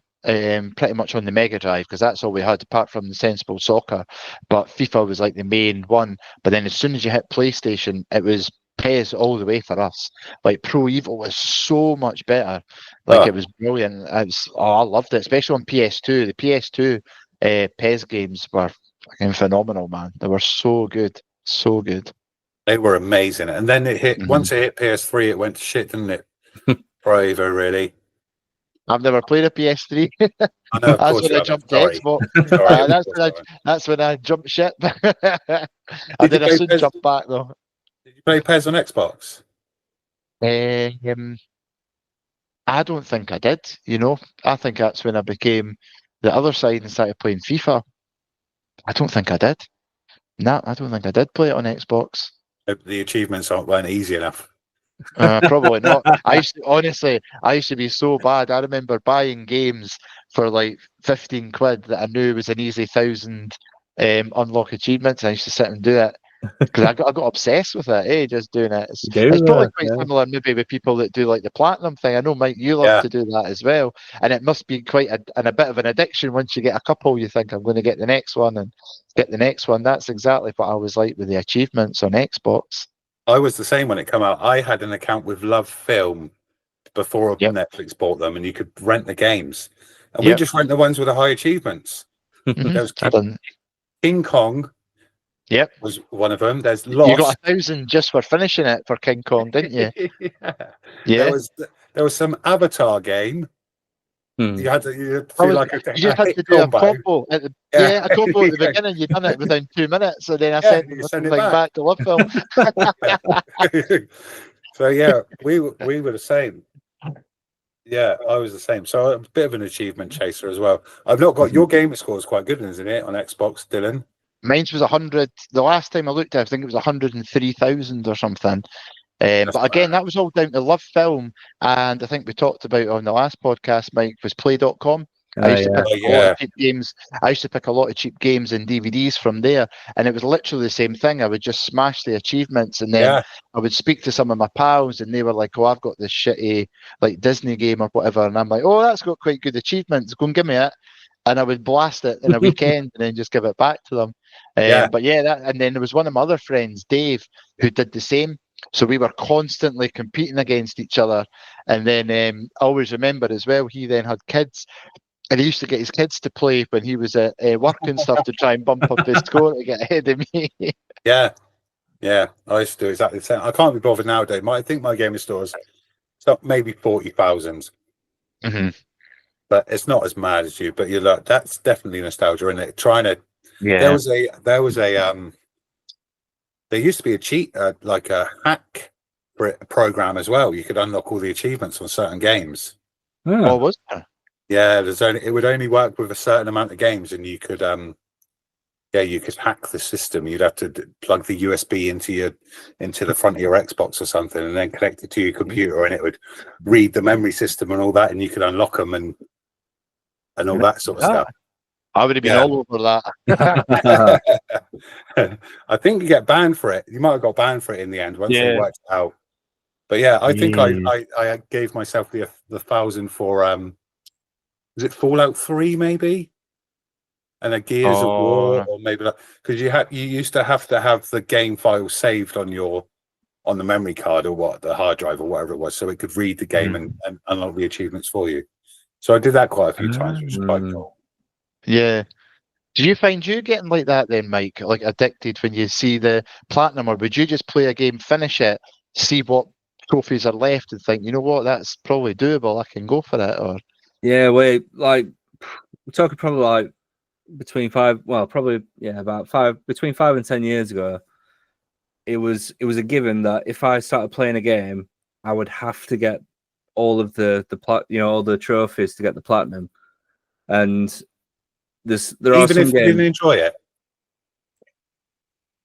[SPEAKER 2] pretty much on the Mega Drive, because that's all we had apart from the Sensible Soccer. But FIFA was like the main one. But then as soon as you hit PlayStation, it was PES all the way for us. Like Pro Evo was so much better. Like it was brilliant. I loved it, especially on PS2. The PS2 PES games were fucking phenomenal, man. They were so good, so good.
[SPEAKER 3] They were amazing. And then it hit once it hit PS3, it went to shit, didn't it? Pro Evo, really.
[SPEAKER 2] I've never played a PS3.
[SPEAKER 3] I know, of
[SPEAKER 2] That's
[SPEAKER 3] course
[SPEAKER 2] when
[SPEAKER 3] you
[SPEAKER 2] I
[SPEAKER 3] haven't.
[SPEAKER 2] jumped to
[SPEAKER 3] Sorry.
[SPEAKER 2] Xbox.
[SPEAKER 3] Sorry,
[SPEAKER 2] That's when I jumped ship. I soon jump back though.
[SPEAKER 3] Did you play PES on Xbox?
[SPEAKER 2] I don't think I did. You know, I think that's when I became the other side and started playing FIFA. I don't think I did. No, I don't think I did play it on Xbox.
[SPEAKER 3] The achievements weren't easy enough.
[SPEAKER 2] Probably not. I used to be so bad. I remember buying games for like 15 quid that I knew was an easy 1,000 unlock achievements. I used to sit and do it because I got obsessed with it. Just doing it. It's probably quite similar, maybe with people that do like the platinum thing. I know, Mike, you love to do that as well, and it must be quite a bit of an addiction. Once you get a couple, you think I'm going to get the next one and get the next one. That's exactly what I was like with the achievements on Xbox.
[SPEAKER 3] I was the same when it came out. I had an account with Love Film before Netflix bought them, and you could rent the games. And we just rent the ones with the high achievements. There was King Kong.
[SPEAKER 2] Yep,
[SPEAKER 3] was one of them. There's Lost.
[SPEAKER 2] You got 1,000 just for finishing it for King Kong, didn't you?
[SPEAKER 3] Yeah. There was some Avatar game. You had to do
[SPEAKER 2] a combo. A combo at the beginning. You done it within 2 minutes, so then I sent the thing back to Love Film.
[SPEAKER 3] So yeah, we were the same. Yeah, I was the same. So I'm a bit of an achievement chaser as well. I've not got your gamer score is quite good, isn't it, on Xbox, Dylan?
[SPEAKER 2] Mine's was 100. The last time I looked at it, I think it was 103,000 or something. But again, that was all down to Love Film, and I think we talked about on the last podcast, Mike, was Play.com. I used to pick a lot of cheap games. I used to pick a lot of cheap games and DVDs from there, and it was literally the same thing. I would just smash the achievements, and then I would speak to some of my pals, and they were like, "Oh, I've got this shitty like Disney game or whatever," and I'm like, "Oh, that's got quite good achievements. Go and give me it." And I would blast it in a weekend and then just give it back to them. But and then there was one of my other friends, Dave, who did the same. So we were constantly competing against each other. And then I always remember as well, he then had kids. And he used to get his kids to play when he was at work and stuff to try and bump up his score to get ahead of me.
[SPEAKER 3] Yeah, I used to do exactly the same. I can't be bothered nowadays. I think my gaming score is maybe 40,000. But it's not as mad as you. But you're like, that's definitely nostalgia, isn't it? There used to be a cheat, like a hack program as well. You could unlock all the achievements on certain games.
[SPEAKER 2] Oh, was there?
[SPEAKER 3] Yeah, it would only work with a certain amount of games, and you could you could hack the system. You'd have to plug the USB into the front of your Xbox or something, and then connect it to your computer, and it would read the memory system and all that, and you could unlock them and all that sort of stuff.
[SPEAKER 2] I would have been all over that.
[SPEAKER 3] I think you get banned for it. You might have got banned for it in the end once they worked it out. But yeah, I think I gave myself the 1,000 for was it Fallout 3 maybe? And a Gears of War, or maybe because you used to have the game file saved on the memory card or the hard drive or whatever it was, so it could read the game and unlock the achievements for you. So I did that quite a few times, which was quite cool.
[SPEAKER 2] Yeah. Do you find you getting like that then, Mike? Like addicted when you see the platinum, or would you just play a game, finish it, see what trophies are left, and think, you know what, that's probably doable, I can go for it? Or
[SPEAKER 1] we're talking probably like between 5 and 10 years ago. It was a given that if I started playing a game, I would have to get all of all the trophies to get the platinum. And there are
[SPEAKER 3] even if you didn't enjoy it.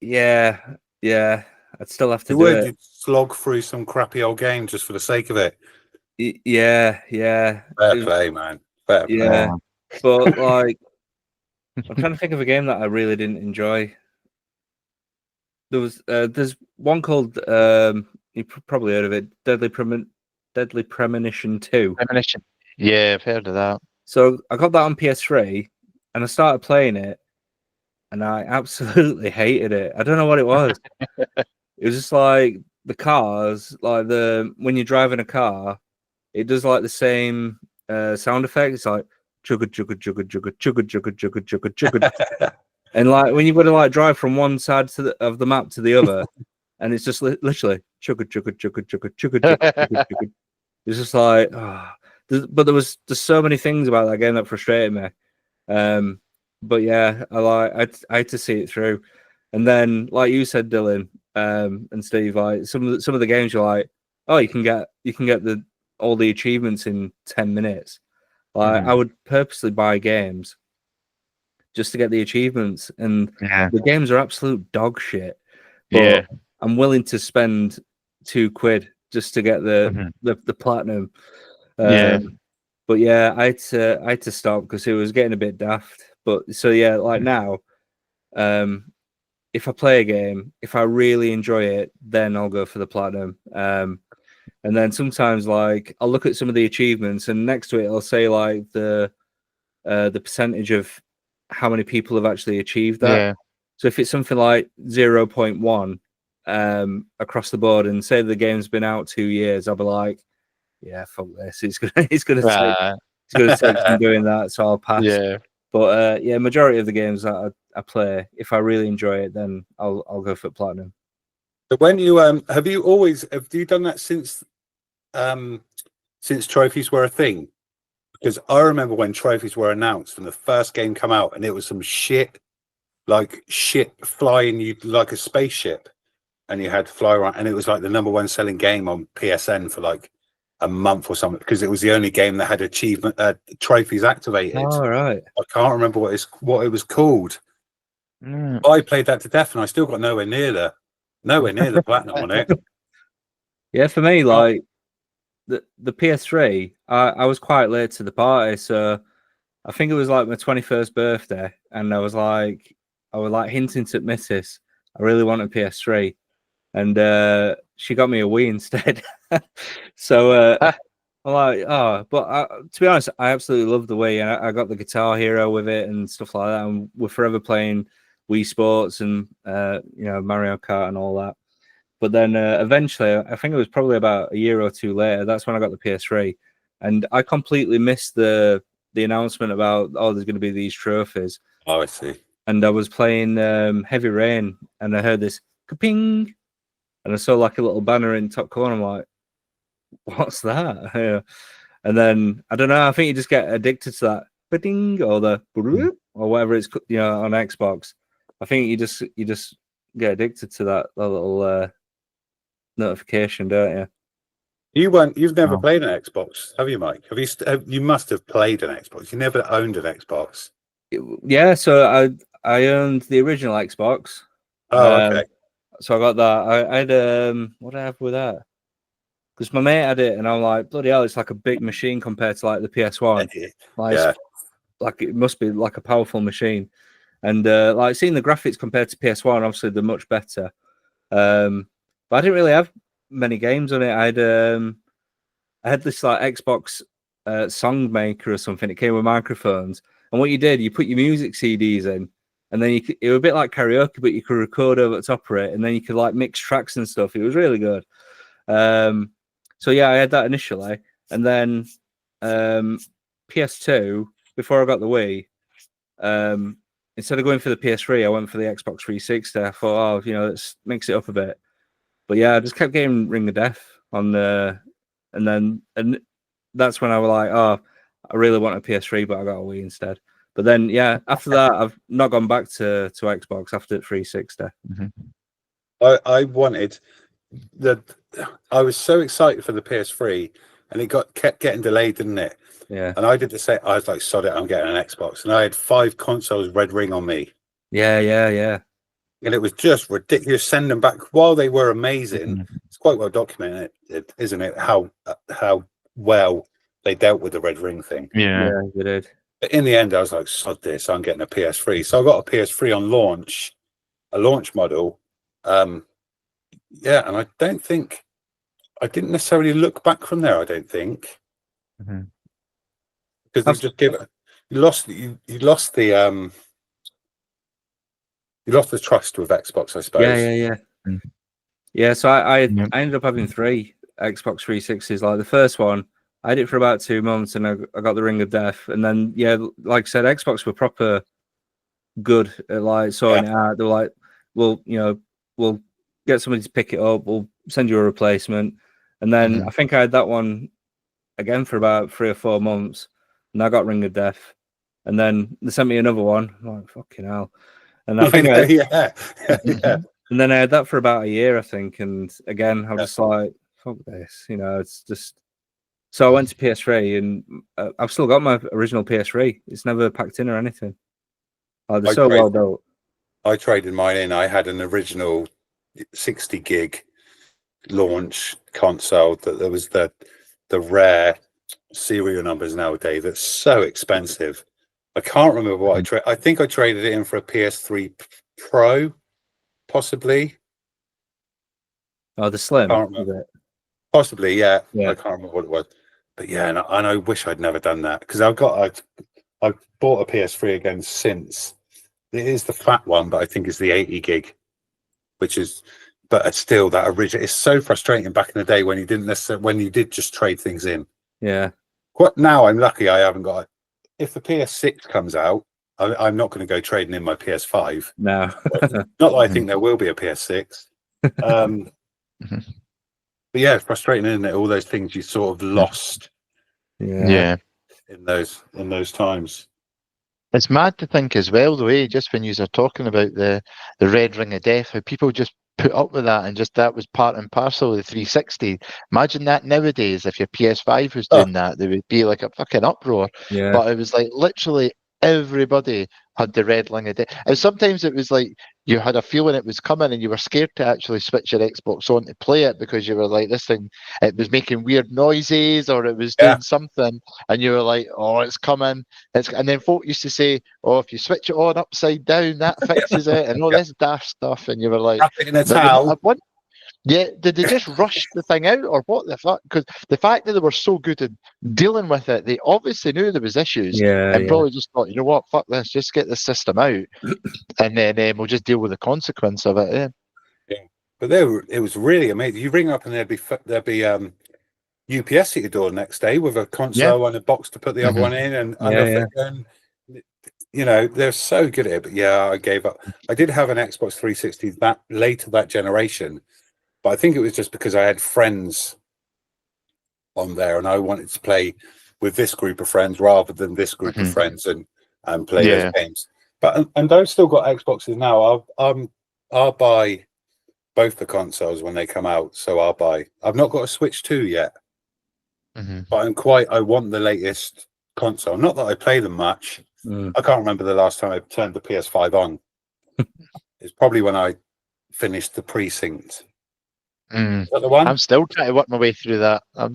[SPEAKER 1] Yeah, I'd still have to
[SPEAKER 3] You'd slog through some crappy old game just for the sake of it.
[SPEAKER 1] Yeah.
[SPEAKER 3] Fair play, man. Fair play.
[SPEAKER 1] Yeah, but like, I'm trying to think of a game that I really didn't enjoy. There's one called you probably heard of it, Deadly Premonition 2.
[SPEAKER 2] Premonition. Yeah, I've heard of that.
[SPEAKER 1] So I got that on PS3 and I started playing it and I absolutely hated it. I don't know what it was. It was just like the cars, like when you're driving a car, it does like the same sound effect. It's like chugga chugga chugga chugga chugga chugga chugga chugga chugga. And like when you've got to like drive from one side of the map to the other, and it's just literally chugga chugga chugga chugga chugga chugga chugga. It's just like, but there's so many things about that game that frustrated me. But yeah, I had to see it through, and then like you said, Dylan, and Steve, like some of the games you're like, oh, you can get all the achievements in 10 minutes. Like I would purposely buy games just to get the achievements, and the games are absolute dog shit. But I'm willing to spend £2 just to get the platinum. But yeah, I had to stop because it was getting a bit daft. But so yeah, like now, if I play a game, if I really enjoy it, then I'll go for the platinum. And then sometimes like I'll look at some of the achievements, and next to it I'll say like the percentage of how many people have actually achieved that.
[SPEAKER 2] Yeah.
[SPEAKER 1] So if it's something like 0.1 across the board, and say the game's been out 2 years, I'll be like, yeah, fuck this. It's gonna take some doing that, so I'll pass.
[SPEAKER 2] Yeah.
[SPEAKER 1] But yeah, majority of the games that I play, if I really enjoy it, then I'll go for platinum.
[SPEAKER 3] So when you have you done that since trophies were a thing? Because I remember when trophies were announced when the first game come out, and it was some shit flying you like a spaceship, and you had to fly around, and it was like the #1 selling game on PSN for like a month or something, because it was the only game that had achievement trophies activated.
[SPEAKER 1] All right.
[SPEAKER 3] I can't remember what it was called. I played that to death, and I still got nowhere near the platinum on it.
[SPEAKER 1] Yeah, for me, like the PS3, I was quite late to the party, so I think it was like my 21st birthday, and I was like hinting to Mrs. I really wanted a PS3, and she got me a Wii instead. So I'm like, oh, but to be honest, I absolutely love the Wii, and I got the Guitar Hero with it and stuff like that, and we're forever playing Wii Sports and Mario Kart and all that. But then eventually, I think it was probably about a year or two later, that's when I got the PS3, and I completely missed the announcement about there's going to be these trophies.
[SPEAKER 3] Oh, I see.
[SPEAKER 1] And I was playing Heavy Rain, and I heard this ka-ping, and I saw like a little banner in top corner. I'm like, what's that? Yeah. And then I don't know. I think you just get addicted to that ba-ding or the or whatever it's on Xbox. I think you just get addicted to that little notification, don't you?
[SPEAKER 3] You've never played an Xbox, have you, Mike? You must have played an Xbox. You never owned an Xbox.
[SPEAKER 1] Yeah, so I owned the original Xbox.
[SPEAKER 3] Oh, okay.
[SPEAKER 1] So I got that. I had what did I have with that? Because my mate had it, and I'm like, bloody hell, it's like a big machine compared to like the PS1. Like it must be like a powerful machine. And like seeing the graphics compared to PS1, obviously they're much better. But I didn't really have many games on it. I had this like Xbox song maker or something. It came with microphones, and what you did, you put your music CDs in, and then it was a bit like karaoke, but you could record over the top of it, and then you could like mix tracks and stuff. It was really good. So yeah, I had that initially, and then PS2 before I got the Wii. Instead of going for the PS3, I went for the Xbox 360. I thought, let's mix it up a bit. But yeah, I just kept getting Ring of Death on and that's when I was like, I really want a PS3, but I got a Wii instead. But then yeah, after that, I've not gone back to Xbox after 360.
[SPEAKER 2] Mm-hmm.
[SPEAKER 3] I was so excited for the PS3, and it kept getting delayed, didn't it?
[SPEAKER 1] Yeah.
[SPEAKER 3] And I did the same. I was like, sod it, I'm getting an Xbox. And I had 5 consoles Red Ring on me.
[SPEAKER 1] Yeah.
[SPEAKER 3] And it was just ridiculous. Send them back while they were amazing. Mm-hmm. It's quite well documented, isn't it? How well they dealt with the Red Ring thing.
[SPEAKER 2] Yeah,
[SPEAKER 1] they did.
[SPEAKER 3] But in the end, I was like, sod this, I'm getting a PS3. So I got a PS3 on launch, a launch model. Yeah, and I didn't necessarily look back from there. I don't think.
[SPEAKER 2] Mm-hmm.
[SPEAKER 3] Because they just you lost the trust with Xbox, I suppose.
[SPEAKER 1] Yeah. Yeah, so I ended up having 3 Xbox 360s. Like the first one, I had it for about 2 months, and I got the Ring of Death. And then, yeah, like I said, Xbox were proper good at like sorting it out. They were like, "We'll get somebody to pick it up. We'll send you a replacement." And then I think I had that one again for about 3 or 4 months, and I got Ring of Death. And then they sent me another one. I'm like, fucking hell. And I think and then I had that for about a year, I think. And again, I was just like, fuck this, it's just. So I went to PS3, and I've still got my original PS3. It's never packed in or anything. Like, they're so well built.
[SPEAKER 3] I traded mine in. I had an original 60 gig launch console that there was the rare serial numbers nowadays. That's so expensive. I can't remember what I traded. I think I traded it in for a PS3 Pro, possibly.
[SPEAKER 1] Oh, the Slim.
[SPEAKER 3] Possibly, yeah. I can't remember what it was, but yeah, and I wish I'd never done that, because I've bought a PS3 again since. It is the fat one, but I think it's the 80 gig, but it's still that original. It's so frustrating back in the day when you did just trade things in.
[SPEAKER 1] Yeah.
[SPEAKER 3] Now I'm lucky I haven't got. If the PS6 comes out, I'm not going to go trading in my PS5.
[SPEAKER 1] No.
[SPEAKER 3] Not that I think there will be a PS6. But yeah, it's frustrating, isn't it? All those things you sort of lost.
[SPEAKER 2] Yeah.
[SPEAKER 3] In those times.
[SPEAKER 2] It's mad to think as well, though, just when you are talking about the Red Ring of Death, how people just put up with that, and just that was part and parcel of the 360. Imagine that nowadays. If your PS5 was doing that, there would be like a fucking uproar.
[SPEAKER 1] Yeah.
[SPEAKER 2] But it was like literally everybody had the Red Ring of Death. And sometimes it was like you had a feeling it was coming, and you were scared to actually switch your Xbox on to play it, because you were like, this thing, it was making weird noises, or it was doing something, and you were like, oh, it's coming. And then folk used to say, oh, if you switch it on upside down, that fixes it, and all this daft stuff. And you were like,
[SPEAKER 3] wrap it in a towel.
[SPEAKER 2] Yeah, did they just rush the thing out, or what the fuck? Because the fact that they were so good at dealing with it, they obviously knew there was issues, and probably just thought, you know what, fuck this, just get the system out, and then we'll just deal with the consequence of it.
[SPEAKER 3] Yeah, but it was really amazing. You ring up and there'd be UPS at your door the next day with a console and a box to put the other one in, and and they're so good at it. But yeah, I gave up. I did have an Xbox 360 that later that generation. But I think it was just because I had friends on there, and I wanted to play with this group of friends rather than this group of friends and play those games. But and I've still got Xboxes now. I'll buy both the consoles when they come out. So I've not got a Switch 2 yet, but I want the latest console. Not that I play them much. I can't remember the last time I turned the PS5 on. It's probably when I finished the Precinct. Is that the one?
[SPEAKER 2] I'm still trying to work my way through that. I'm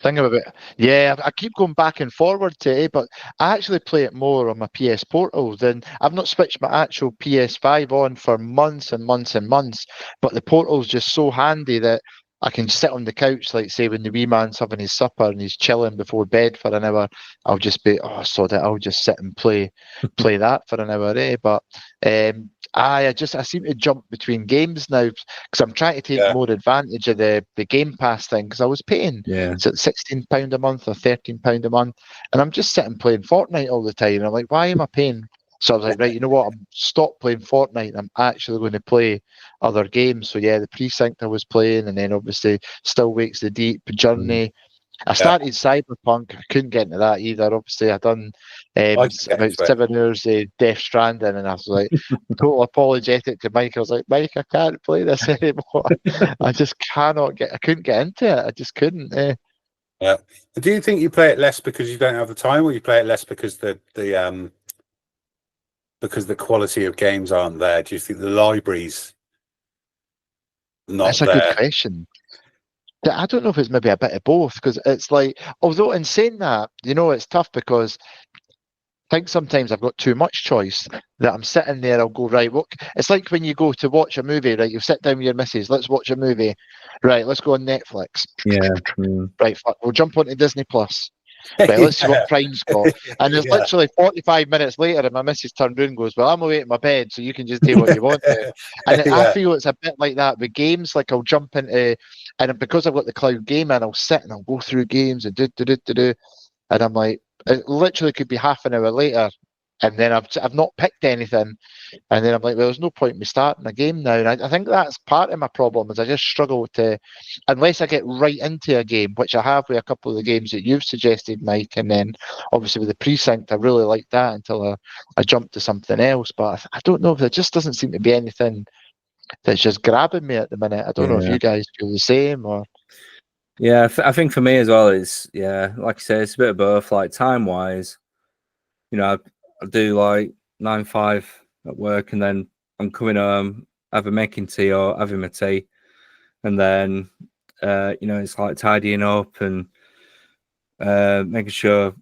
[SPEAKER 2] thinking about it. Yeah, I keep going back and forward to it, but I actually play it more on my PS Portal than I've not switched my actual PS5 on for months and months and months. But the Portal's just so handy that I can sit on the couch, like say when the wee man's having his supper and he's chilling before bed for an hour. I'll just be, sod it, I'll just sit and play that for an hour, But I seem to jump between games now, because I'm trying to take more advantage of the Game Pass thing, because I was paying £16 a month or £13 a month, and I'm just sitting playing Fortnite all the time. And I'm like, why am I paying? So I was like, right, you know what? I'm stop playing Fortnite. I'm actually going to play other games. So yeah, the Precinct I was playing, and then obviously Still Wakes the Deep, Journey. I started Cyberpunk. I couldn't get into that either. Obviously, I done about 7 hours of Death Stranding, and I was like, total apologetic to Mike. I was like, Mike, I can't play this anymore. I just I couldn't get into it. I just couldn't.
[SPEAKER 3] Yeah. Do you think you play it less because you don't have the time, or you play it less because because the quality of games aren't there? Do you think the library's not
[SPEAKER 2] That's a
[SPEAKER 3] there?
[SPEAKER 2] good question. I don't know if it's maybe a bit of both, because it's like, although in saying that, it's tough, because I think sometimes I've got too much choice, that I'm sitting there, I'll go, right, it's like when you go to watch a movie, right, you sit down with your missus, let's watch a movie, right, let's go on Netflix.
[SPEAKER 1] Yeah.
[SPEAKER 2] Right, we'll jump onto Disney Plus. Right, let's see what Prime's got. And there's
[SPEAKER 3] Yeah.
[SPEAKER 2] literally 45 minutes later, and my missus turned around and goes, well, I'm away at my bed, so you can just do what you want to. And I
[SPEAKER 3] Yeah.
[SPEAKER 2] feel it's a bit like that with games. Like I'll jump into, and because I've got the cloud game, and I'll sit and I'll go through games and do. And I'm like, it literally could be half an hour later, and then I've not picked anything. And then I'm like, well, there's no point in me starting a game now. And I think that's part of my problem is I just struggle to, unless I get right into a game, which I have with a couple of the games that you've suggested, Mike, and then obviously with the Precinct, I really like that until I jump to something else. But I don't know if there just doesn't seem to be anything that's just grabbing me at the minute. I don't know if you guys feel the same or.
[SPEAKER 1] Yeah, I think for me as well, it's like I say, it's a bit of both. Like time wise, I do like 9 to 5 at work, and then I'm coming home, either making tea or having my tea, and then it's like tidying up and making sure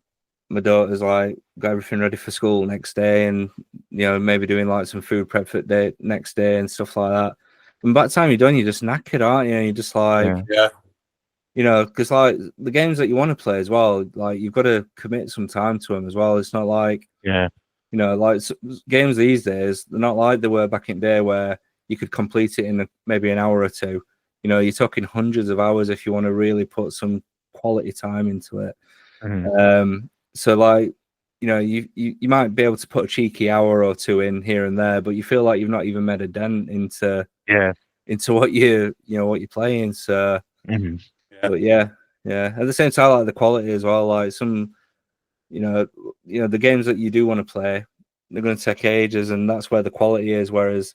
[SPEAKER 1] my daughter's like got everything ready for school next day, and maybe doing like some food prep for the next day and stuff like that. And by the time you're done, you're just knackered, aren't you? You're just like,
[SPEAKER 3] Yeah.
[SPEAKER 1] Because like the games that you want to play as well, like you've got to commit some time to them as well. It's not like, like games these days, they're not like they were back in the day where you could complete it in maybe an hour or two. You're talking hundreds of hours if you want to really put some quality time into it. So like, you might be able to put a cheeky hour or two in here and there, but you feel like you've not even made a dent into what what you're playing. So. But yeah. At the same time, I like the quality as well. Like some, the games that you do want to play, they're going to take ages, and that's where the quality is. Whereas,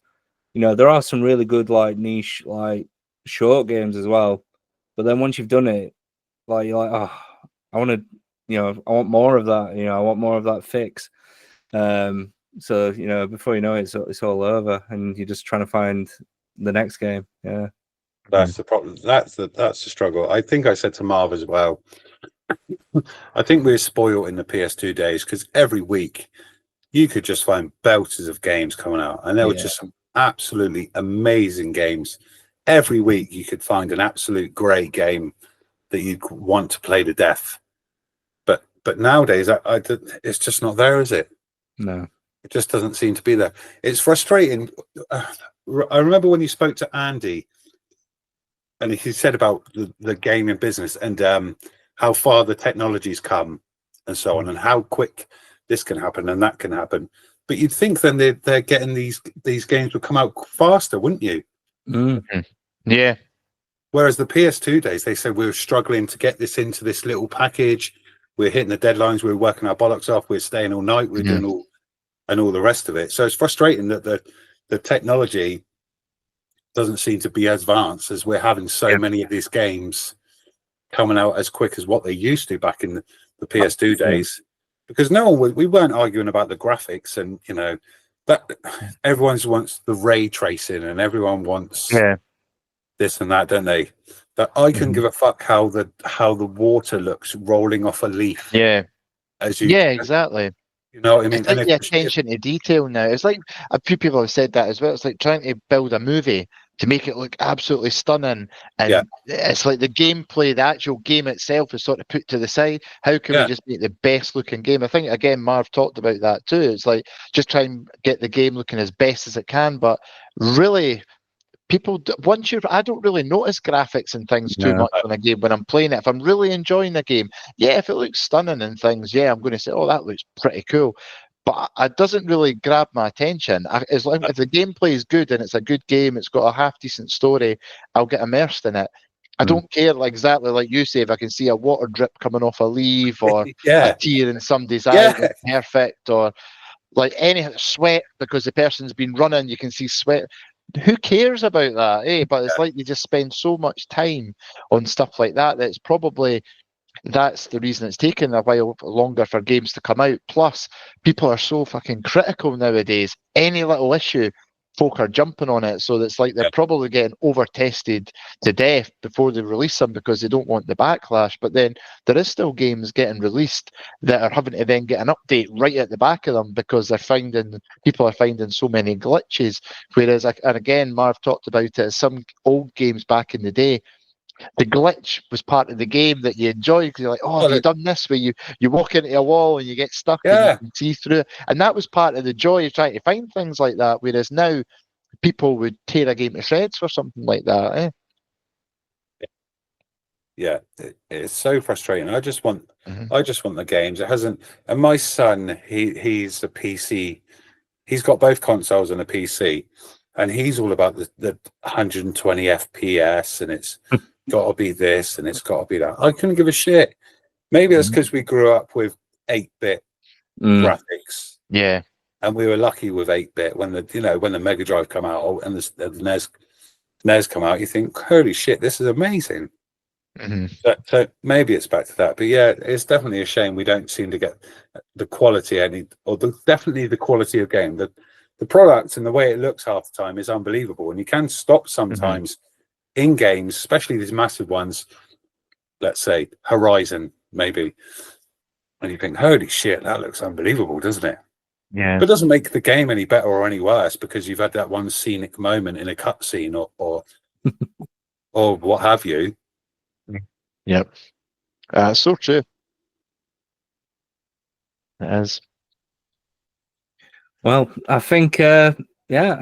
[SPEAKER 1] there are some really good like niche, like short games as well. But then once you've done it, like you're like, oh, I want to, I want more of that. I want more of that fix. So before you know it, it's all over, and you're just trying to find the next game. Yeah.
[SPEAKER 3] That's the problem. That's the struggle. I think I said to Marv as well. I think we're spoiled in the PS2 days because every week you could just find belters of games coming out, and there were just some absolutely amazing games. Every week you could find an absolute great game that you'd want to play to death. But nowadays, it's just not there, is it?
[SPEAKER 1] No,
[SPEAKER 3] it just doesn't seem to be there. It's frustrating. I remember when you spoke to Andy. And he said about the gaming business and how far the technology's come and so on, and how quick this can happen and that can happen. But you'd think then they're getting these games would come out faster, wouldn't you?
[SPEAKER 2] Yeah.
[SPEAKER 3] Whereas the PS2 days, they said we were struggling to get this into this little package. We're hitting the deadlines. We're working our bollocks off. We're staying all night. We're doing all the rest of it. So it's frustrating that the technology doesn't seem to be as advanced as we're having so many of these games coming out as quick as what they used to back in the PS2 days. Because we weren't arguing about the graphics, and that everyone wants the ray tracing and everyone wants this and that, don't they? That I couldn't give a fuck how the water looks rolling off a leaf.
[SPEAKER 2] Exactly.
[SPEAKER 3] You know what I mean?
[SPEAKER 2] It's like the attention to detail now. It's like a few people have said that as well. It's like trying to build a movie to make it look absolutely stunning. And it's like the gameplay, the actual game itself is sort of put to the side. How can we just make the best looking game? I think, again, Marv talked about that too. It's like just try and get the game looking as best as it can. But really, I don't really notice graphics and things too much on a game when I'm playing it. If I'm really enjoying the game, if it looks stunning and things, I'm going to say, oh, that looks pretty cool. But it doesn't really grab my attention. As long if the gameplay is good and it's a good game, it's got a half decent story, I'll get immersed in it. I don't care exactly like you say if I can see a water drip coming off a leaf or a tear in somebody's eye, perfect, or like any sweat because the person's been running, you can see sweat. Who cares about that? But it's like you just spend so much time on stuff like that that's probably that's the reason it's taken a while longer for games to come out. Plus, people are so fucking critical nowadays. Any little issue, folk are jumping on it. So it's like they're probably getting over tested to death before they release them because they don't want the backlash. But then there is still games getting released that are having to then get an update right at the back of them because people are finding so many glitches. Whereas, and again, Marv talked about it, some old games back in the day, the glitch was part of the game that you enjoyed because you're like, oh, have you done this where you walk into a wall and you get stuck and you can see through it? And that was part of the joy of trying to find things like that. Whereas now people would tear a game to shreds for something like that. Eh?
[SPEAKER 3] Yeah, it's so frustrating. I just want the games. It hasn't. And my son, he's a PC. He's got both consoles and a PC, and he's all about the 120 FPS, and it's got to be this, and it's got to be that. I couldn't give a shit. Maybe that's because we grew up with 8-bit graphics.
[SPEAKER 2] Yeah,
[SPEAKER 3] and we were lucky with 8-bit when the Mega Drive come out and the NES come out. You think, holy shit, this is amazing. So maybe it's back to that, but yeah, it's definitely a shame we don't seem to get the quality definitely the quality of game. The product and the way it looks half the time is unbelievable, and you can stop sometimes in games, especially these massive ones. Let's say Horizon, maybe, and you think, holy shit, that looks unbelievable, doesn't it?
[SPEAKER 2] Yeah,
[SPEAKER 3] but it doesn't make the game any better or any worse because you've had that one scenic moment in a cutscene or or what have you.
[SPEAKER 2] Yep. So true. It is.
[SPEAKER 1] Well, I think I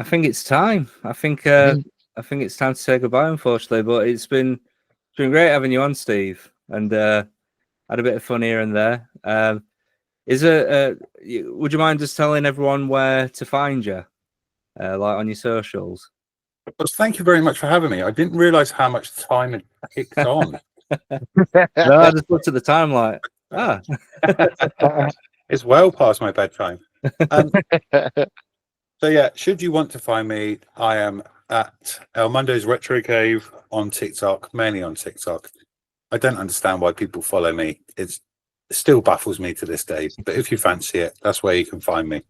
[SPEAKER 1] think it's time. I think it's time to say goodbye, unfortunately. But it's been great having you on, Steve, and had a bit of fun here and there. Would you mind just telling everyone where to find you, like on your socials?
[SPEAKER 3] Well, thank you very much for having me. I didn't realise how much time had kicked on.
[SPEAKER 1] No, I just looked at the time like,
[SPEAKER 3] it's well past my bedtime. So yeah, should you want to find me, I am at Elmundo's Retro Cave on TikTok, mainly on TikTok. I don't understand why people follow me. It still baffles me to this day. But if you fancy it, that's where you can find me.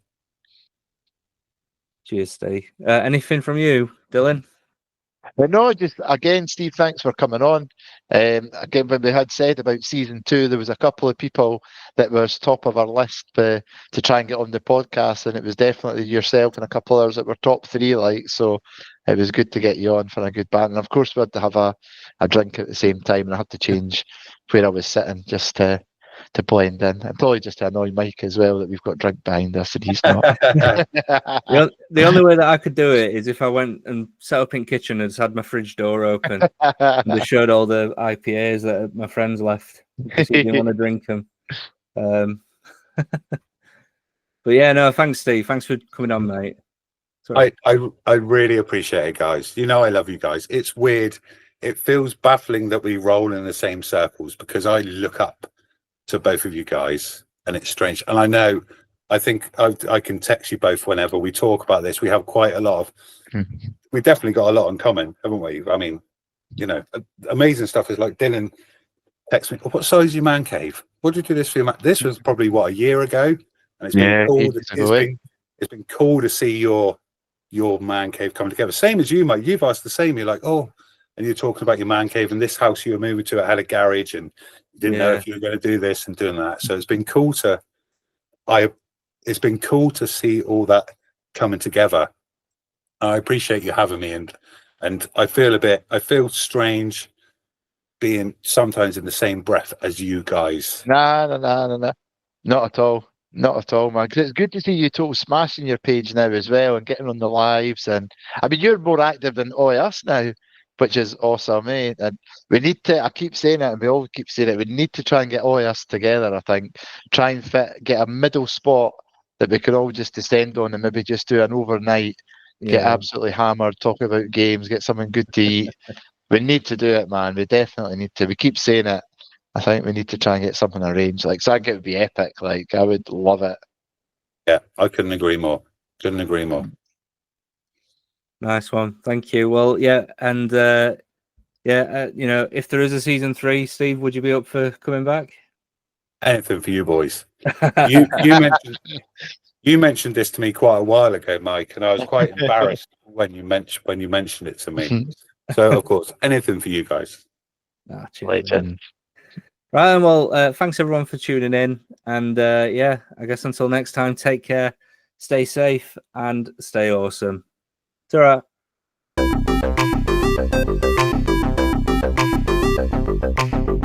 [SPEAKER 1] Cheers, Steve. Anything from you, Dylan?
[SPEAKER 2] No, just again, Steve, thanks for coming on. Again, when we had said about season 2, there was a couple of people that was top of our list to try and get on the podcast, and it was definitely yourself and a couple others that were top 3. So it was good to get you on for a good band. And of course, we had to have a drink at the same time, and I had to change where I was sitting just to blend in, and probably just to annoy Mike as well that we've got drink behind us and he's not.
[SPEAKER 1] The only way that I could do it is if I went and set up in kitchen and just had my fridge door open and they showed all the IPAs that my friends left because we didn't want to drink them. But yeah, no, thanks, Steve. Thanks for coming on, mate.
[SPEAKER 3] I really appreciate it, guys. You know I love you guys. It's weird. It feels baffling that we roll in the same circles because I look up to both of you guys, and it's strange. And I think I can text you both whenever we talk about this. We have quite a lot of, we've definitely got a lot in common, haven't we? I mean, amazing stuff is like Dylan texts me, what size is your man cave? What did you do this for your man? This was probably a year ago, and it's been cool. It's been cool to see your man cave coming together. Same as you, mate. You've asked the same. You're like, oh, and you're talking about your man cave and this house you were moving to. It had a garage, and you didn't know if you were going to do this and doing that. So it's been cool to see all that coming together. I appreciate you having me, and I feel strange being sometimes in the same breath as you guys.
[SPEAKER 2] No, not at all. Not at all, man. 'Cause it's good to see you total smashing your page now as well and getting on the lives. And I mean, you're more active than all of us now, which is awesome, eh? And we need to, I keep saying it, and we all keep saying it, we need to try and get all of us together, I think. Try and get a middle spot that we can all just descend on and maybe just do an overnight, get absolutely hammered, talk about games, get something good to eat. We need to do it, man. We definitely need to. We keep saying it. I think we need to try and get something arranged. Like, so I think it would be epic. Like, I would love it.
[SPEAKER 3] Yeah, I couldn't agree more.
[SPEAKER 1] Nice one. Thank you. Well, yeah, and if there is a season 3, Steve, would you be up for coming back?
[SPEAKER 3] Anything for you boys. You mentioned this to me quite a while ago, Mike, and I was quite embarrassed when you mentioned it to me. So, of course, anything for you guys.
[SPEAKER 2] Legend.
[SPEAKER 1] Right, well, thanks everyone for tuning in, and I guess until next time, take care, stay safe, and stay awesome. Ta-ra.
[SPEAKER 3] Bye.